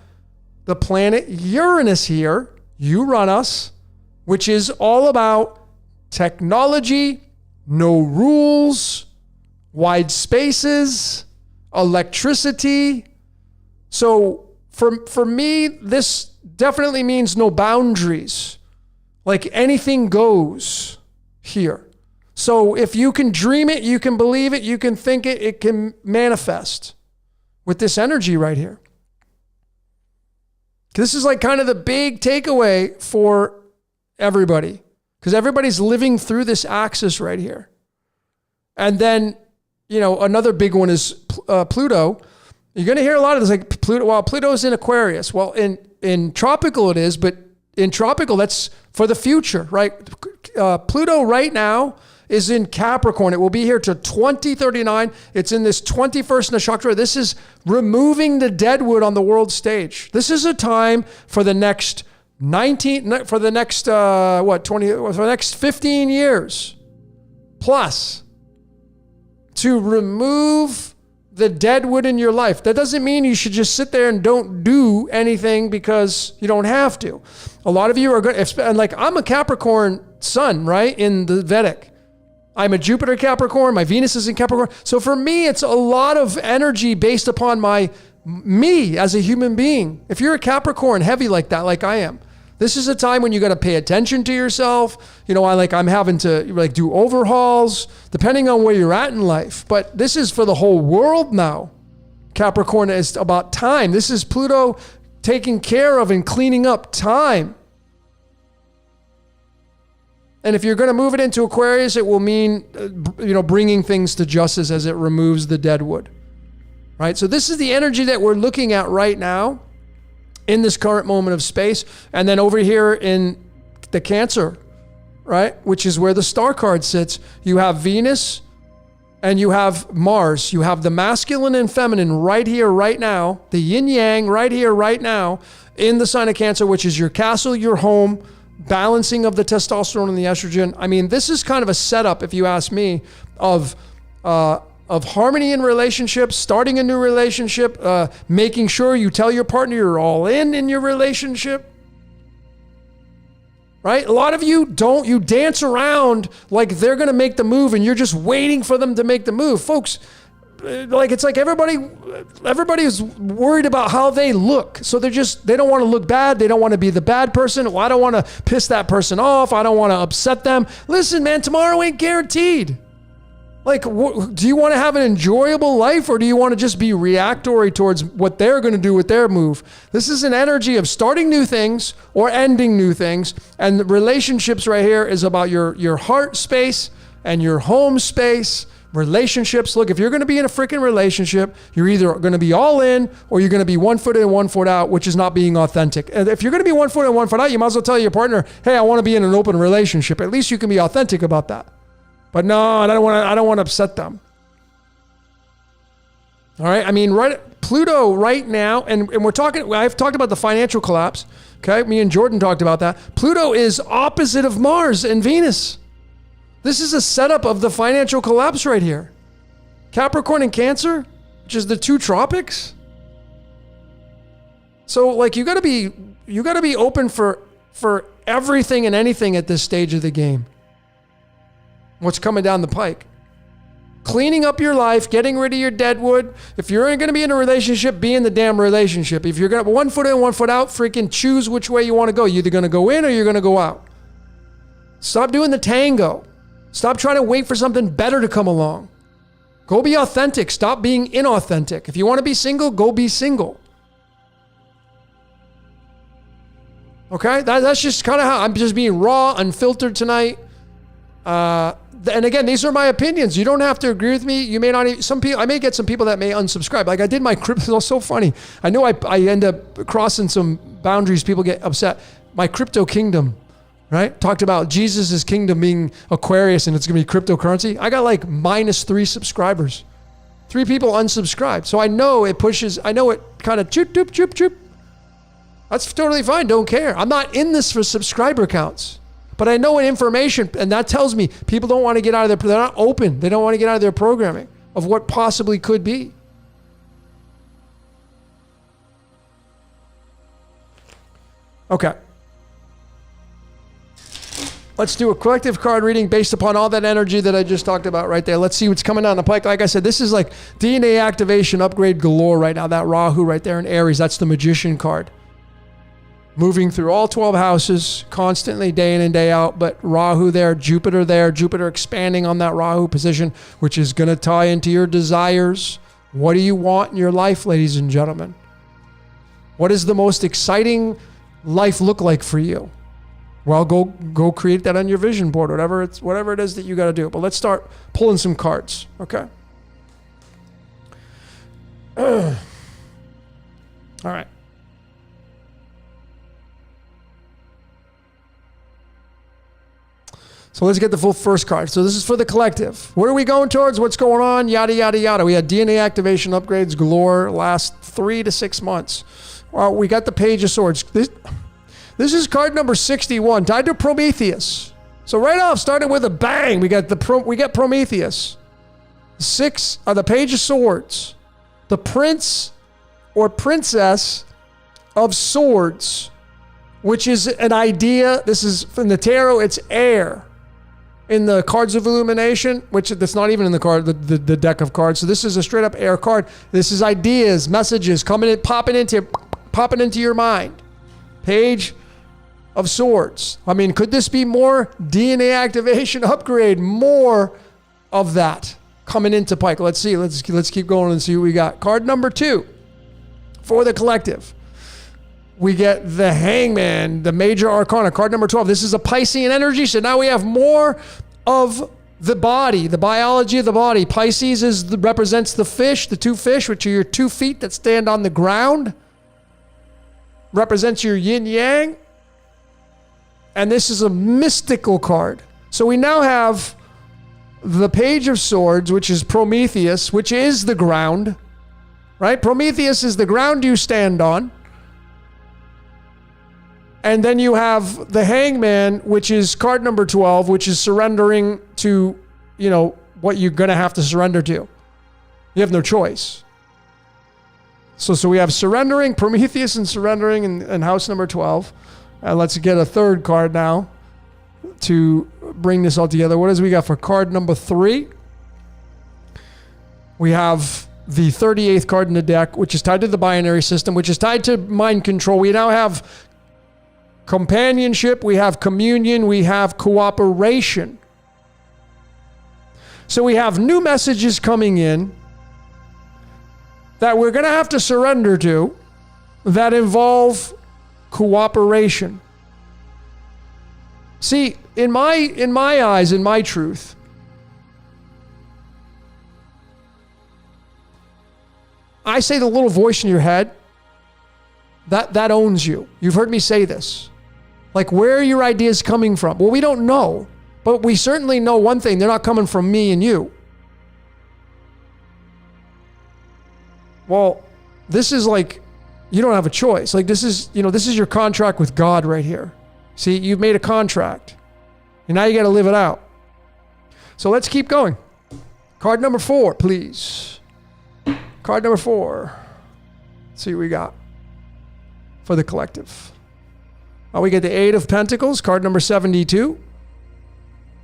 the planet Uranus here, Uranus, which is all about technology, no rules, wide spaces, electricity. So for me, this definitely means no boundaries. Like anything goes here. So if you can dream it, you can believe it, you can think it, it can manifest with this energy right here. This is like kind of the big takeaway for everybody, because everybody's living through this axis right here. And then, another big one is Pluto. You're going to hear a lot of this, like Pluto. Well, Pluto's in Aquarius. Well, in tropical it is, but in tropical, that's for the future, right? Pluto right now is in Capricorn. It will be here to 2039. It's in this 21st21st. This is removing the deadwood on the world stage. This is a time for the next 15 years plus to remove the deadwood in your life. That doesn't mean you should just sit there and don't do anything because you don't have to. A lot of you are good. And like, I'm a Capricorn sun, right? In the Vedic. I'm a Jupiter Capricorn. My Venus is in Capricorn. So for me, it's a lot of energy based upon me as a human being. If you're a Capricorn heavy like that, like I am, this is a time when you got to pay attention to yourself. I'm having to do overhauls depending on where you're at in life. But this is for the whole world now. Capricorn is about time. This is Pluto taking care of and cleaning up time. And if you're going to move it into Aquarius, it will mean, bringing things to justice as it removes the deadwood, right? So this is the energy that we're looking at right now in this current moment of space. And then over here in the Cancer, right, which is where the star card sits, you have Venus and you have Mars. You have the masculine and feminine right here, right now, the yin yang right here, right now in the sign of Cancer, which is your castle, your home, balancing of the testosterone and the estrogen. I mean, this is kind of a setup, if you ask me, of harmony in relationships, starting a new relationship, making sure you tell your partner you're all in your relationship. Right? A lot of you dance around like they're going to make the move and you're just waiting for them to make the move. Folks, it's like everybody is worried about how they look. So they don't want to look bad. They don't want to be the bad person. Well, I don't want to piss that person off. I don't want to upset them. Listen, man, tomorrow ain't guaranteed. Like, do you want to have an enjoyable life, or do you want to just be reactory towards what they're going to do with their move? This is an energy of starting new things or ending new things. And the relationships right here is about your heart space and your home space. Relationships. Look, if you're going to be in a freaking relationship, you're either going to be all in or you're going to be 1 foot in, 1 foot out, which is not being authentic. And if you're going to be 1 foot in, 1 foot out, you might as well tell your partner, hey, I want to be in an open relationship. At least you can be authentic about that. But no, I don't want to upset them. All right. I mean, Pluto right now, and I've talked about the financial collapse. Okay. Me and Jordan talked about that. Pluto is opposite of Mars and Venus. This is a setup of the financial collapse right here. Capricorn and Cancer, which is the two tropics. So like you got to be open for everything and anything at this stage of the game. what's coming down the pike. Cleaning up your life, getting rid of your deadwood. If you're going to be in a relationship, be in the damn relationship. If you're going to one foot in, 1 foot out, freaking choose which way you want to go. You're either going to go in or you're going to go out. Stop doing the tango. Stop trying to wait for something better to come along. Go be authentic. Stop being inauthentic. If you want to be single, go be single. Okay? That's just kind of how I'm just being raw, unfiltered tonight. And again, these are my opinions. You don't have to agree with me. You may not. I may get some people that may unsubscribe. Like I did my crypto. It's so funny. I know I end up crossing some boundaries. People get upset. My crypto kingdom, right? Talked about Jesus' kingdom being Aquarius and it's going to be cryptocurrency. I got like -3 subscribers. 3 people unsubscribed. So I know it pushes. I know it kind of choop, choop, choop, choop. That's totally fine. Don't care. I'm not in this for subscriber counts. But I know what information, and that tells me people don't want to get out of they're not open. They don't want to get out of their programming of what possibly could be. Okay. Let's do a collective card reading based upon all that energy that I just talked about right there. Let's see what's coming down the pike. Like I said, this is like DNA activation upgrade galore right now. That Rahu right there in Aries, that's the Magician card. Moving through all 12 houses constantly, day in and day out. But Rahu there, Jupiter expanding on that Rahu position, which is going to tie into your desires. What do you want in your life, ladies and gentlemen? What does the most exciting life look like for you? Well, go create that on your vision board, whatever it is that you got to do. But let's start pulling some cards, okay? All right. So let's get the full first card. So this is for the collective. Where are we going towards? What's going on? Yada, yada, yada. We had DNA activation upgrades galore last 3 to 6 months. Well, we got the Page of Swords. This is card number 61, tied to Prometheus. So right off, starting with a bang, we got Prometheus. 6 are the Page of Swords. The Prince or Princess of Swords, which is an idea. This is from the tarot, it's air. In the cards of illumination, which that's not even in the card, the deck of cards. So this is a straight up air card. This is ideas, messages coming in, popping into your mind. Page of Swords. I mean, could this be more DNA activation upgrade? More of that coming into pike. Let's see. Let's keep going and see what we got. Card number 2 for the collective. We get the Hangman, the Major Arcana, card number 12. This is a Piscean energy, so now we have more of the body, the biology of the body. Pisces represents the fish, the 2 fish, which are your 2 feet that stand on the ground. Represents your yin-yang. And this is a mystical card. So we now have the Page of Swords, which is Prometheus, which is the ground, right? Prometheus is the ground you stand on. And then you have the Hangman, which is card number 12, which is surrendering to, what you're going to have to surrender to. You have no choice. So we have surrendering, Prometheus and surrendering in house number 12. Let's get a third card now to bring this all together. What we got for card number 3? We have the 38th card in the deck, which is tied to the binary system, which is tied to mind control. We now have companionship, we have communion, we have cooperation. So we have new messages coming in that we're going to have to surrender to that involve cooperation. See, in my eyes, in my truth, I say the little voice in your head, that owns you. You've heard me say this. Like, where are your ideas coming from? Well, we don't know, but we certainly know one thing. They're not coming from me and you. Well, this is like, you don't have a choice. Like, this is your contract with God right here. See, you've made a contract, and now you got to live it out. So let's keep going. Card number 4, please. Card number 4. Let's see what we got for the collective. We get the 8 of Pentacles, card number 72.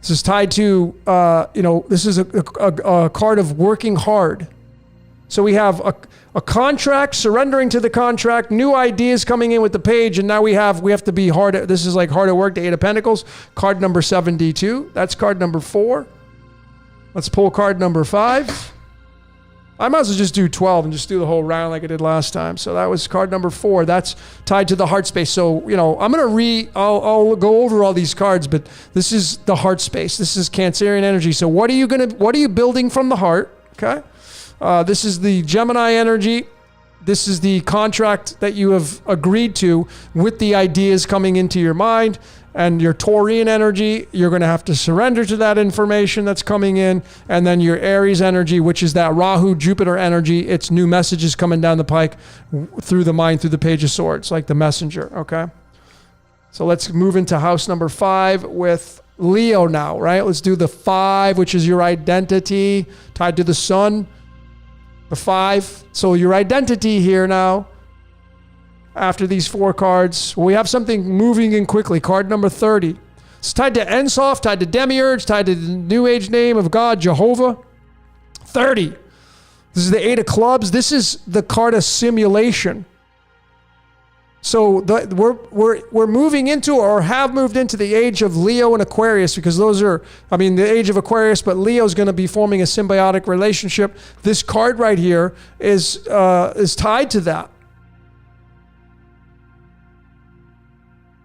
This is tied to, this is a card of working hard. So we have a contract, surrendering to the contract, new ideas coming in with the page, and now we have to be hard at, this is like hard at work, the Eight of Pentacles, card number 72. That's card number 4. Let's pull card number 5. I might as well just do 12 and just do the whole round like I did last time. So that was card number 4. That's tied to the heart space. So, I'm going to I'll go over all these cards, but this is the heart space. This is Cancerian energy. So what are you building from the heart? Okay. This is the Gemini energy. This is the contract that you have agreed to with the ideas coming into your mind. And your Taurian energy, you're going to have to surrender to that information that's coming in. And then your Aries energy, which is that Rahu, Jupiter energy, it's new messages coming down the pike through the mind, through the Page of Swords, like the messenger, okay? So let's move into house number 5 with Leo now, right? Let's do the 5, which is your identity, tied to the sun. The 5. So your identity here now, after these 4 cards, we have something moving in quickly. Card number 30. It's tied to Ensof, tied to Demiurge, tied to the New Age name of God, Jehovah. 30. This is the 8 of clubs. This is the card of simulation. So we're moving into, or have moved into, the age of Leo and Aquarius, because those are, the age of Aquarius, but Leo's going to be forming a symbiotic relationship. This card right here is tied to that.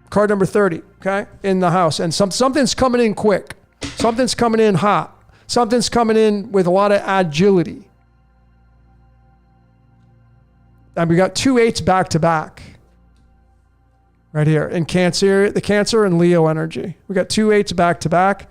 Card number 30, okay, in the house. And something's coming in quick. Something's coming in hot. Something's coming in with a lot of agility. And we got 2 8s back to back. Right here in Cancer, the Cancer and Leo energy. We got 2 8s back to back.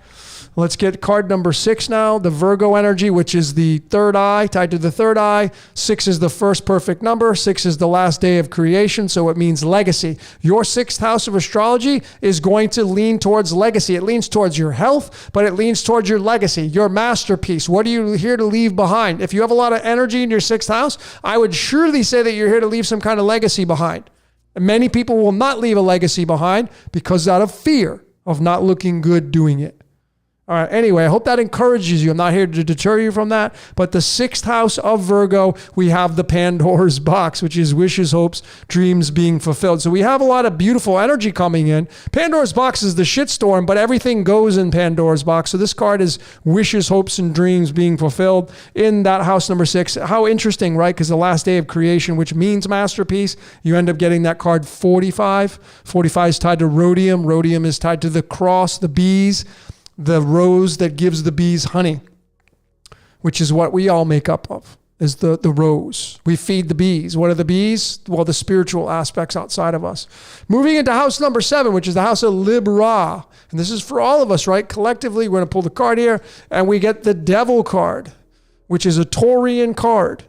Let's get card number 6 now, the Virgo energy, which is the third eye, tied to the third eye. 6 is the first perfect number. 6 is the last day of creation, so it means legacy. Your 6th house of astrology is going to lean towards legacy. It leans towards your health, but it leans towards your legacy, your masterpiece. What are you here to leave behind? If you have a lot of energy in your 6th house, I would surely say that you're here to leave some kind of legacy behind. And many people will not leave a legacy behind because out of fear of not looking good doing it. All right. Anyway, I hope that encourages you. I'm not here to deter you from that. But the 6th house of Virgo, we have the Pandora's box, which is wishes, hopes, dreams being fulfilled. So we have a lot of beautiful energy coming in. Pandora's box is the shitstorm, but everything goes in Pandora's box. So this card is wishes, hopes, and dreams being fulfilled in that house number 6. How interesting, right? Because the last day of creation, which means masterpiece, you end up getting that card 45. 45 is tied to rhodium. Rhodium is tied to the cross, the bees, the rose that gives the bees honey, which is what we all make up of, is the rose. We feed the bees. What are the bees? Well, the spiritual aspects outside of us. Moving into house number 7, which is the house of Libra. And this is for all of us, right? Collectively, we're going to pull the card here, and we get the Devil card, which is a Taurian card.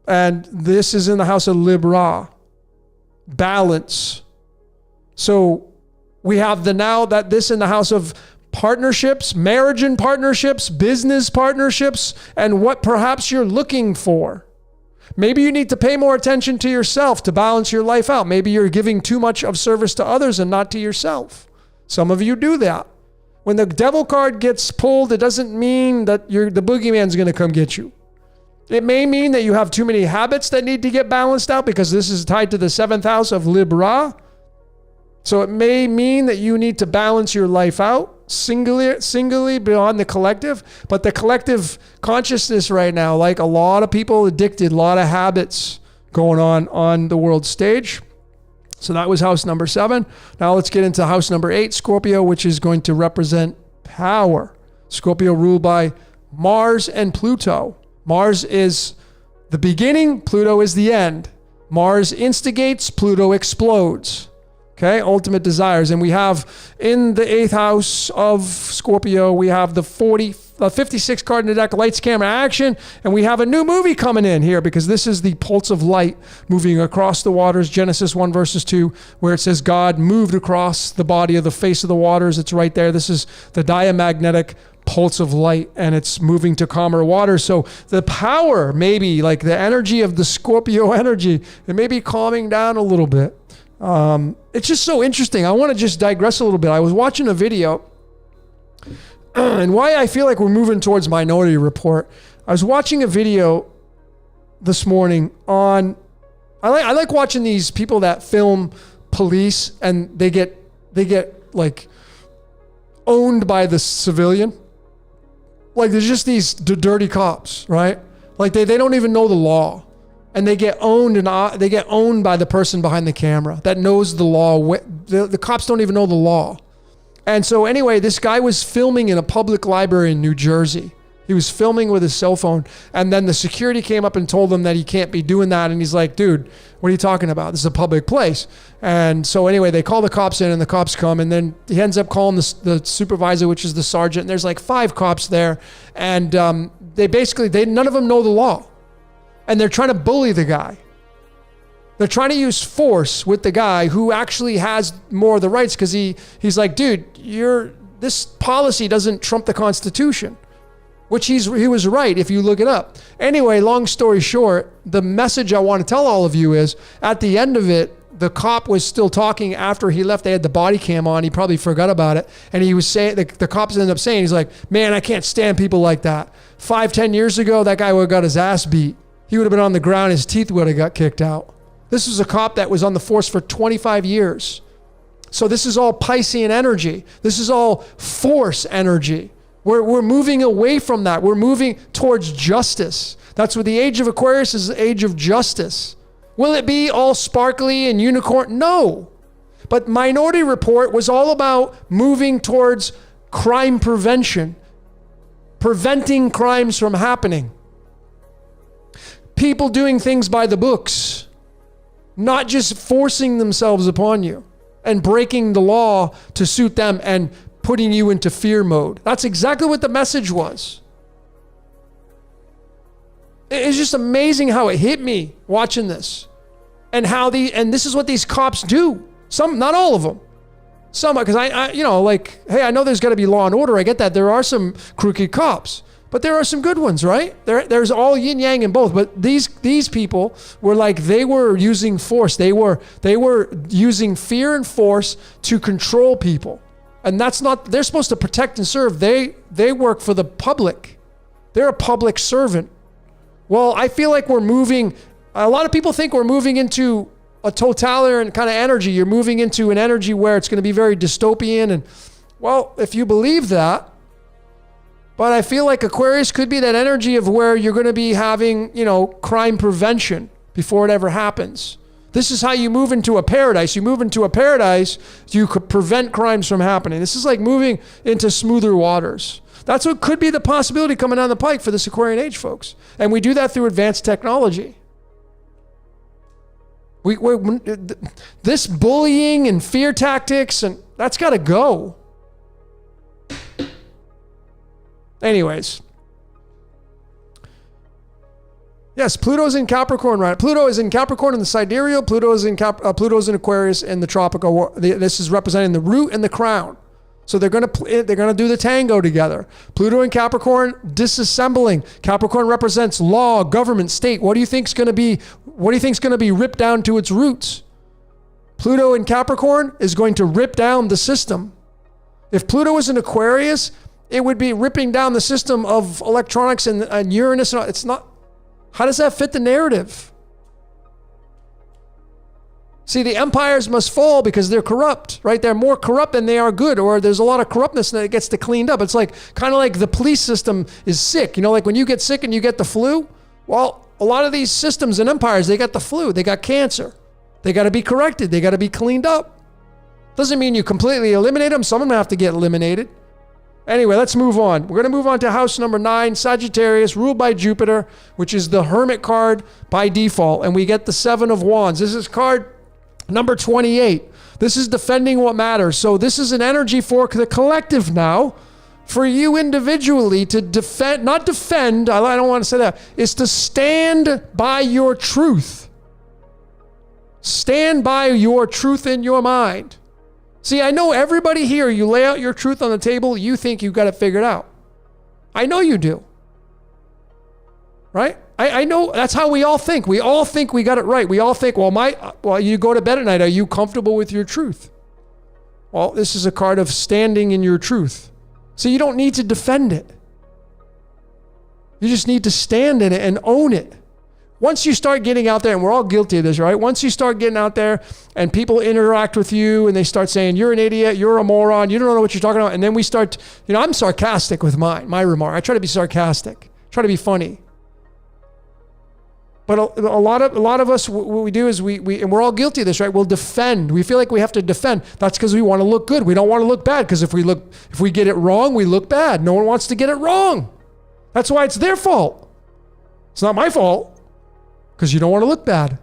And this is in the house of Libra. Balance. So we have this in the house of partnerships, marriage and partnerships, business partnerships, and what perhaps you're looking for. Maybe you need to pay more attention to yourself to balance your life out. Maybe you're giving too much of service to others and not to yourself. Some of you do that. When the Devil card gets pulled, it doesn't mean that the boogeyman's going to come get you. It may mean that you have too many habits that need to get balanced out, because this is tied to the 7th house of Libra. So it may mean that you need to balance your life out singly beyond the collective. But the collective consciousness right now, like a lot of people addicted, a lot of habits going on the world stage. So that was house number 7. Now let's get into house number 8, Scorpio, which is going to represent power. Scorpio ruled by Mars and Pluto. Mars is the beginning, Pluto is the end. Mars instigates, Pluto explodes. Okay, ultimate desires. And we have in the 8th house of Scorpio, we have the 56 card in the deck, lights, camera, action. And we have a new movie coming in here, because this is the pulse of light moving across the waters. Genesis 1 verses 2, where it says God moved across the body of the face of the waters. It's right there. This is the diamagnetic pulse of light, and it's moving to calmer water. So the power, maybe like the energy of the Scorpio energy, it may be calming down a little bit. It's just so interesting. I want to just digress a little bit. I was watching a video And why I feel like we're moving towards Minority Report. I was watching a video this morning on, I like watching these people that film police and they get like owned by the civilian. Like there's just these dirty cops, right? Like they don't even know the law, and they get owned, and they get owned by the person behind the camera that knows the law. The cops don't even know the law. And so anyway, this guy was filming in a public library in New Jersey. He was filming with his cell phone, and then the security came up and told him that he can't be doing that. And he's like, dude, what are you talking about? This is a public place. And so anyway, they call the cops in, and the cops come, and then he ends up calling the supervisor, which is the sergeant. And there's like 5 cops there. And they none of them know the law. And they're trying to bully the guy. They're trying to use force with the guy who actually has more of the rights, because he's like, dude, this policy doesn't trump the Constitution. Which he was right if you look it up. Anyway, long story short, the message I want to tell all of you is, at the end of it, the cop was still talking after he left. They had the body cam on. He probably forgot about it. And he was saying, the cops ended up saying, he's like, man, I can't stand people like that. 5-10 years ago, that guy would have got his ass beat. He would have been on the ground. His teeth would have got kicked out. This was a cop that was on the force for 25 years. So this is all Piscean energy. This is all force energy. We're moving away from that. We're moving towards justice. That's what the age of Aquarius is, the age of justice. Will it be all sparkly and unicorn? No. But Minority Report was all about moving towards crime prevention, preventing crimes from happening. People doing things by the books, not just forcing themselves upon you and breaking the law to suit them and putting you into fear mode. That's exactly what the message was. It's just amazing how it hit me watching this, and and this is what these cops do. Some, not all of them. Some, because I hey, I know there's got to be law and order. I get that. There are some crooked cops, but there are some good ones, right? There's all yin yang in both. But these people were like, they were using force. They were using fear and force to control people. And that's not, they're supposed to protect and serve. They work for the public. They're a public servant. Well, I feel like a lot of people think we're moving into a totalitarian kind of energy. You're moving into an energy where it's going to be very dystopian. And well, if you believe that, but I feel like Aquarius could be that energy of where you're going to be having, crime prevention before it ever happens. This is how you move into a paradise. You move into a paradise, you could prevent crimes from happening. This is like moving into smoother waters. That's what could be the possibility coming down the pike for this Aquarian age, folks. And we do that through advanced technology. This bullying and fear tactics, and that's got to go. Anyways. Yes, Pluto's in Capricorn, right? Pluto is in Capricorn in the sidereal. Pluto's in Aquarius in the tropical. This is representing the root and the crown. So they're gonna do the tango together. Pluto and Capricorn disassembling. Capricorn represents law, government, state. What do you think's gonna be ripped down to its roots? Pluto in Capricorn is going to rip down the system. If Pluto was in Aquarius, it would be ripping down the system of electronics and Uranus. It's not. How does that fit the narrative? See, the empires must fall because they're corrupt, right? They're more corrupt than they are good, or there's a lot of corruptness that gets cleaned up. It's like kind of like the police system is sick. Like when you get sick and you get the flu, well, a lot of these systems and empires, they got the flu, they got cancer. They got to be corrected. They got to be cleaned up. Doesn't mean you completely eliminate them. Some of them have to get eliminated. Anyway, let's move on. We're going to move on to house number 9, Sagittarius, ruled by Jupiter, which is the Hermit card by default. And we get the 7 of Wands. This is card number 28. This is defending what matters. So this is an energy for the collective now, for you individually to defend, not defend, I don't want to say that, is to stand by your truth. Stand by your truth in your mind. See, I know everybody here, you lay out your truth on the table, you think you've got it figured out. I know you do. Right? I know that's how we all think. We all think we got it right. We all think, well, you go to bed at night, are you comfortable with your truth? Well, this is a card of standing in your truth. So you don't need to defend it. You just need to stand in it and own it. Once you start getting out there, and we're all guilty of this, right? Once you start getting out there and people interact with you and they start saying, you're an idiot, you're a moron, you don't know what you're talking about. And then we start, I'm sarcastic with my remark. I try to be sarcastic, try to be funny. But a lot of us, what we do is and we're all guilty of this, right? We'll defend. We feel like we have to defend. That's because we want to look good. We don't want to look bad, because if we get it wrong, we look bad. No one wants to get it wrong. That's why it's their fault. It's not my fault. Because you don't want to look bad.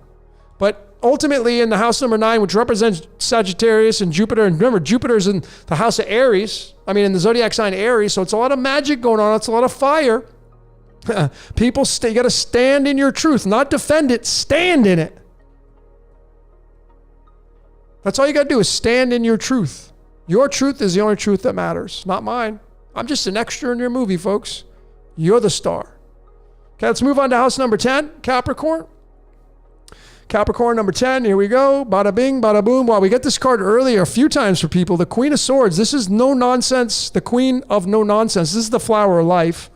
But ultimately in the house number 9, which represents Sagittarius and Jupiter, and remember, Jupiter's in the house of Aries. In the zodiac sign Aries, so it's a lot of magic going on. It's a lot of fire. People, you got to stand in your truth, not defend it, stand in it. That's all you got to do, is stand in your truth. Your truth is the only truth that matters, not mine. I'm just an extra in your movie, folks. You're the star. Okay, let's move on to house number 10, Capricorn. Capricorn number 10, here we go. Bada bing, bada boom. Wow, we get this card earlier a few times for people. The Queen of Swords. This is no nonsense. The Queen of no nonsense. This is the flower of life.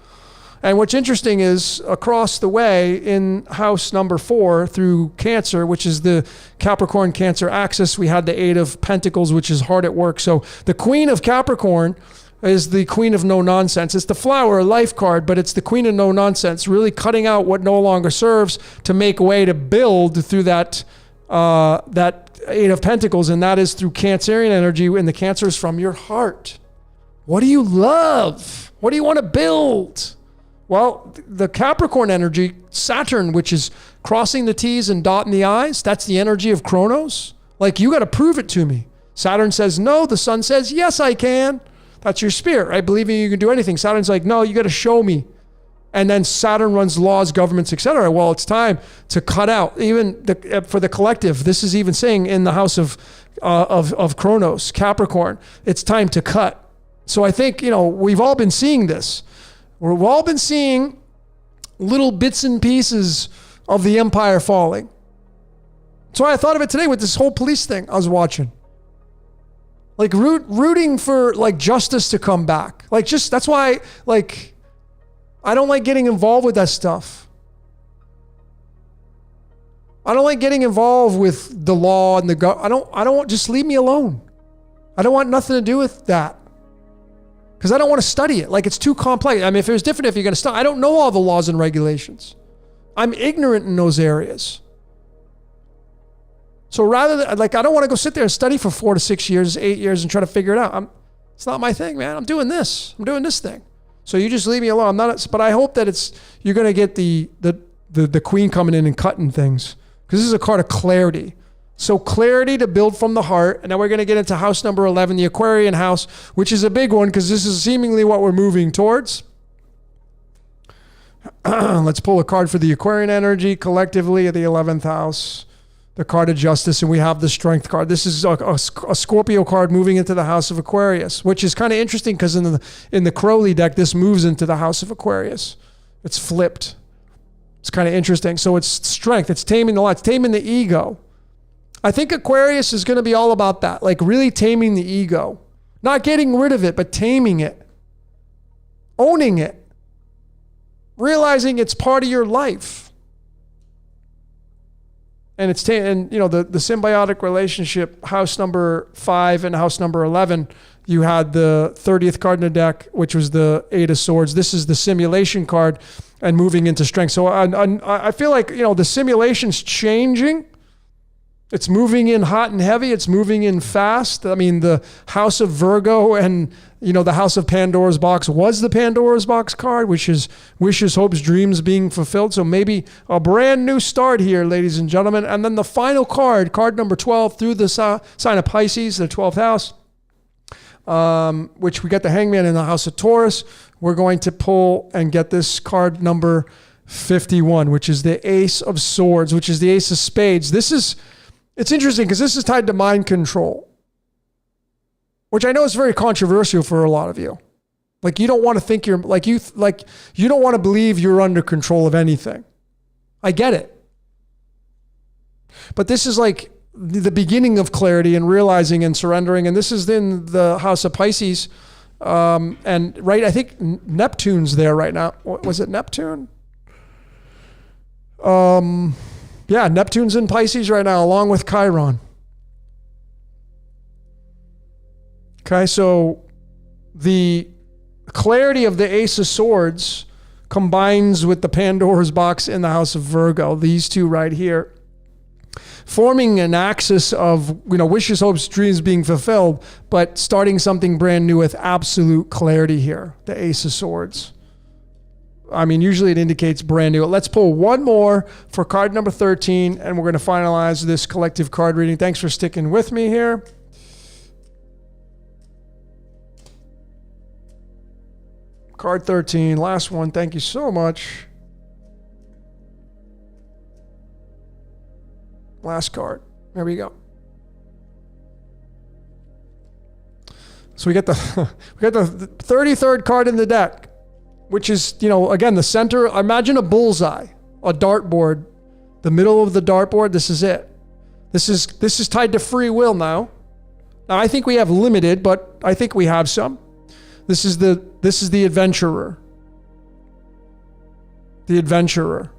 And what's interesting is across the way in house number 4 through Cancer, which is the Capricorn Cancer axis, we had the 8 of Pentacles, which is hard at work. So the Queen of Capricorn is the Queen of no nonsense. It's the flower of life card, but it's the Queen of no nonsense, really cutting out what no longer serves to make way to build through that 8 of Pentacles, and that is through Cancerian energy, and the Cancer is from your heart. What do you love? What do you want to build? Well, the Capricorn energy, Saturn, which is crossing the T's and dotting the I's, that's the energy of Chronos. Like, you got to prove it to me. Saturn says no, the Sun says, yes, I can. That's your spirit, right? Believing you can do anything. Saturn's like, no, you got to show me. And then Saturn runs laws, governments, etc. Well, it's time to cut out. Even for the collective, this is even saying in the house of Chronos, Capricorn, it's time to cut. So I think, we've all been seeing this. We've all been seeing little bits and pieces of the empire falling. So I thought of it today with this whole police thing I was watching. Like rooting for justice to come back. That's why I don't like getting involved with that stuff. I don't like getting involved with the law and I don't want, just leave me alone. I don't want nothing to do with that. Because I don't want to study it. It's too complex. If it was different, if you're going to study, I don't know all the laws and regulations. I'm ignorant in those areas. So rather than, I don't want to go sit there and study for 4 to 6 years, 8 years and try to figure it out. It's not my thing, man. I'm doing this thing. So you just leave me alone. But I hope that you're going to get the queen coming in and cutting things. Because this is a card of clarity. So clarity to build from the heart. And now we're going to get into house number 11, the Aquarian house, which is a big one because this is seemingly what we're moving towards. Let's pull a card for the Aquarian energy collectively at the 11th house. The card of justice, and we have the strength card. This is a Scorpio card moving into the house of Aquarius, which is kind of interesting because in the Crowley deck, this moves into the house of Aquarius. It's flipped. It's kind of interesting. So it's strength. It's taming the light. It's taming the ego. I think Aquarius is going to be all about that, really taming the ego. Not getting rid of it, but taming it. Owning it. Realizing it's part of your life. And the symbiotic relationship, house number 5 and house number 11, you had the 30th card in the deck, which was the 8 of Swords. This is the simulation card and moving into strength. So I feel like, the simulation's changing. It's moving in hot and heavy. It's moving in fast. The house of Virgo and, the house of Pandora's box was the Pandora's box card, which is wishes, hopes, dreams being fulfilled. So maybe a brand new start here, ladies and gentlemen. And then the final card number 12 through the sign of Pisces, the 12th house, which we got the Hangman in the house of Taurus. We're going to pull and get this card number 51, which is the Ace of Swords, which is the Ace of Spades. It's interesting because this is tied to mind control, which I know is very controversial for a lot of you. You don't want to think you don't want to believe you're under control of anything. I get it. But this is the beginning of clarity and realizing and surrendering. And this is in the house of Pisces, And right, I think Neptune's there right now. Was it Neptune? Yeah, Neptune's in Pisces right now, along with Chiron. Okay, so the clarity of the Ace of Swords combines with the Pandora's box in the house of Virgo, these two right here, forming an axis of, wishes, hopes, dreams being fulfilled, but starting something brand new with absolute clarity here, the Ace of Swords. I mean, usually it indicates brand new. Let's pull one more for card number 13, and we're going to finalize this collective card reading. Thanks for sticking with me here. Card 13, last one. Thank you so much. Last card. There we go. So we get the 33rd card in the deck, which is, again, the center. Imagine a bullseye, a dartboard, the middle of the dartboard. This is it. This is tied to free will now. Now I think we have limited, but I think we have some. This is the adventurer. The adventurer.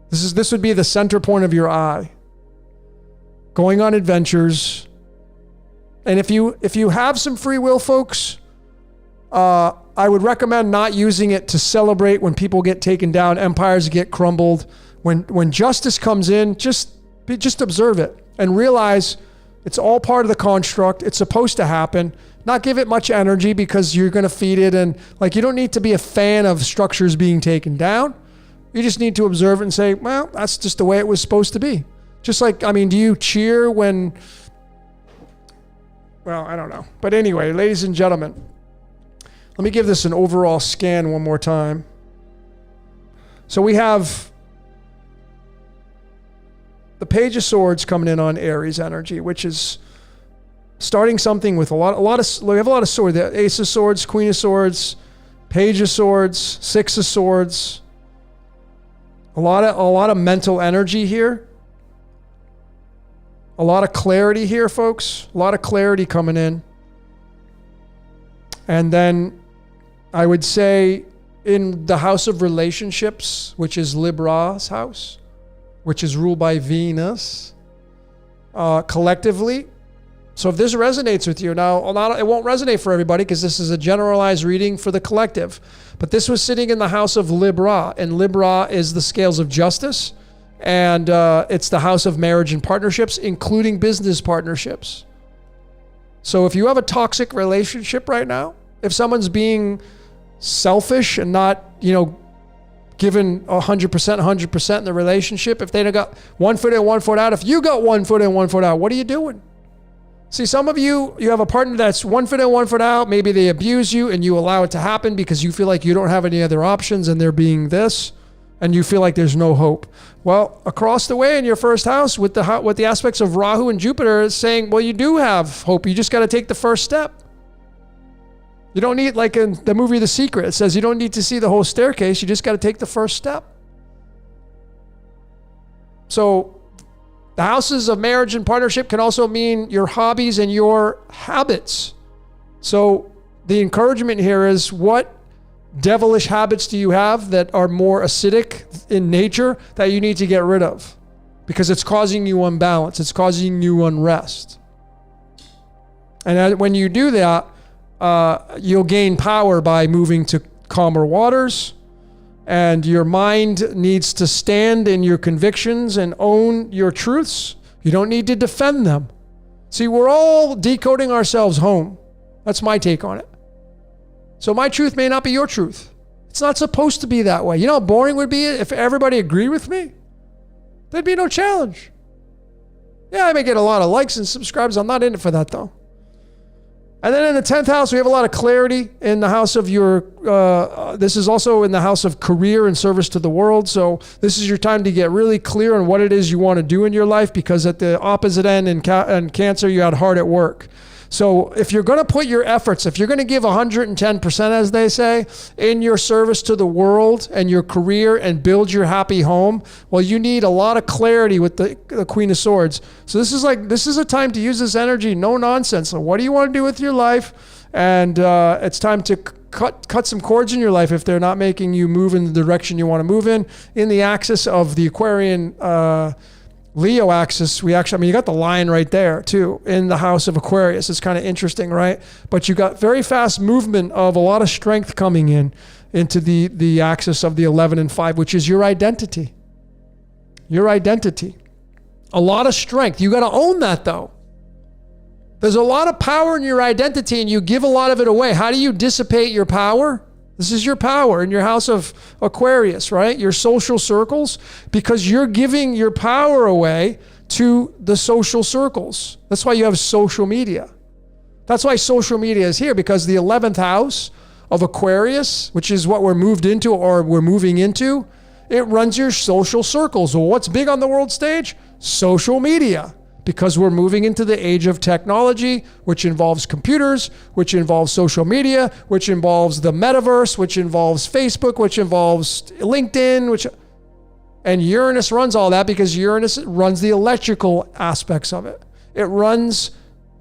This would be the center point of your eye. Going on adventures. And if you have some free will, folks, I would recommend not using it to celebrate when people get taken down, empires get crumbled. When justice comes in, just observe it and realize it's all part of the construct. It's supposed to happen. Not give it much energy because you're going to feed it. And you don't need to be a fan of structures being taken down. You just need to observe it and say, well, that's just the way it was supposed to be. Just do you cheer when, well, I don't know. But anyway, ladies and gentlemen, let me give this an overall scan one more time. So we have the Page of Swords coming in on Aries energy, which is starting something with we have a lot of swords. The Ace of Swords, Queen of Swords, Page of Swords, Six of Swords. A lot of mental energy here. A lot of clarity here, folks. A lot of clarity coming in. And then I would say in the house of relationships, which is Libra's house, which is ruled by Venus, collectively. So if this resonates with you, now it won't resonate for everybody because this is a generalized reading for the collective. But this was sitting in the house of Libra, and Libra is the scales of justice, and it's the house of marriage and partnerships, including business partnerships. So if you have a toxic relationship right now, if someone's being selfish and not, given 100% in the relationship, if they got 1 foot in, 1 foot out, if you got 1 foot in, 1 foot out, what are you doing? See, some of you have a partner that's 1 foot in, 1 foot out. Maybe they abuse you and you allow it to happen because you feel like you don't have any other options and they're being this, and you feel like there's no hope. Well, across the way in your first house with the aspects of Rahu and Jupiter is saying, well, you do have hope. You just got to take the first step. You don't need, like in the movie The Secret, it says you don't need to see the whole staircase. You just got to take the first step. So the houses of marriage and partnership can also mean your hobbies and your habits. So the encouragement here is, what devilish habits do you have that are more acidic in nature that you need to get rid of? Because it's causing you unbalance. It's causing you unrest. And when you do that, you'll gain power by moving to calmer waters, and your mind needs to stand in your convictions and own your truths. You don't need to defend them. See, we're all decoding ourselves home. That's my take on it. So my truth may not be your truth. It's not supposed to be that way. You know how boring it would be if everybody agreed with me? There'd be no challenge. Yeah, I may get a lot of likes and subscribes. I'm not in it for that though. And then in the 10th house, we have a lot of clarity in the house of your, this is also in the house of career and service to the world. So this is your time to get really clear on what it is you want to do in your life, because at the opposite end in Cancer, you had hard at work. So if you're going to put your efforts, if you're going to give 110%, as they say, in your service to the world and your career and build your happy home, well, you need a lot of clarity with the Queen of Swords. So this is a time to use this energy, no nonsense. So what do you want to do with your life? And it's time to cut some cords in your life if they're not making you move in the direction you want to move in the axis of the Aquarian Leo axis. You got the line right there too in the house of Aquarius. It's kind of interesting, right? But you got very fast movement of a lot of strength coming into the axis of the 11 and 5, which is your identity. Your identity. A lot of strength. You got to own that though. There's a lot of power in your identity and you give a lot of it away. How do you dissipate your power? This is your power in your house of Aquarius, right? Your social circles, because you're giving your power away to the social circles. That's why you have social media. That's why social media is here, because the 11th house of Aquarius, which is what we're moved into or we're moving into, it runs your social circles. Well, what's big on the world stage? Social media. Because we're moving into the age of technology, which involves computers, which involves social media, which involves the metaverse, which involves Facebook, which involves LinkedIn, and Uranus runs all that because Uranus runs the electrical aspects of it. It runs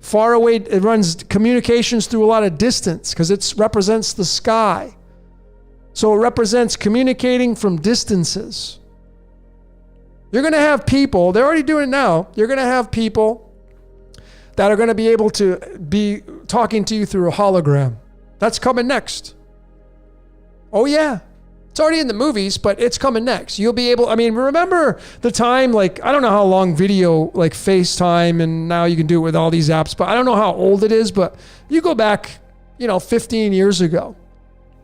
far away. It runs communications through a lot of distance because it represents the sky. So it represents communicating from distances. You're going to have people, they're already doing it now. You're going to have people that are going to be able to be talking to you through a hologram. That's coming next. Oh yeah. It's already in the movies, but it's coming next. You'll be able, remember the time, I don't know how long video, like FaceTime, and now you can do it with all these apps, but I don't know how old it is, but you go back, 15 years ago,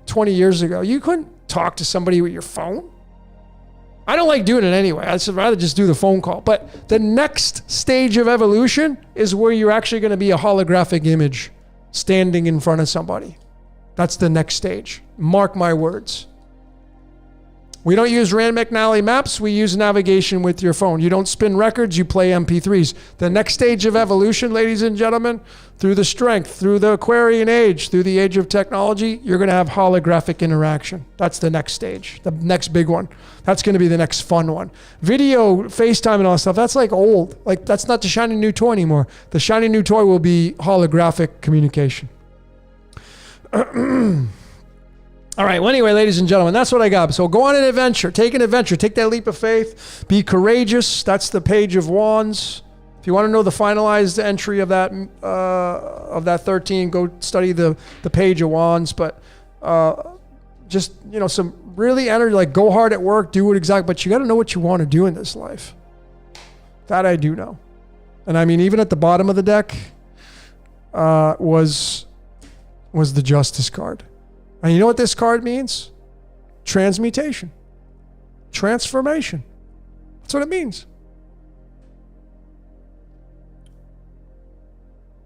20 years ago, you couldn't talk to somebody with your phone. I don't like doing it anyway. I'd rather just do the phone call. But the next stage of evolution is where you're actually going to be a holographic image standing in front of somebody. That's the next stage. Mark my words. We don't use Rand McNally maps. We use navigation with your phone. You don't spin records. You play MP3s. The next stage of evolution, ladies and gentlemen, through the strength, through the Aquarian age, through the age of technology, you're going to have holographic interaction. That's the next stage, the next big one. That's going to be the next fun one. Video, FaceTime and all that stuff, that's like old. That's not the shiny new toy anymore. The shiny new toy will be holographic communication. All right. Well, anyway, ladies and gentlemen, that's what I got. So go on an adventure. Take an adventure. Take that leap of faith. Be courageous. That's the Page of Wands. If you want to know the finalized entry of that 13, go study the Page of Wands. But just some really energy. Go hard at work. Do it exactly. But you got to know what you want to do in this life. That I do know. And even at the bottom of the deck was the Justice card. And you know what this card means? Transmutation. Transformation. That's what it means.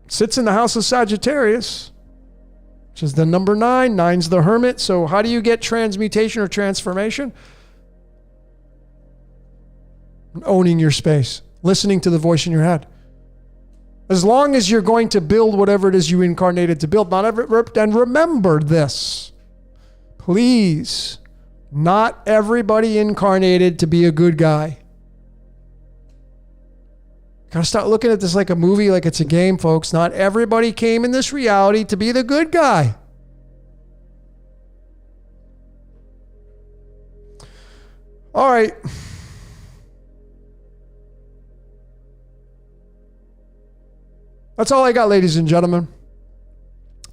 It sits in the house of Sagittarius, which is the number 9. 9's the Hermit. So how do you get transmutation or transformation? Owning your space. Listening to the voice in your head. As long as you're going to build whatever it is you incarnated to build, and remember this, please, not everybody incarnated to be a good guy. Gotta start looking at this like a movie, like it's a game, folks. Not everybody came in this reality to be the good guy. All right. That's all I got, ladies and gentlemen.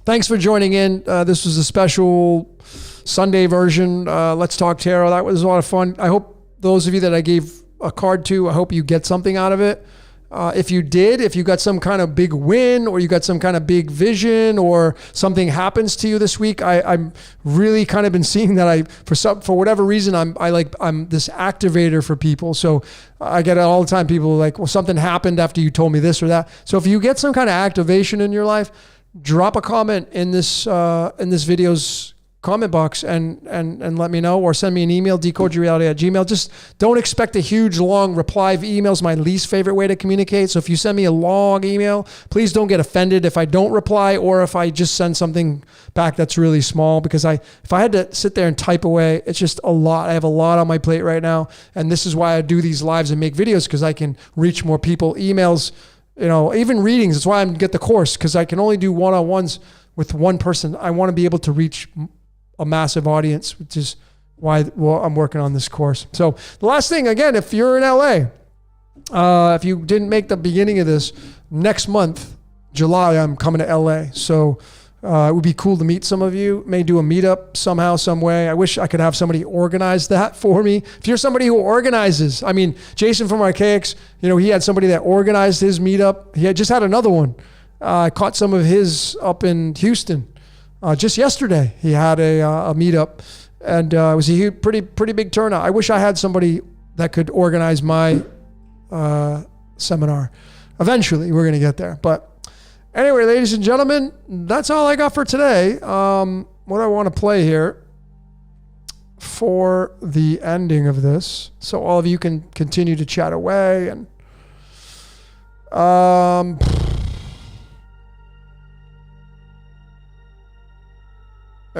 Thanks for joining in. This was a special Sunday version. Let's Talk Tarot. That was a lot of fun. I hope those of you that I gave a card to, I hope you get something out of it. If you did, if you got some kind of big win or you got some kind of big vision or something happens to you this week, I'm really kind of been seeing that for whatever reason, I'm this activator for people. So I get it all the time. People are like, well, something happened after you told me this or that. So if you get some kind of activation in your life, drop a comment in this video's comment box and let me know, or send me an email, decodeyourreality@gmail. Just don't expect a huge long reply. Email is my least favorite way to communicate. So if you send me a long email, please don't get offended if I don't reply or if I just send something back that's really small, because if I had to sit there and type away, it's just a lot. I have a lot on my plate right now. And this is why I do these lives and make videos, because I can reach more people. Emails, even readings. That's why I get the course, because I can only do one-on-ones with one person. I want to be able to reach a massive audience, which is why I'm working on this course. So the last thing, again, if you're in LA, if you didn't make the beginning of this, next month, July, I'm coming to LA. So it would be cool to meet some of you. May do a meetup somehow, some way. I wish I could have somebody organize that for me. If you're somebody who organizes, I mean, Jason from Archaics, he had somebody that organized his meetup. He had just had another one. I caught some of his up in Houston. Just yesterday, he had a meetup, and it was a pretty big turnout. I wish I had somebody that could organize my seminar. Eventually, we're going to get there. But anyway, ladies and gentlemen, that's all I got for today. What I want to play here for the ending of this, so all of you can continue to chat away. And all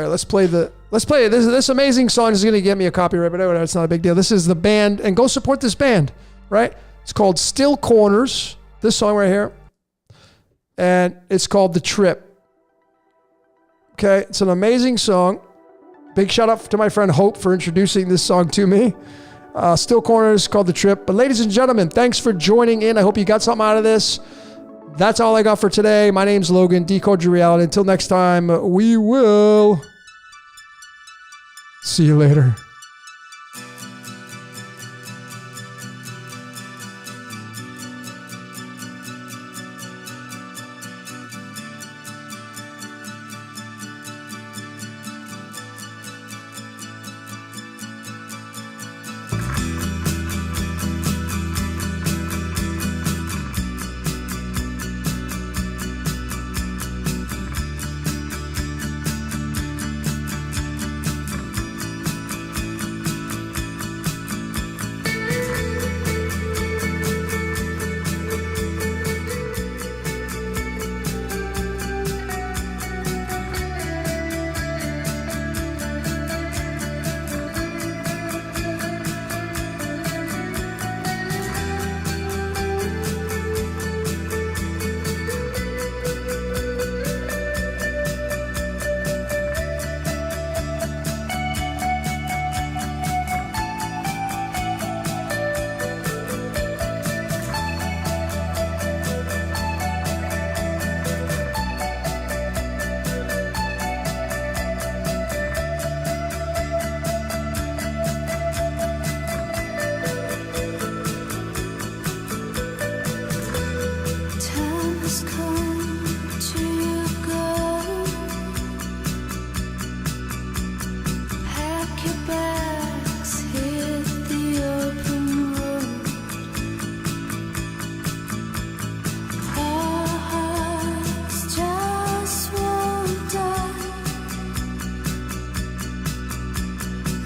right, let's play it. This amazing song is going to get me a copyright, but it's not a big deal. This is the band, and go support this band, right? It's called Still Corners, this song right here. And it's called The Trip. Okay, it's an amazing song. Big shout out to my friend Hope for introducing this song to me. Still Corners, called The Trip. But ladies and gentlemen, thanks for joining in. I hope you got something out of this. That's all I got for today. My name's Logan, Decode Your Reality. Until next time, we will see you later.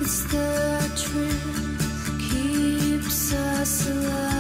It's the truth keeps us alive.